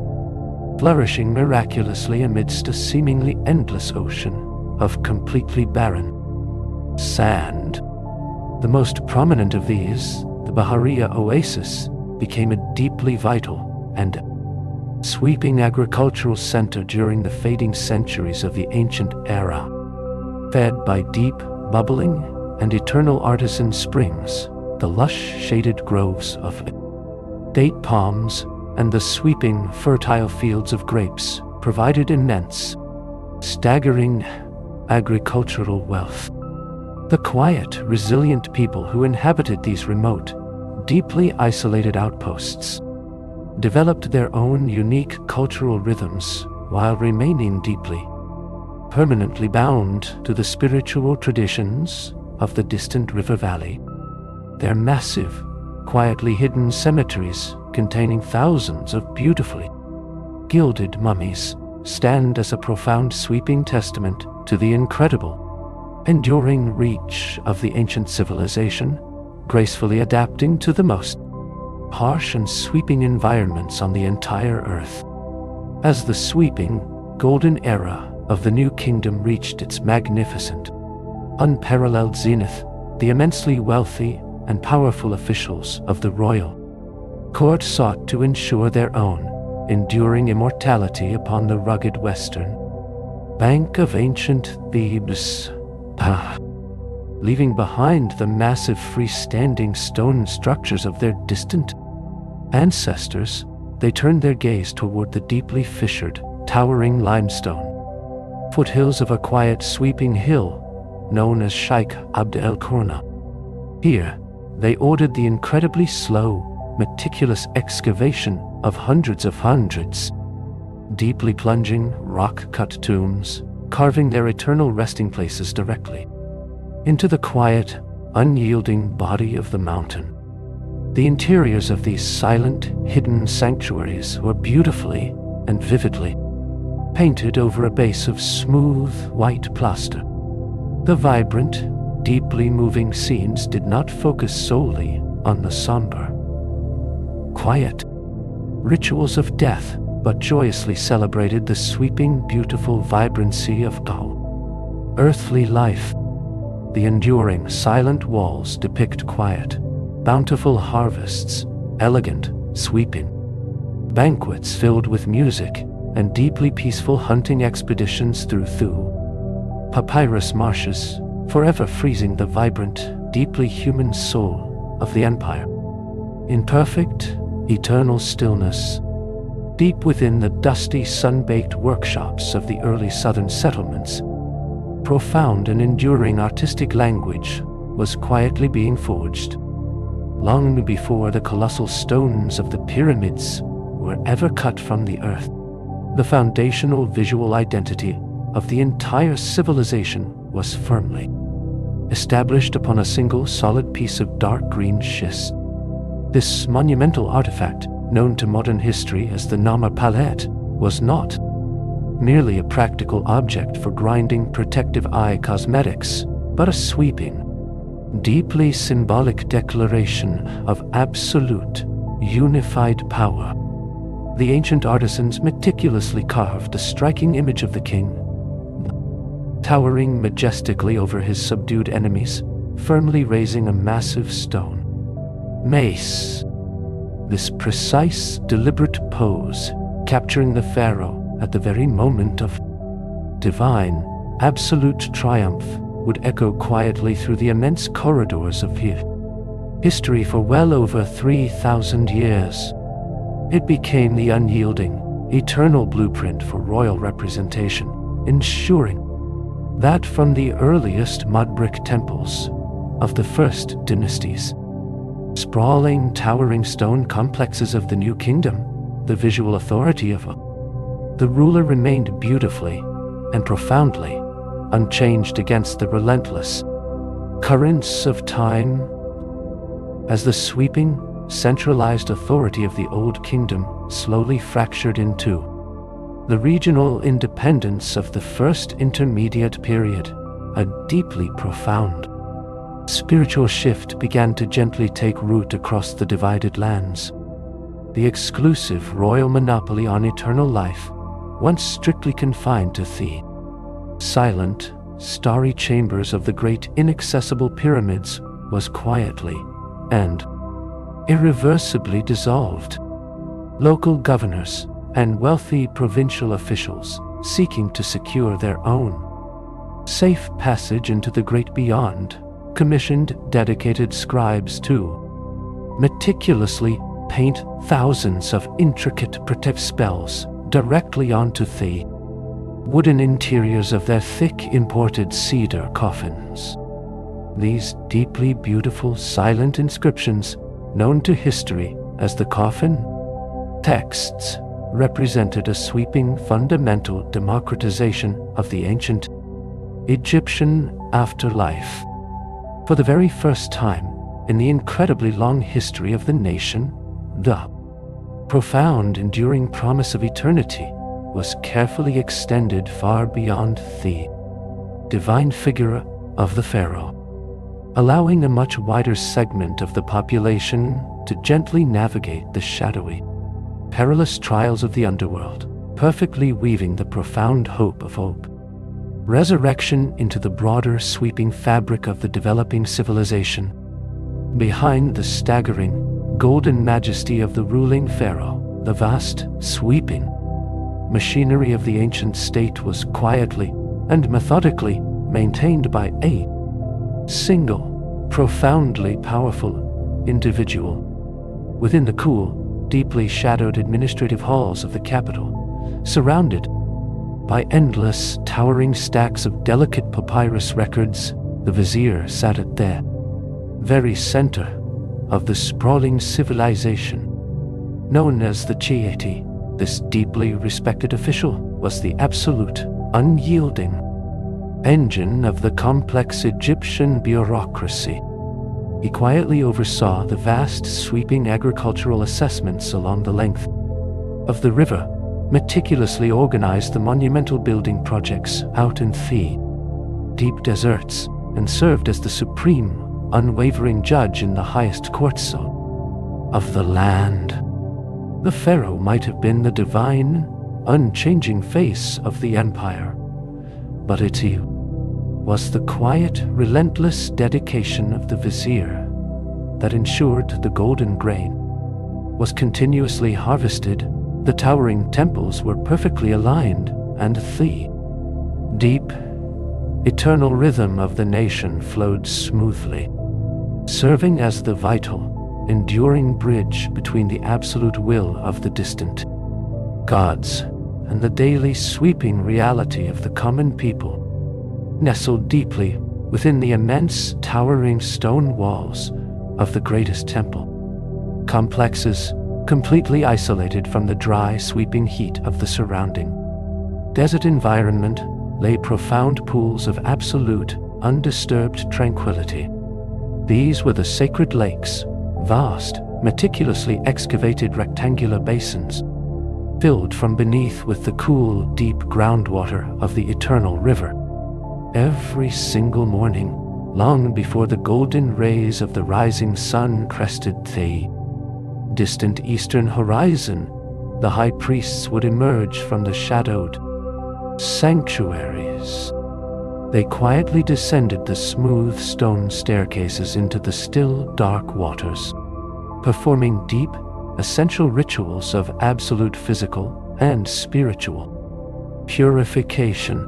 flourishing miraculously amidst a seemingly endless ocean of completely barren sand. The most prominent of these, the Bahariya oasis, became a deeply vital and sweeping agricultural center during the fading centuries of the ancient era. Fed by deep, bubbling, and eternal artisan springs, the lush shaded groves of date palms and the sweeping, fertile fields of grapes provided immense, staggering agricultural wealth. The quiet, resilient people who inhabited these remote, deeply isolated outposts developed their own unique cultural rhythms while remaining deeply, permanently bound to the spiritual traditions of the distant river valley. Their massive, quietly hidden cemeteries containing thousands of beautifully gilded mummies stand as a profound, sweeping testament to the incredible, enduring reach of the ancient civilization, gracefully adapting to the most harsh and sweeping environments on the entire earth. As the sweeping, golden era of the New Kingdom reached its magnificent, unparalleled zenith, the immensely wealthy and powerful officials of the royal court sought to ensure their own enduring immortality upon the rugged western bank of ancient Thebes, leaving behind the massive freestanding stone structures of their distant ancestors. They turned their gaze toward the deeply fissured, towering limestone foothills of a quiet, sweeping hill known as Sheikh Abd el-Qurna. Here, they ordered the incredibly slow, meticulous excavation of hundreds, deeply plunging, rock-cut tombs, carving their eternal resting places directly into the quiet, unyielding body of the mountain. The interiors of these silent, hidden sanctuaries were beautifully and vividly painted over a base of smooth, white plaster. The vibrant, deeply moving scenes did not focus solely on the somber, quiet rituals of death, but joyously celebrated the sweeping, beautiful vibrancy of earthly life. The enduring, silent walls depict quiet, bountiful harvests, elegant, sweeping banquets filled with music, and deeply peaceful hunting expeditions through papyrus marshes, forever freezing the vibrant, deeply human soul of the empire. In perfect, eternal stillness, deep within the dusty, sun-baked workshops of the early southern settlements, profound and enduring artistic language was quietly being forged. Long before the colossal stones of the pyramids were ever cut from the earth, the foundational visual identity of the entire civilization was firmly established upon a single solid piece of dark green schist. This monumental artifact, known to modern history as the Nama Palette, was not merely a practical object for grinding protective eye cosmetics, but a sweeping, deeply symbolic declaration of absolute, unified power. The ancient artisans meticulously carved a striking image of the king, towering majestically over his subdued enemies, firmly raising a massive stone mace. This precise, deliberate pose, capturing the pharaoh at the very moment of divine, absolute triumph, would echo quietly through the immense corridors of history for well over 3,000 years. It became the unyielding, eternal blueprint for royal representation, ensuring that from the earliest mud brick temples of the first dynasties, sprawling, towering stone complexes of the New Kingdom, the visual authority of the ruler remained beautifully and profoundly unchanged against the relentless currents of time. As the sweeping, centralized authority of the Old Kingdom slowly fractured into the regional independence of the First Intermediate Period, a deeply profound spiritual shift began to gently take root across the divided lands. The exclusive royal monopoly on eternal life, once strictly confined to the silent, starry chambers of the great inaccessible pyramids, was quietly and irreversibly dissolved. Local governors and wealthy provincial officials, seeking to secure their own safe passage into the great beyond, commissioned dedicated scribes to meticulously paint thousands of intricate protective spells directly onto the wooden interiors of their thick imported cedar coffins. These deeply beautiful silent inscriptions, known to history as the coffin texts, represented a sweeping fundamental democratization of the ancient Egyptian afterlife. For the very first time in the incredibly long history of the nation, the profound, enduring promise of eternity was carefully extended far beyond the divine figure of the pharaoh, allowing a much wider segment of the population to gently navigate the shadowy, perilous trials of the underworld, perfectly weaving the profound hope of resurrection into the broader sweeping fabric of the developing civilization. Behind the staggering, golden majesty of the ruling pharaoh, the vast, sweeping machinery of the ancient state was quietly and methodically maintained by a single, profoundly powerful individual. Within the cool, deeply shadowed administrative halls of the capital, surrounded by endless, towering stacks of delicate papyrus records, the vizier sat at the very center of the sprawling civilization. Known as the Chieti, this deeply respected official was the absolute, unyielding engine of the complex Egyptian bureaucracy. He quietly oversaw the vast, sweeping agricultural assessments along the length of the river, meticulously organized the monumental building projects out in the deep deserts, and served as the supreme, unwavering judge in the highest courts of the land. The pharaoh might have been the divine, unchanging face of the empire, but it was the quiet, relentless dedication of the vizier that ensured the golden grain was continuously harvested, the towering temples were perfectly aligned, and the deep, eternal rhythm of the nation flowed smoothly, serving as the vital, enduring bridge between the absolute will of the distant gods and the daily sweeping reality of the common people. Nestled deeply within the immense, towering stone walls of the greatest temple complexes, completely isolated from the dry, sweeping heat of the surrounding desert environment, lay profound pools of absolute, undisturbed tranquility. These were the sacred lakes, vast, meticulously excavated rectangular basins, filled from beneath with the cool, deep groundwater of the eternal river. Every single morning, long before the golden rays of the rising sun crested the distant eastern horizon, the high priests would emerge from the shadowed sanctuaries. They quietly descended the smooth stone staircases into the still, dark waters, performing deep, essential rituals of absolute physical and spiritual purification.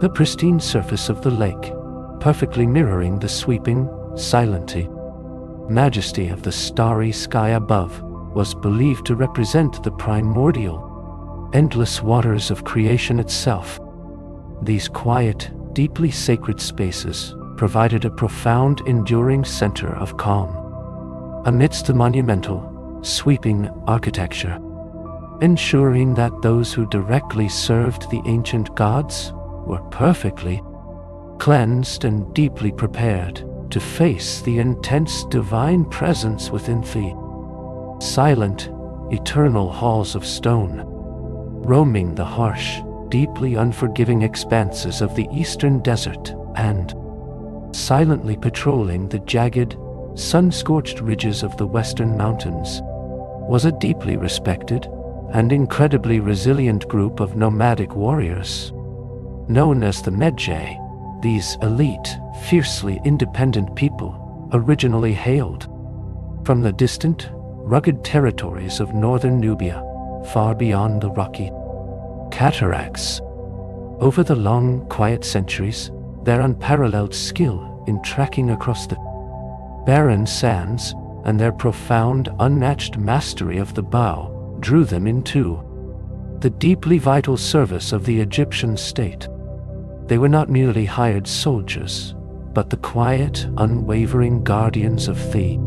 The pristine surface of the lake, perfectly mirroring the sweeping, silent majesty of the starry sky above, was believed to represent the primordial, endless waters of creation itself. These quiet, deeply sacred spaces provided a profound, enduring center of calm amidst the monumental, sweeping architecture, ensuring that those who directly served the ancient gods were perfectly cleansed and deeply prepared to face the intense divine presence within the silent, eternal halls of stone, roaming the harsh, deeply unforgiving expanses of the eastern desert and silently patrolling the jagged, sun-scorched ridges of the western mountains, was a deeply respected and incredibly resilient group of nomadic warriors. Known as the Medjay, these elite, fiercely independent people originally hailed from the distant, rugged territories of northern Nubia, far beyond the rocky cataracts. Over the long, quiet centuries, their unparalleled skill in trekking across the barren sands and their profound, unmatched mastery of the bow drew them into the deeply vital service of the Egyptian state. They were not merely hired soldiers, but the quiet, unwavering guardians of the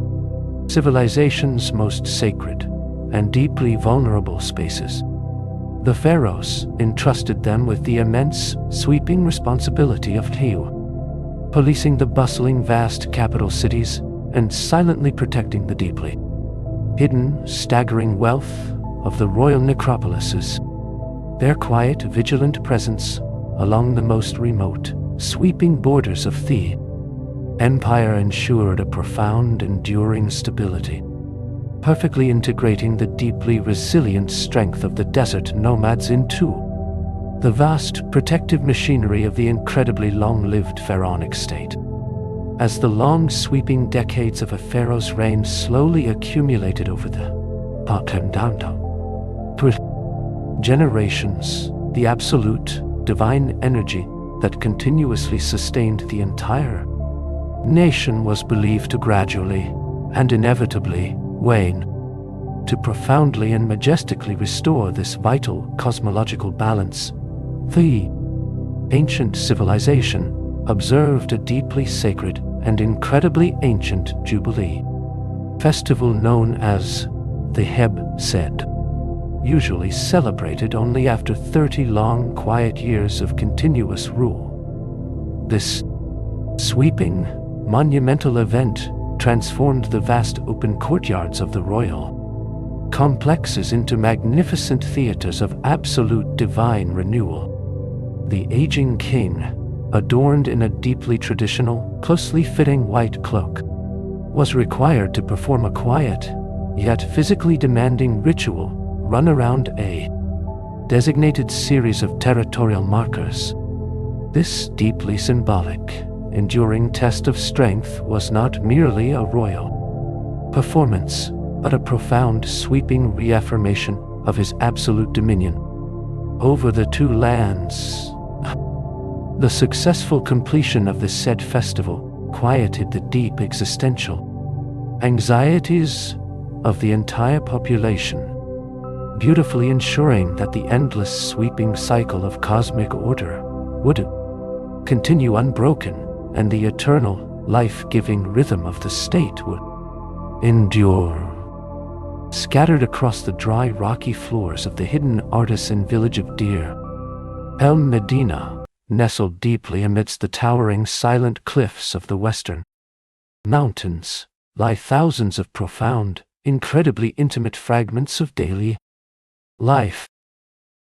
civilization's most sacred and deeply vulnerable spaces. The pharaohs entrusted them with the immense, sweeping responsibility of policing the bustling, vast capital cities and silently protecting the deeply hidden, staggering wealth of the royal necropolises. Their quiet, vigilant presence along the most remote, sweeping borders of the empire ensured a profound, enduring stability, perfectly integrating the deeply resilient strength of the desert nomads into the vast protective machinery of the incredibly long-lived pharaonic state. As the long, sweeping decades of a pharaoh's reign slowly accumulated over the generations, the absolute, divine energy that continuously sustained the entire nation was believed to gradually and inevitably wane, to profoundly and majestically restore this vital cosmological balance. The ancient civilization observed a deeply sacred and incredibly ancient jubilee festival known as the Heb-Sed, usually celebrated only after 30 long, quiet years of continuous rule. This sweeping, monumental event transformed the vast open courtyards of the royal complexes into magnificent theaters of absolute divine renewal. The aging king, adorned in a deeply traditional, closely fitting white cloak, was required to perform a quiet, yet physically demanding ritual run around a designated series of territorial markers. This deeply symbolic, enduring test of strength was not merely a royal performance, but a profound, sweeping reaffirmation of his absolute dominion over the two lands. The successful completion of the said festival quieted the deep existential anxieties of the entire population, beautifully ensuring that the endless sweeping cycle of cosmic order would continue unbroken and the eternal, life-giving rhythm of the state would endure. Scattered across the dry, rocky floors of the hidden artisan village of Deir El Medina, nestled deeply amidst the towering, silent cliffs of the western mountains, lie thousands of profound, incredibly intimate fragments of daily life.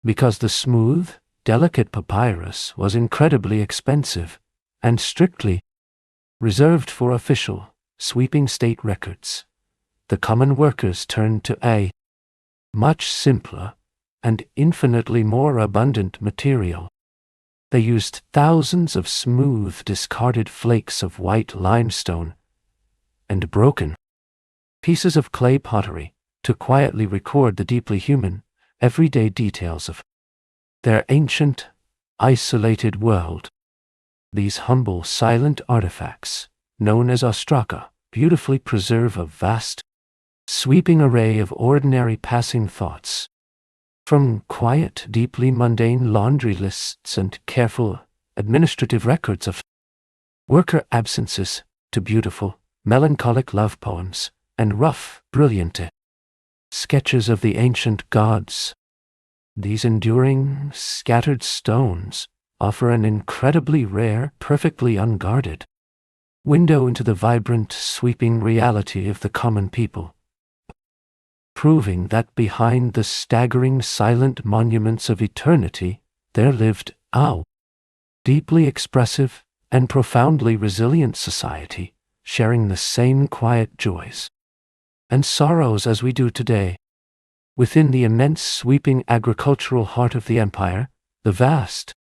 Because the smooth, delicate papyrus was incredibly expensive and strictly reserved for official, sweeping state records, the common workers turned to a much simpler and infinitely more abundant material. They used thousands of smooth, discarded flakes of white limestone and broken pieces of clay pottery to quietly record the deeply human, everyday details of their ancient, isolated world. These humble, silent artifacts, known as ostraka, beautifully preserve a vast, sweeping array of ordinary passing thoughts. From quiet, deeply mundane laundry lists and careful administrative records of worker absences to beautiful, melancholic love poems and rough, brilliant sketches of the ancient gods. These enduring, scattered stones offer an incredibly rare, perfectly unguarded window into the vibrant, sweeping reality of the common people, proving that behind the staggering, silent monuments of eternity, there lived a deeply expressive and profoundly resilient society, sharing the same quiet joys and sorrows as we do today. Within the immense, sweeping agricultural heart of the empire, the vast,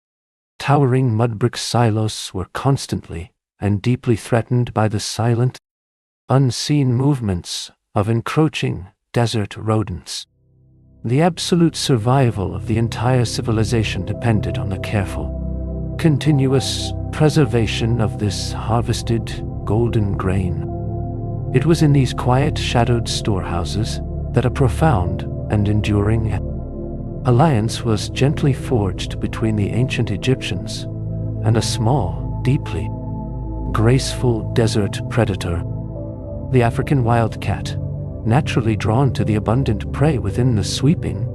towering mud-brick silos were constantly and deeply threatened by the silent, unseen movements of encroaching desert rodents. The absolute survival of the entire civilization depended on the careful, continuous preservation of this harvested golden grain. It was in these quiet, shadowed storehouses that a profound and enduring alliance was gently forged between the ancient Egyptians and a small, deeply graceful desert predator, the African wildcat, naturally drawn to the abundant prey within the sweeping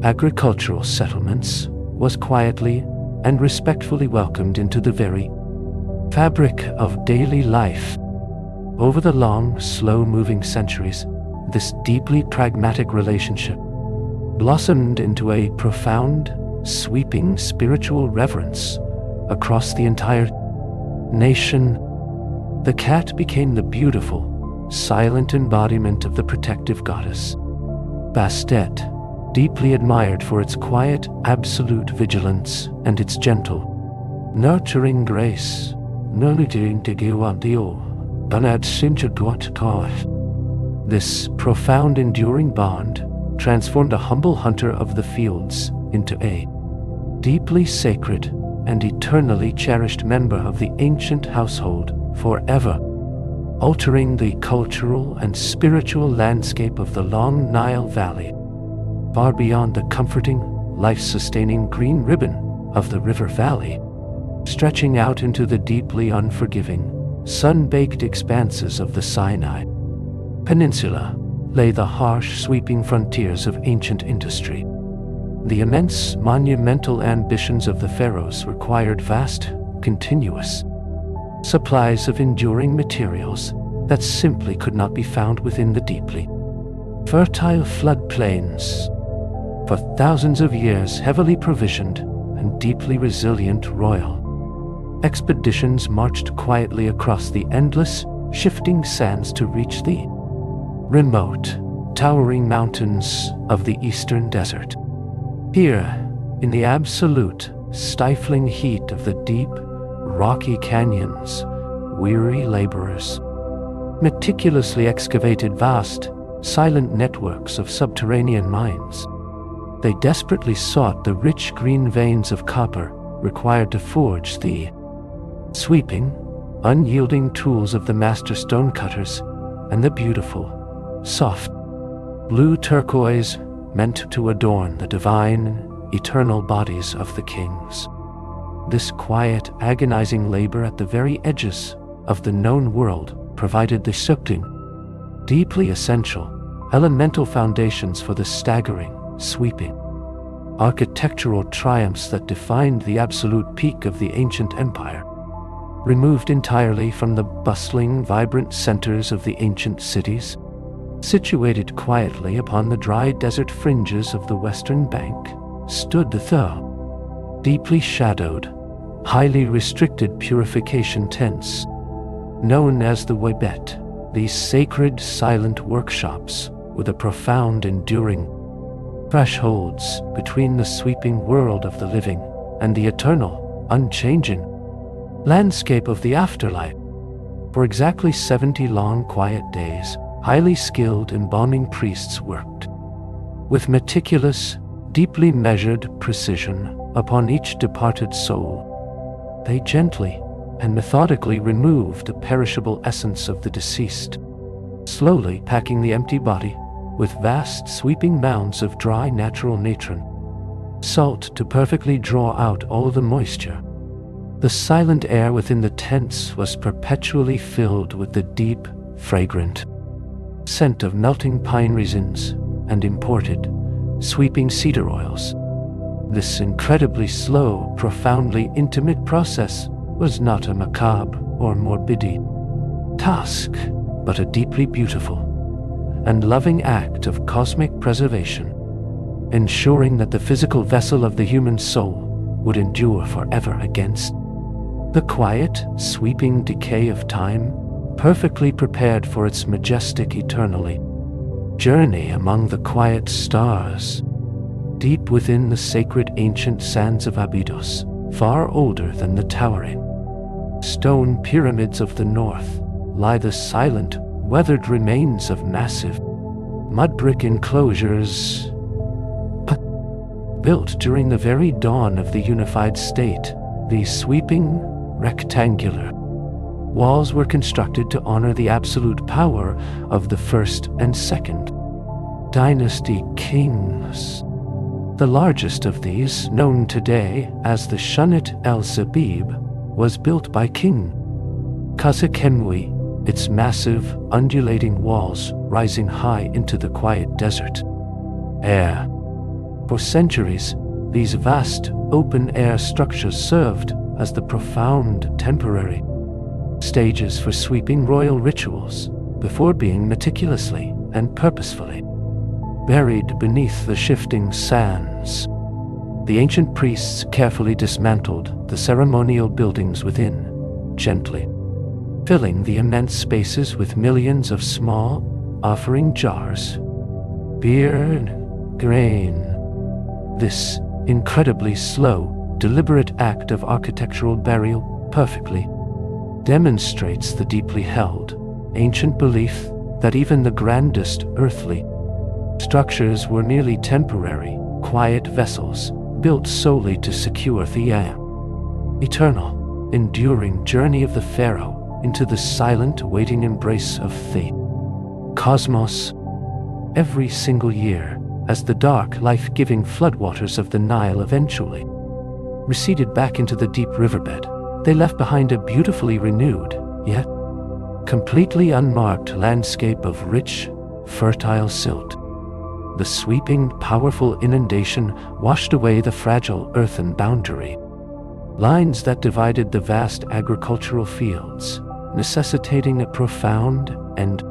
agricultural settlements, was quietly and respectfully welcomed into the very fabric of daily life. Over the long, slow-moving centuries, this deeply pragmatic relationship blossomed into a profound, sweeping spiritual reverence across the entire nation. The cat became the beautiful, silent embodiment of the protective goddess Bastet, deeply admired for its quiet, absolute vigilance and its gentle, nurturing grace. This profound, enduring bond transformed a humble hunter of the fields into a deeply sacred and eternally cherished member of the ancient household forever, altering the cultural and spiritual landscape of the long Nile Valley, far beyond the comforting, life-sustaining green ribbon of the river valley. Stretching out into the deeply unforgiving, sun-baked expanses of the Sinai Peninsula lay the harsh, sweeping frontiers of ancient industry. The immense, monumental ambitions of the pharaohs required vast, continuous supplies of enduring materials that simply could not be found within the deeply fertile floodplains. For thousands of years, heavily provisioned and deeply resilient royal expeditions marched quietly across the endless, shifting sands to reach the remote, towering mountains of the eastern desert. Here, in the absolute, stifling heat of the deep, rocky canyons, weary laborers meticulously excavated vast, silent networks of subterranean mines. They desperately sought the rich green veins of copper required to forge the sweeping, unyielding tools of the master stonecutters and the beautiful, soft, blue turquoise meant to adorn the divine, eternal bodies of the kings. This quiet, agonizing labor at the very edges of the known world provided the shifting, deeply essential, elemental foundations for the staggering, sweeping architectural triumphs that defined the absolute peak of the ancient empire. Removed entirely from the bustling, vibrant centers of the ancient cities, situated quietly upon the dry desert fringes of the western bank, stood the deeply shadowed, highly restricted purification tents. Known as the Webet, these sacred silent workshops were the profound enduring thresholds between the sweeping world of the living and the eternal, unchanging landscape of the afterlife. For exactly 70 long, quiet days, highly skilled embalming priests worked with meticulous, deeply measured precision upon each departed soul. They gently and methodically removed the perishable essence of the deceased, slowly packing the empty body with vast sweeping mounds of dry natural natron, salt to perfectly draw out all the moisture. The silent air within the tents was perpetually filled with the deep, fragrant scent of melting pine resins and imported, sweeping cedar oils. This incredibly slow, profoundly intimate process was not a macabre or morbid task, but a deeply beautiful and loving act of cosmic preservation, ensuring that the physical vessel of the human soul would endure forever against the quiet, sweeping decay of time, perfectly prepared for its majestic eternally journey among the quiet stars. Deep within the sacred ancient sands of Abydos, far older than the towering stone pyramids of the north, lie the silent, weathered remains of massive mud brick enclosures built during the very dawn of the unified state. These sweeping, rectangular walls were constructed to honor the absolute power of the first and second dynasty kings. The largest of these, known today as the Shunit el-Zabib, was built by King Tutankhamun, its massive, undulating walls rising high into the quiet desert air. For centuries, these vast, open-air structures served as the profound, temporary stages for sweeping royal rituals before being meticulously and purposefully buried beneath the shifting sands. The ancient priests carefully dismantled the ceremonial buildings within, gently filling the immense spaces with millions of small, offering jars, beer, and grain. This incredibly slow, deliberate act of architectural burial perfectly demonstrates the deeply held, ancient belief that even the grandest earthly structures were merely temporary, quiet vessels built solely to secure the eternal, enduring journey of the Pharaoh into the silent, waiting embrace of the cosmos. Every single year, as the dark, life-giving floodwaters of the Nile eventually receded back into the deep riverbed, they left behind a beautifully renewed, yet completely unmarked landscape of rich, fertile silt. The sweeping, powerful inundation washed away the fragile earthen boundary lines that divided the vast agricultural fields, necessitating a profound and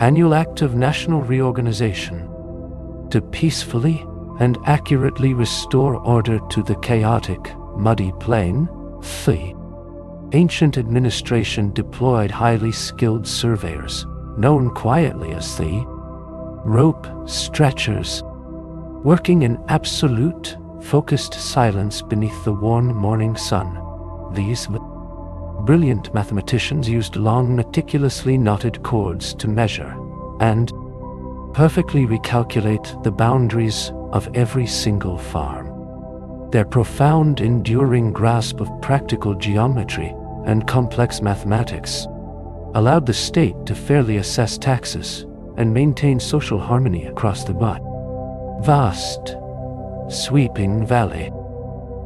annual act of national reorganization to peacefully and accurately restore order to the chaotic, muddy plain. The ancient administration deployed highly skilled surveyors, known quietly as the rope stretchers, working in absolute, focused silence beneath the warm morning sun. These brilliant mathematicians used long, meticulously knotted cords to measure and perfectly recalculate the boundaries of every single farm. Their profound, enduring grasp of practical geometry and complex mathematics allowed the state to fairly assess taxes and maintain social harmony across the vast, sweeping valley.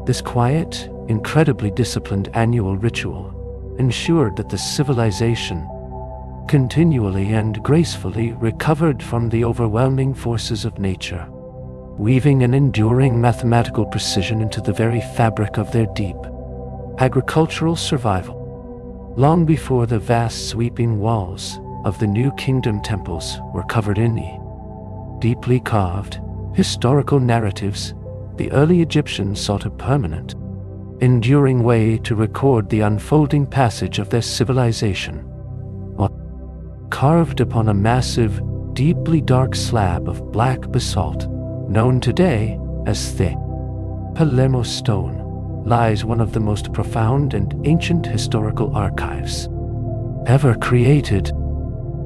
This quiet, incredibly disciplined annual ritual ensured that the civilization continually and gracefully recovered from the overwhelming forces of nature, weaving an enduring mathematical precision into the very fabric of their deep agricultural survival. Long before the vast sweeping walls of the New Kingdom temples were covered in the deeply carved historical narratives, the early Egyptians sought a permanent enduring way to record the unfolding passage of their civilization. Carved upon a massive, deeply dark slab of black basalt, known today as the Palermo stone, lies one of the most profound and ancient historical archives ever created.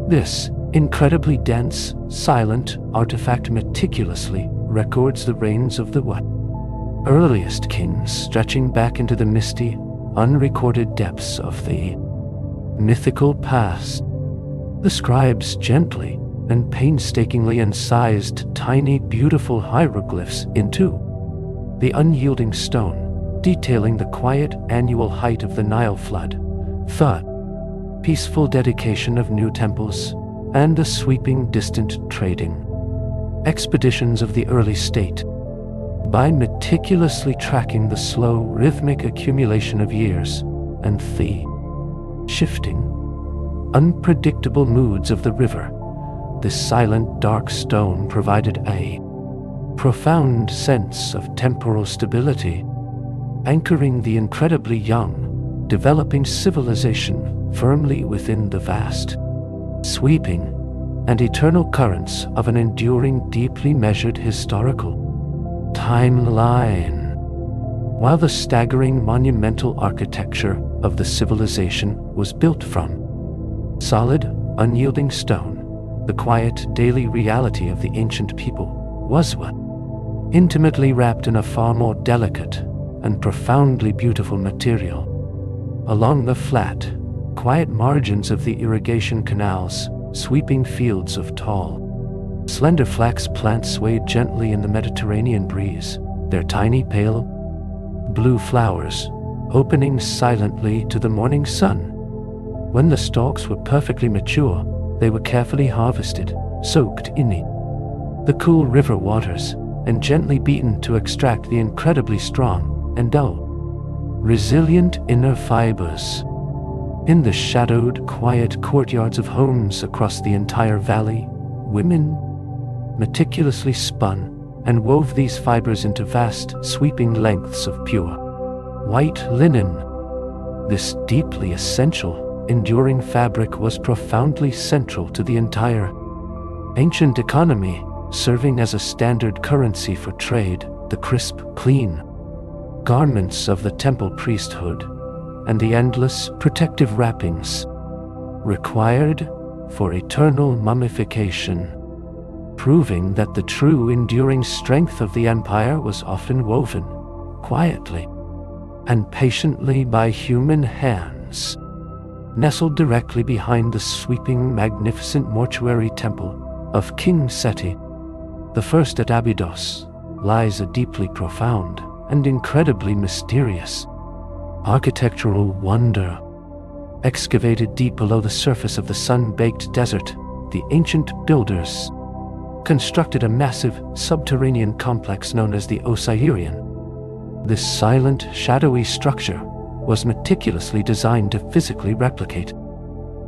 This incredibly dense, silent artifact meticulously records the reigns of the earliest kings, stretching back into the misty, unrecorded depths of the mythical past. The scribes gently and painstakingly incised tiny, beautiful hieroglyphs into the unyielding stone, detailing the quiet annual height of the Nile flood, the peaceful dedication of new temples, and the sweeping distant trading expeditions of the early state. By meticulously tracking the slow, rhythmic accumulation of years and the shifting, unpredictable moods of the river, this silent, dark stone provided a profound sense of temporal stability, anchoring the incredibly young, developing civilization firmly within the vast, sweeping, and eternal currents of an enduring, deeply measured historical timeline. While the staggering monumental architecture of the civilization was built from solid, unyielding stone, the quiet daily reality of the ancient people was intimately wrapped in a far more delicate and profoundly beautiful material. Along the flat, quiet margins of the irrigation canals, sweeping fields of tall, slender flax plants swayed gently in the Mediterranean breeze, their tiny pale blue flowers opening silently to the morning sun. When the stalks were perfectly mature, they were carefully harvested, soaked in the cool river waters, and gently beaten to extract the incredibly strong and dull, resilient inner fibers. In the shadowed, quiet courtyards of homes across the entire valley, women meticulously spun and wove these fibers into vast, sweeping lengths of pure white linen. This deeply essential, enduring fabric was profoundly central to the entire ancient economy, serving as a standard currency for trade. The crisp, clean garments of the temple priesthood and the endless protective wrappings required for eternal mummification, proving that the true enduring strength of the empire was often woven quietly and patiently by human hands. Nestled directly behind the sweeping, magnificent mortuary temple of King Seti the First at Abydos, lies a deeply profound and incredibly mysterious architectural wonder. Excavated deep below the surface of the sun-baked desert, the ancient builders constructed a massive subterranean complex known as the Osirian. This silent, shadowy structure was meticulously designed to physically replicate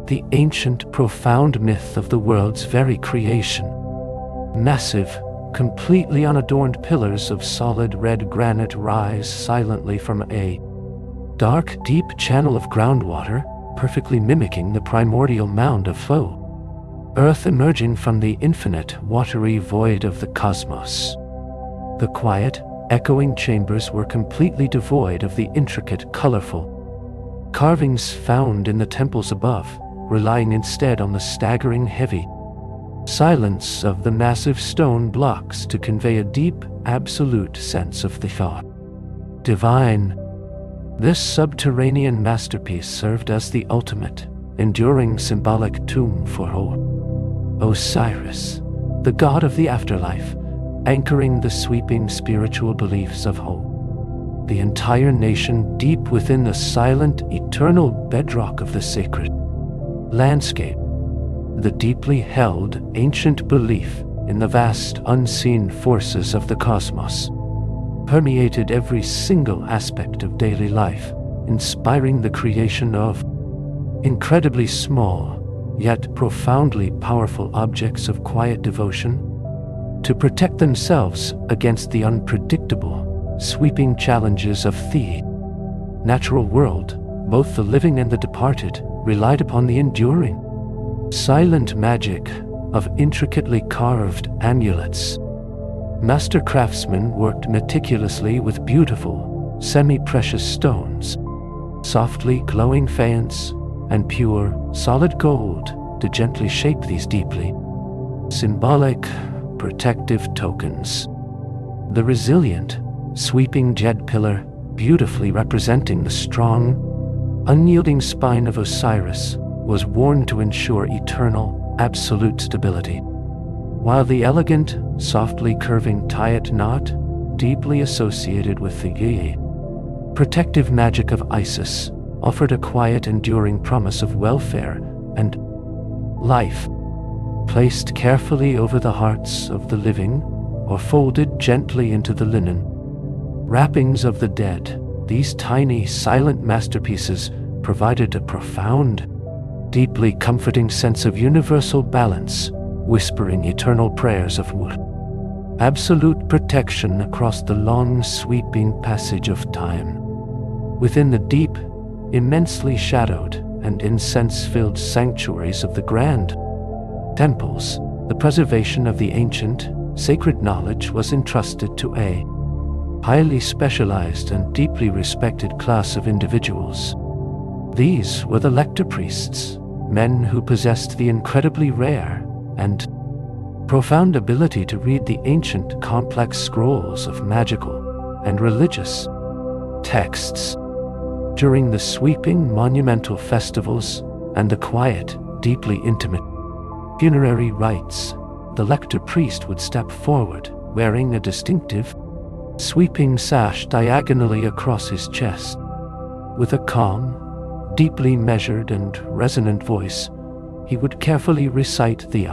the ancient, profound myth of the world's very creation. Massive, completely unadorned pillars of solid red granite rise silently from a dark, deep channel of groundwater, perfectly mimicking the primordial mound of flow earth emerging from the infinite, watery void of the cosmos. The quiet, echoing chambers were completely devoid of the intricate, colorful carvings found in the temples above, relying instead on the staggering, heavy silence of the massive stone blocks to convey a deep, absolute sense of the divine. This subterranean masterpiece served as the ultimate, enduring symbolic tomb for Osiris, the god of the afterlife, anchoring the sweeping spiritual beliefs of the entire nation deep within the silent, eternal bedrock of the sacred landscape. The deeply held, ancient belief in the vast, unseen forces of the cosmos permeated every single aspect of daily life, inspiring the creation of incredibly small, yet profoundly powerful objects of quiet devotion to protect themselves against the unpredictable, sweeping challenges of the natural world, both the living and the departed, relied upon the enduring, silent magic of intricately carved amulets. Master craftsmen worked meticulously with beautiful, semi-precious stones, softly glowing faience, and pure, solid gold to gently shape these deeply symbolic, protective tokens. The resilient, sweeping jade pillar, beautifully representing the strong, unyielding spine of Osiris, was worn to ensure eternal, absolute stability, while the elegant, softly curving Tayat knot, deeply associated with the protective magic of Isis, offered a quiet, enduring promise of welfare and life. Placed carefully over the hearts of the living, or folded gently into the linen wrappings of the dead, these tiny, silent masterpieces provided a profound, deeply comforting sense of universal balance, whispering eternal prayers of absolute protection across the long, sweeping passage of time. Within the deep, immensely shadowed and incense-filled sanctuaries of the grand temples, the preservation of the ancient, sacred knowledge was entrusted to a highly specialized and deeply respected class of individuals. These were the lector priests, men who possessed the incredibly rare and profound ability to read the ancient, complex scrolls of magical and religious texts. During the sweeping monumental festivals and the quiet, deeply intimate funerary rites, the lector priest would step forward, wearing a distinctive, sweeping sash diagonally across his chest. With a calm, deeply measured and resonant voice, he would carefully recite the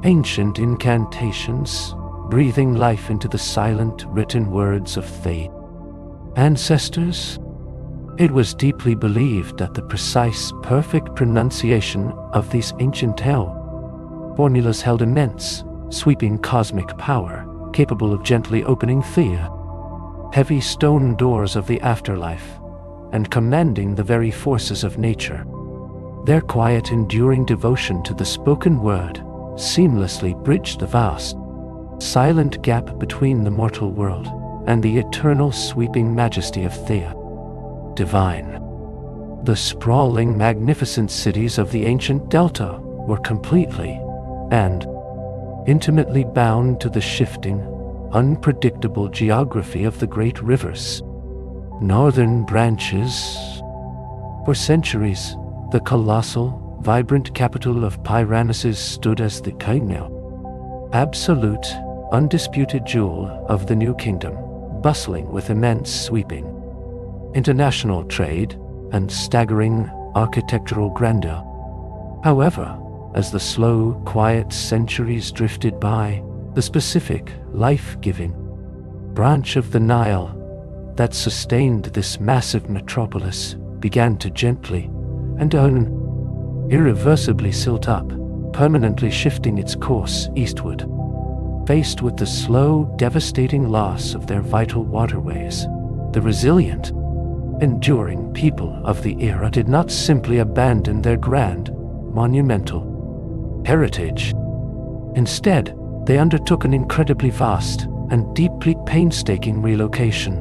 ancient incantations, breathing life into the silent, written words of the ancestors. It was deeply believed that the precise, perfect pronunciation of these ancient formulas held immense, sweeping cosmic power, capable of gently opening the heavy stone doors of the afterlife and commanding the very forces of nature. Their quiet, enduring devotion to the spoken word seamlessly bridged the vast, silent gap between the mortal world and the eternal, sweeping majesty of the divine. The sprawling, magnificent cities of the ancient delta were completely and intimately bound to the shifting, unpredictable geography of the great rivers' northern branches. For centuries, the colossal, vibrant capital of Pyranesus stood as the absolute, undisputed jewel of the new kingdom, bustling with immense, sweeping international trade and staggering architectural grandeur. However, as the slow, quiet centuries drifted by, the specific, life-giving branch of the Nile that sustained this massive metropolis began to gently and irreversibly silt up, permanently shifting its course eastward. Faced with the slow, devastating loss of their vital waterways, the resilient, enduring people of the era did not simply abandon their grand, monumental heritage. Instead, they undertook an incredibly vast and deeply painstaking relocation.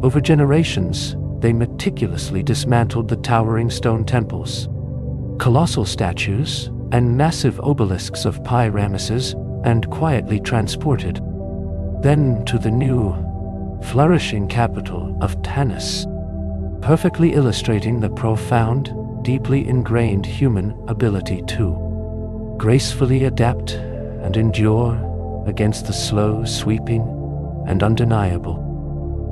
Over generations, they meticulously dismantled the towering stone temples, colossal statues, and massive obelisks of Pi-Ramesses, and quietly transported them to the new, flourishing capital of Tanis, perfectly illustrating the profound, deeply ingrained human ability to gracefully adapt and endure against the slow, sweeping, and undeniable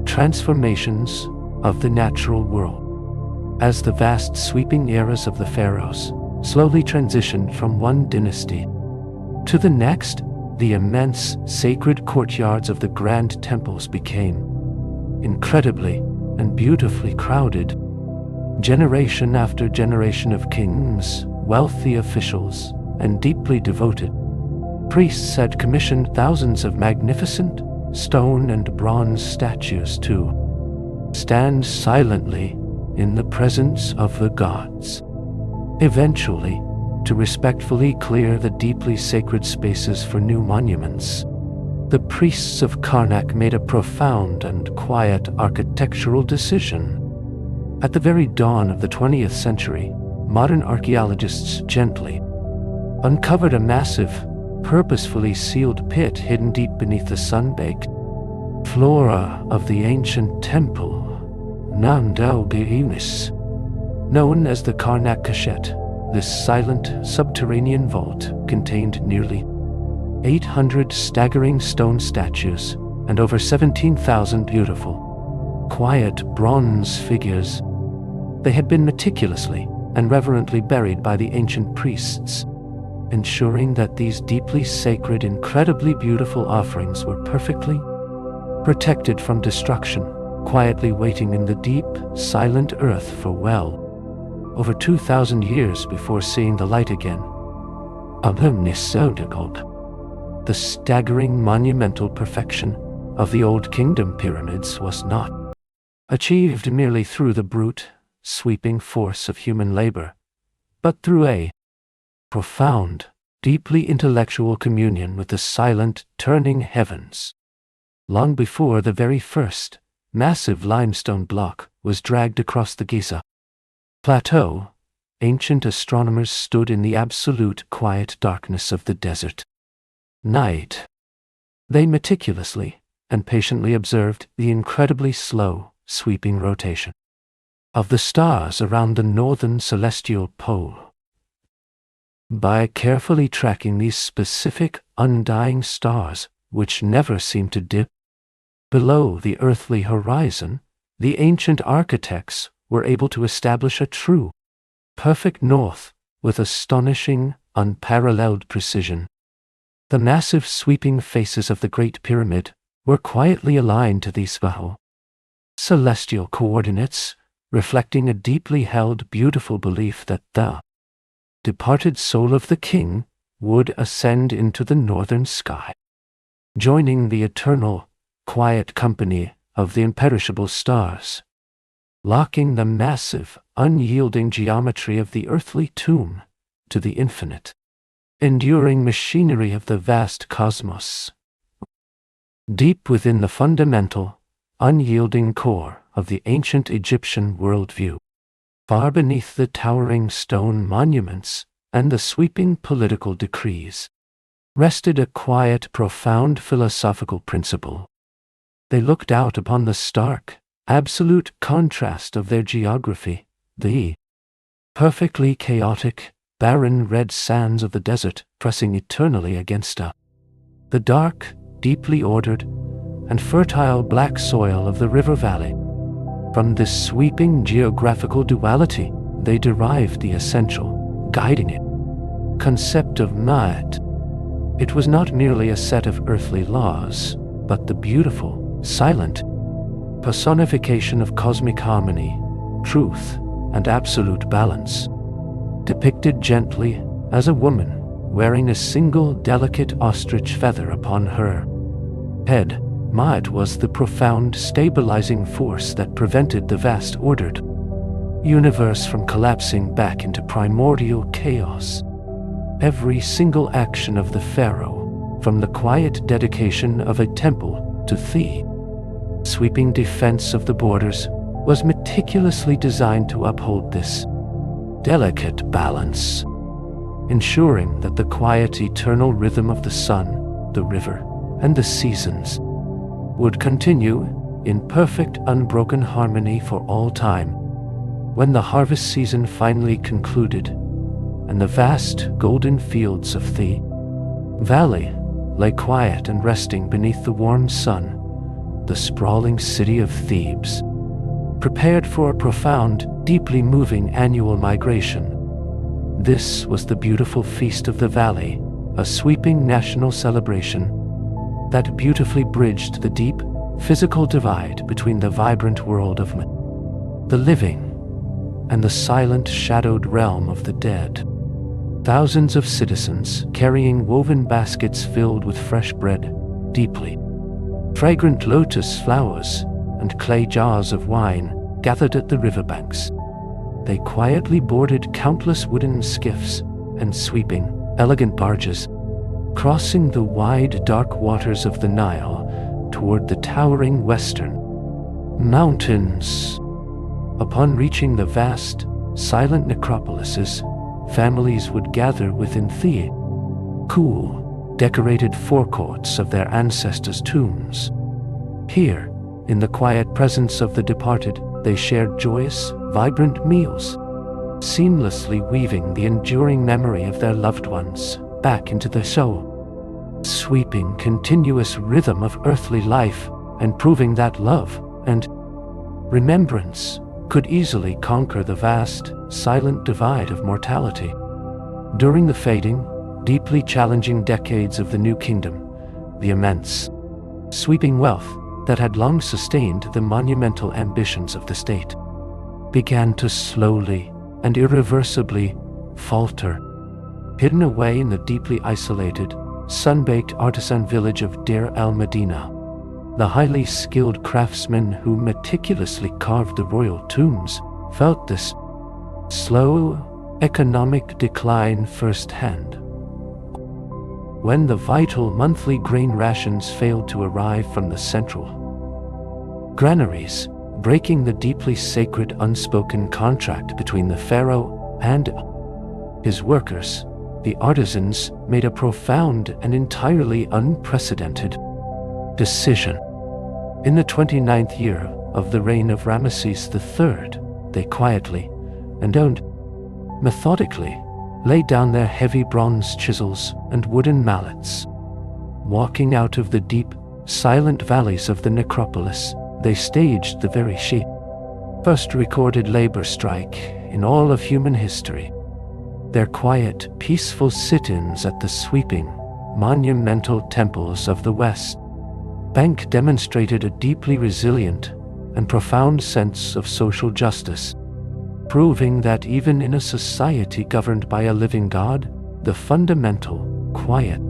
transformations of the natural world. As the vast, sweeping eras of the pharaohs slowly transitioned from one dynasty to the next, the immense, sacred courtyards of the grand temples became incredibly and beautifully crowded. Generation after generation of kings, wealthy officials, and deeply devoted priests had commissioned thousands of magnificent stone and bronze statues to stand silently in the presence of the gods. Eventually, to respectfully clear the deeply sacred spaces for new monuments, the priests of Karnak made a profound and quiet architectural decision. At the very dawn of the 20th century, modern archaeologists gently uncovered a massive, purposefully sealed pit hidden deep beneath the sun-baked flora of the ancient temple, Namdalgainis. Known as the Karnak Cachette, this silent subterranean vault contained nearly 800 staggering stone statues and over 17,000 beautiful, quiet bronze figures. They had been meticulously and reverently buried by the ancient priests, ensuring that these deeply sacred, incredibly beautiful offerings were perfectly protected from destruction, quietly waiting in the deep, silent earth for well over 2,000 years before seeing the light again. The staggering monumental perfection of the Old Kingdom pyramids was not achieved merely through the brute, sweeping force of human labor, but through a profound, deeply intellectual communion with the silent, turning heavens. Long before the very first massive limestone block was dragged across the Giza Plateau, ancient astronomers stood in the absolute quiet darkness of the desert night. They meticulously and patiently observed the incredibly slow, sweeping rotation of the stars around the northern celestial pole. By carefully tracking these specific, undying stars, which never seemed to dip below the earthly horizon, the ancient architects were able to establish a true, perfect north with astonishing, unparalleled precision. The massive sweeping faces of the Great Pyramid were quietly aligned to these celestial coordinates, reflecting a deeply held, beautiful belief that the departed soul of the king would ascend into the northern sky, joining the eternal, quiet company of the imperishable stars, locking the massive, unyielding geometry of the earthly tomb to the infinite, enduring machinery of the vast cosmos. Deep within the fundamental, unyielding core of the ancient Egyptian worldview, far beneath the towering stone monuments and the sweeping political decrees, rested a quiet, profound philosophical principle. They looked out upon the stark, absolute contrast of their geography, the perfectly chaotic, barren red sands of the desert pressing eternally against the dark, deeply ordered, and fertile black soil of the river valley. From this sweeping geographical duality, they derived the essential, guiding it, concept of Ma'at. It was not merely a set of earthly laws, but the beautiful, silent personification of cosmic harmony, truth, and absolute balance, depicted gently as a woman wearing a single delicate ostrich feather upon her head. Ma'at was the profound stabilizing force that prevented the vast ordered universe from collapsing back into primordial chaos. Every single action of the pharaoh, from the quiet dedication of a temple to the sweeping defense of the borders, was meticulously designed to uphold this delicate balance, ensuring that the quiet eternal rhythm of the sun, the river, and the seasons would continue in perfect unbroken harmony for all time. When the harvest season finally concluded, and the vast golden fields of the valley lay quiet and resting beneath the warm sun, the sprawling city of Thebes prepared for a profound, deeply moving annual migration. This was the beautiful feast of the valley, a sweeping national celebration that beautifully bridged the deep, physical divide between the vibrant world of the living and the silent, shadowed realm of the dead. Thousands of citizens carrying woven baskets filled with fresh bread, deeply fragrant lotus flowers, and and clay jars of wine gathered at the riverbanks. They quietly boarded countless wooden skiffs and sweeping, elegant barges, crossing the wide, dark waters of the Nile toward the towering western mountains. Upon reaching the vast, silent necropolises, families would gather within the cool, decorated forecourts of their ancestors' tombs. Here, in the quiet presence of the departed, they shared joyous, vibrant meals, seamlessly weaving the enduring memory of their loved ones back into the soul, sweeping continuous rhythm of earthly life and proving that love and remembrance could easily conquer the vast, silent divide of mortality. During the fading, deeply challenging decades of the New Kingdom, the immense, sweeping wealth that had long sustained the monumental ambitions of the state began to slowly and irreversibly falter. Hidden away in the deeply isolated, sun-baked artisan village of Deir el-Medina, the highly skilled craftsmen who meticulously carved the royal tombs felt this slow economic decline firsthand. When the vital monthly grain rations failed to arrive from the central granaries, breaking the deeply sacred unspoken contract between the pharaoh and his workers, the artisans made a profound and entirely unprecedented decision. In the 29th year of the reign of Ramesses III, they quietly and methodically laid down their heavy bronze chisels and wooden mallets. Walking out of the deep, silent valleys of the necropolis, they staged the very first recorded labor strike in all of human history. Their quiet, peaceful sit-ins at the sweeping, monumental temples of the West Bank demonstrated a deeply resilient and profound sense of social justice, proving that even in a society governed by a living God, the fundamental, quiet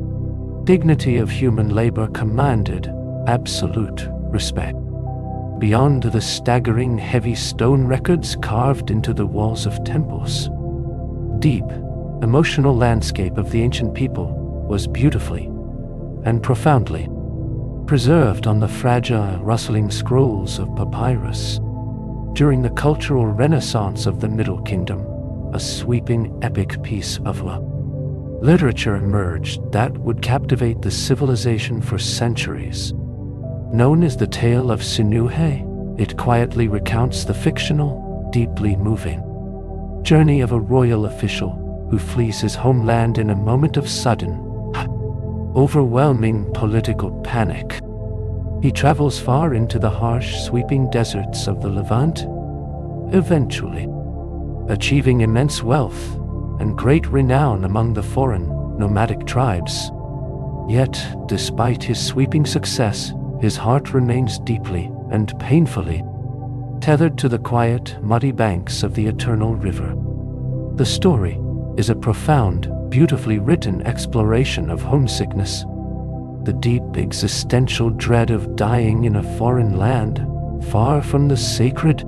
dignity of human labor commanded absolute respect. Beyond the staggering heavy stone records carved into the walls of temples, deep, emotional landscape of the ancient people was beautifully and profoundly preserved on the fragile, rustling scrolls of papyrus. During the cultural renaissance of the Middle Kingdom, a sweeping, epic piece of literature emerged that would captivate the civilization for centuries. Known as the Tale of Sinuhe, it quietly recounts the fictional, deeply moving journey of a royal official who flees his homeland in a moment of sudden, overwhelming political panic. He travels far into the harsh, sweeping deserts of the Levant, eventually achieving immense wealth and great renown among the foreign, nomadic tribes. Yet, despite his sweeping success, his heart remains deeply and painfully tethered to the quiet, muddy banks of the eternal river. The story is a profound, beautifully written exploration of homesickness, the deep existential dread of dying in a foreign land, far from the sacred,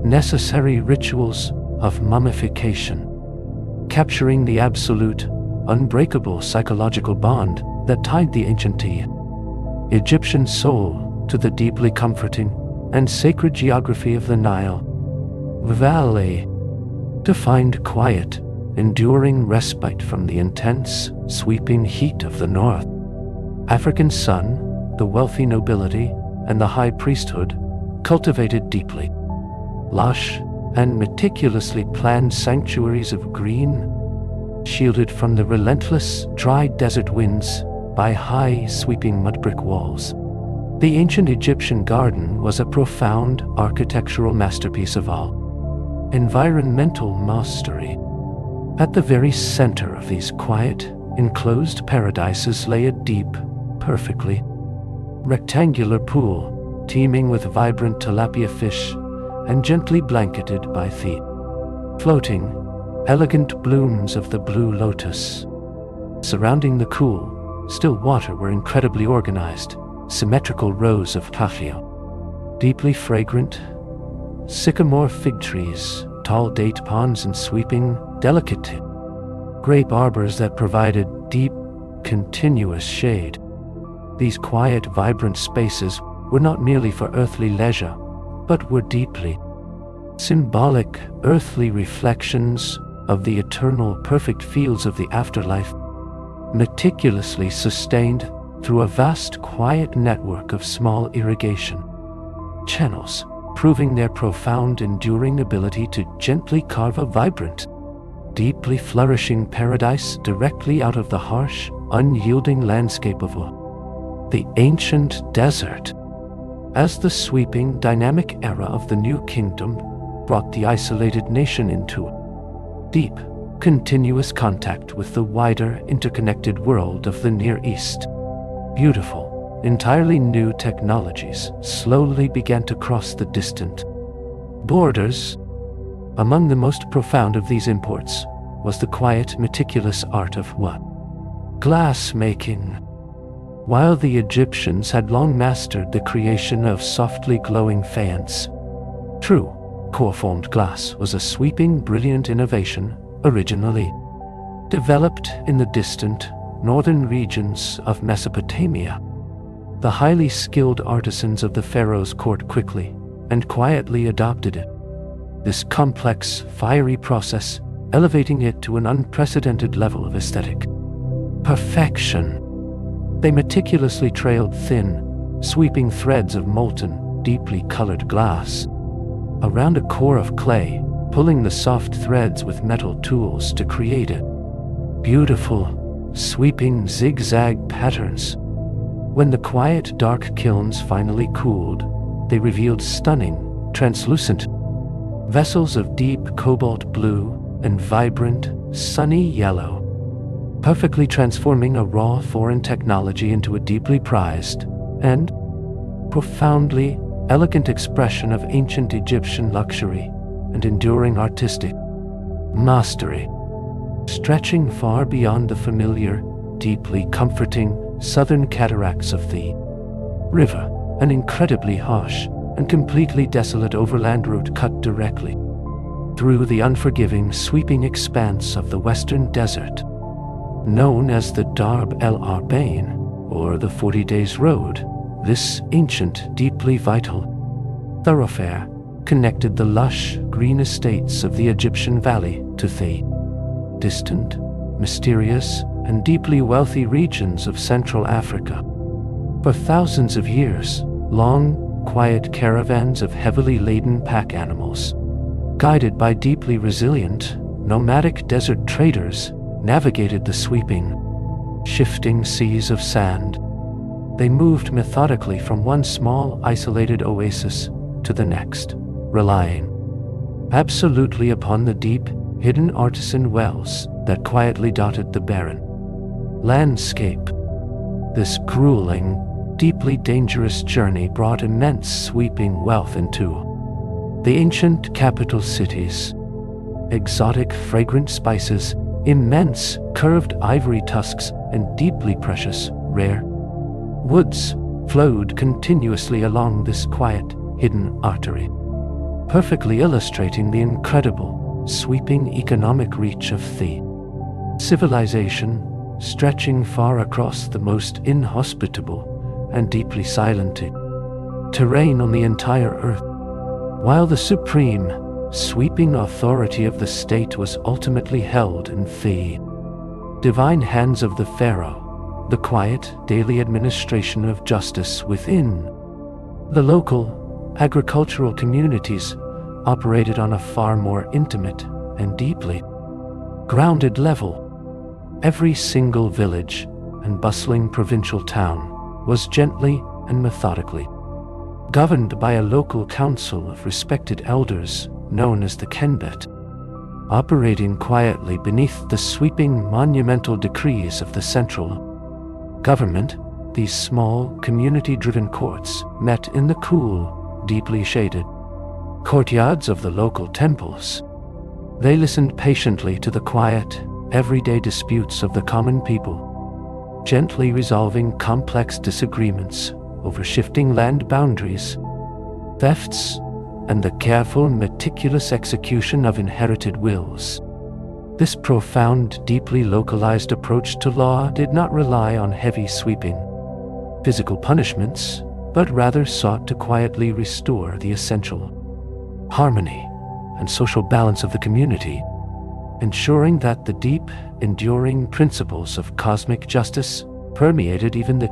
necessary rituals of mummification, capturing the absolute, unbreakable psychological bond that tied the ancient Egyptian soul to the deeply comforting and sacred geography of the Nile Valley. To find quiet, enduring respite from the intense, sweeping heat of the north, African sun, the wealthy nobility, and the high priesthood cultivated deeply lush and meticulously planned sanctuaries of green, shielded from the relentless, dry desert winds by high, sweeping mud brick walls. The ancient Egyptian garden was a profound architectural masterpiece of all environmental mastery. At the very center of these quiet, enclosed paradises lay a deep, perfectly rectangular pool, teeming with vibrant tilapia fish and gently blanketed by the floating, elegant blooms of the blue lotus. Surrounding the cool, still water were incredibly organized, symmetrical rows of tafio, Deeply fragrant, sycamore fig trees, tall date palms, and sweeping, delicate grape arbors that provided deep, continuous shade. These quiet, vibrant spaces were not merely for earthly leisure, but were deeply symbolic, earthly reflections of the eternal, perfect fields of the afterlife, meticulously sustained through a vast, quiet network of small irrigation channels, proving their profound, enduring ability to gently carve a vibrant, deeply flourishing paradise directly out of the harsh, unyielding landscape of the ancient desert. As the sweeping, dynamic era of the New Kingdom brought the isolated nation into deep, continuous contact with the wider, interconnected world of the Near East, beautiful, entirely new technologies slowly began to cross the distant borders. Among the most profound of these imports was the quiet, meticulous art of glass making. While the Egyptians had long mastered the creation of softly glowing faience, true, core-formed glass was a sweeping, brilliant innovation originally developed in the distant, northern regions of Mesopotamia. The highly skilled artisans of the pharaoh's court quickly and quietly adopted it, this complex, fiery process elevating it to an unprecedented level of aesthetic perfection. They meticulously trailed thin, sweeping threads of molten, deeply colored glass around a core of clay, pulling the soft threads with metal tools to create beautiful, sweeping zigzag patterns. When the quiet, dark kilns finally cooled, they revealed stunning, translucent vessels of deep cobalt blue and vibrant, sunny yellow, perfectly transforming a raw foreign technology into a deeply prized and profoundly elegant expression of ancient Egyptian luxury and enduring artistic mastery, stretching far beyond the familiar, deeply comforting southern cataracts of the river, an incredibly harsh and completely desolate overland route cut directly through the unforgiving, sweeping expanse of the western desert. Known as the Darb el Arbain, or the 40 Days Road, this ancient, deeply vital thoroughfare connected the lush, green estates of the Egyptian valley to the distant, mysterious, and deeply wealthy regions of Central Africa. For thousands of years, long, quiet caravans of heavily laden pack animals, guided by deeply resilient, nomadic desert traders, navigated the sweeping, shifting seas of sand. They moved methodically from one small, isolated oasis to the next, relying absolutely upon the deep, hidden artisan wells that quietly dotted the barren landscape. This grueling, deeply dangerous journey brought immense sweeping wealth into the ancient capital cities. Exotic, fragrant spices, immense, curved ivory tusks, and deeply precious, rare woods flowed continuously along this quiet, hidden artery, perfectly illustrating the incredible, sweeping economic reach of the civilization, stretching far across the most inhospitable and deeply silent terrain on the entire earth. While the supreme, sweeping authority of the state was ultimately held in the divine hands of the pharaoh, the quiet, daily administration of justice within the local, agricultural communities operated on a far more intimate and deeply grounded level. Every single village and bustling provincial town was gently and methodically governed by a local council of respected elders known as the Kenbet, operating quietly beneath the sweeping monumental decrees of the central government. These small, community-driven courts met in the cool, deeply shaded courtyards of the local temples. They listened patiently to the quiet, everyday disputes of the common people, gently resolving complex disagreements over shifting land boundaries. thefts, and the careful, meticulous execution of inherited wills. This profound, deeply localized approach to law did not rely on heavy sweeping physical punishments, but rather sought to quietly restore the essential harmony and social balance of the community, ensuring that the deep, enduring principles of cosmic justice permeated even the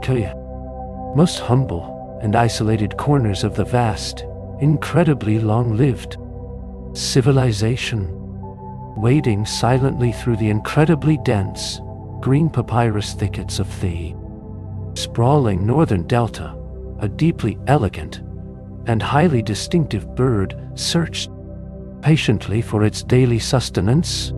most humble and isolated corners of the vast, incredibly long-lived civilization. Wading silently through the incredibly dense, green papyrus thickets of the sprawling northern delta, a deeply elegant and highly distinctive bird searched patiently for its daily sustenance.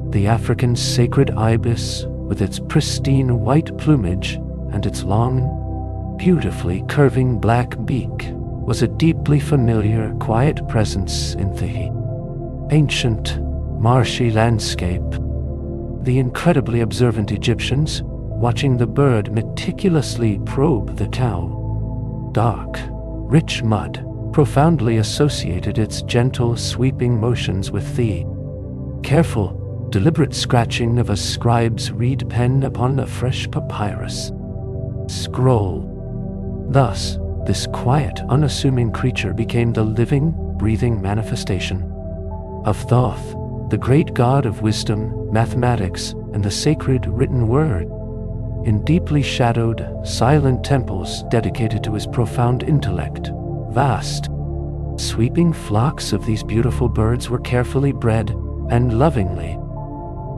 The African sacred ibis, with its pristine white plumage and its long, beautifully curving black beak, was a deeply familiar, quiet presence in the ancient, marshy landscape. The incredibly observant Egyptians, watching the bird meticulously probe the dark, rich mud, profoundly associated its gentle, sweeping motions with the careful, deliberate scratching of a scribe's reed pen upon a fresh papyrus scroll. Thus, this quiet, unassuming creature became the living, breathing manifestation of Thoth, the great god of wisdom, mathematics, and the sacred written word. In deeply shadowed, silent temples dedicated to his profound intellect, vast, sweeping flocks of these beautiful birds were carefully bred and lovingly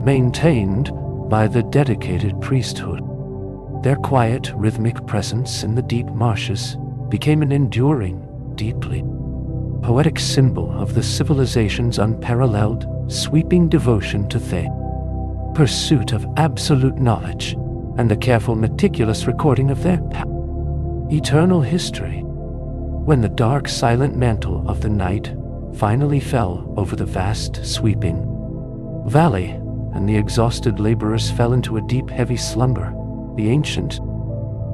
maintained by the dedicated priesthood. Their quiet, rhythmic presence in the deep marshes became an enduring, deeply poetic symbol of the civilization's unparalleled, sweeping devotion to the pursuit of absolute knowledge and the careful, meticulous recording of their eternal history. When the dark, silent mantle of the night finally fell over the vast, sweeping valley, and the exhausted laborers fell into a deep, heavy slumber, the ancient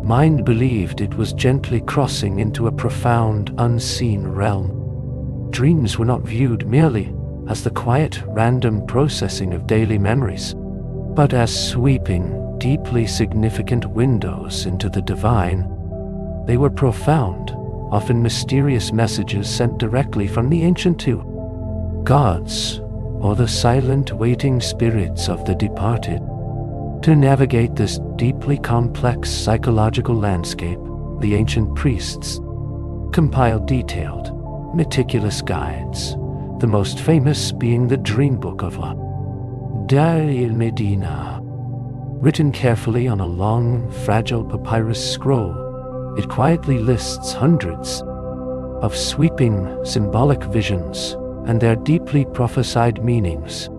mind believed it was gently crossing into a profound, unseen realm. Dreams were not viewed merely as the quiet, random processing of daily memories, but as sweeping, deeply significant windows into the divine. They were profound, often mysterious messages sent directly from the ancient to gods, or the silent, waiting spirits of the departed. To navigate this deeply complex psychological landscape, the ancient priests compiled detailed, meticulous guides, the most famous being the Dream Book of Dar el-Medina. Written carefully on a long, fragile papyrus scroll, it quietly lists hundreds of sweeping, symbolic visions and their deeply prophesied meanings.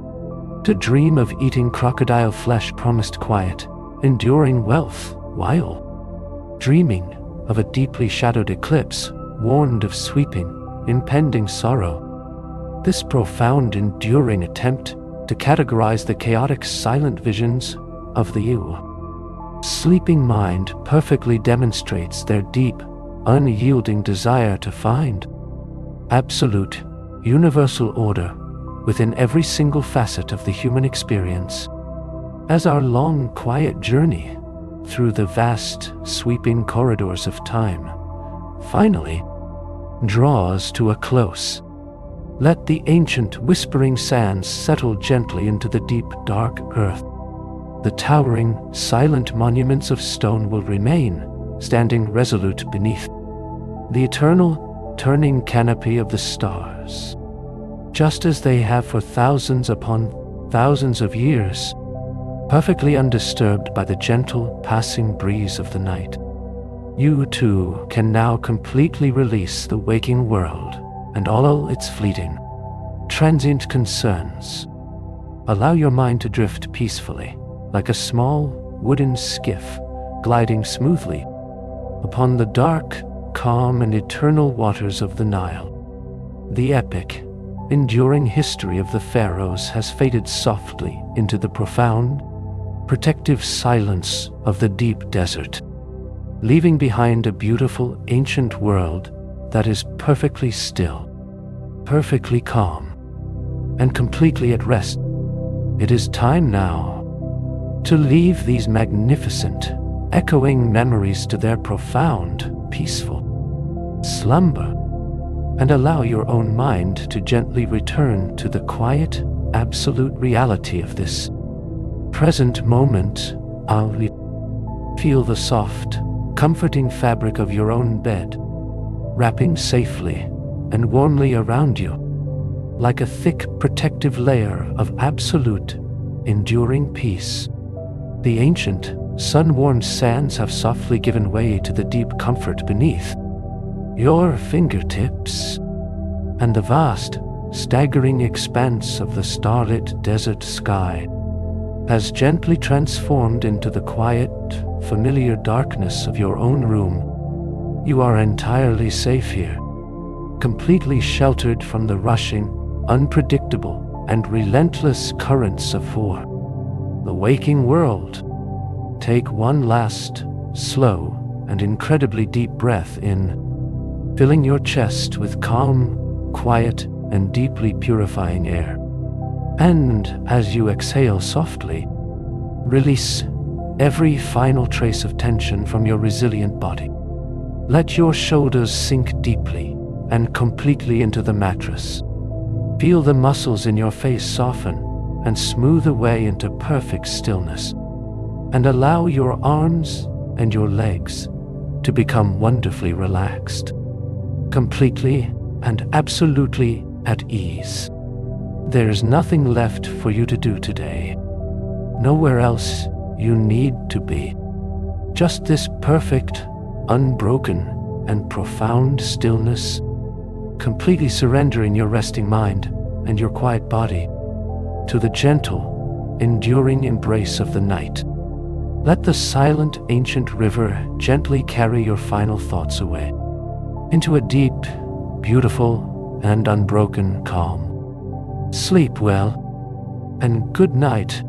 To dream of eating crocodile flesh promised quiet, enduring wealth, while dreaming of a deeply shadowed eclipse warned of sweeping, impending sorrow. This profound, enduring attempt to categorize the chaotic, silent visions of the sleeping mind perfectly demonstrates their deep, unyielding desire to find absolute, universal order within every single facet of the human experience. As our long, quiet journey through the vast, sweeping corridors of time finally draws to a close, let the ancient, whispering sands settle gently into the deep, dark earth. The towering, silent monuments of stone will remain, standing resolute beneath the eternal, turning canopy of the stars, just as they have for thousands upon thousands of years, perfectly undisturbed by the gentle, passing breeze of the night. You too can now completely release the waking world and all its fleeting, transient concerns. Allow your mind to drift peacefully, like a small, wooden skiff gliding smoothly upon the dark, calm, and eternal waters of the Nile. The epic, enduring history of the pharaohs has faded softly into the profound, protective silence of the deep desert, leaving behind a beautiful, ancient world that is perfectly still, perfectly calm, and completely at rest. It is time now to leave these magnificent, echoing memories to their profound, peaceful slumber, and allow your own mind to gently return to the quiet, absolute reality of this present moment. Feel the soft, comforting fabric of your own bed, wrapping safely and warmly around you, like a thick, protective layer of absolute, enduring peace. The ancient, sun-warmed sands have softly given way to the deep comfort beneath your fingertips, and the vast, staggering expanse of the starlit desert sky has gently transformed into the quiet, familiar darkness of your own room. You are entirely safe here, completely sheltered from the rushing, unpredictable, and relentless currents of the waking world. Take one last, slow, and incredibly deep breath in, filling your chest with calm, quiet, and deeply purifying air. And as you exhale softly, release every final trace of tension from your resilient body. Let your shoulders sink deeply and completely into the mattress. Feel the muscles in your face soften and smooth away into perfect stillness. And allow your arms and your legs to become wonderfully relaxed, completely and absolutely at ease. There's nothing left for you to do today. Nowhere else you need to be. Just this perfect, unbroken, and profound stillness, completely surrendering your resting mind and your quiet body to the gentle, enduring embrace of the night. Let the silent, ancient river gently carry your final thoughts away into a deep, beautiful, and unbroken calm. Sleep well, and good night.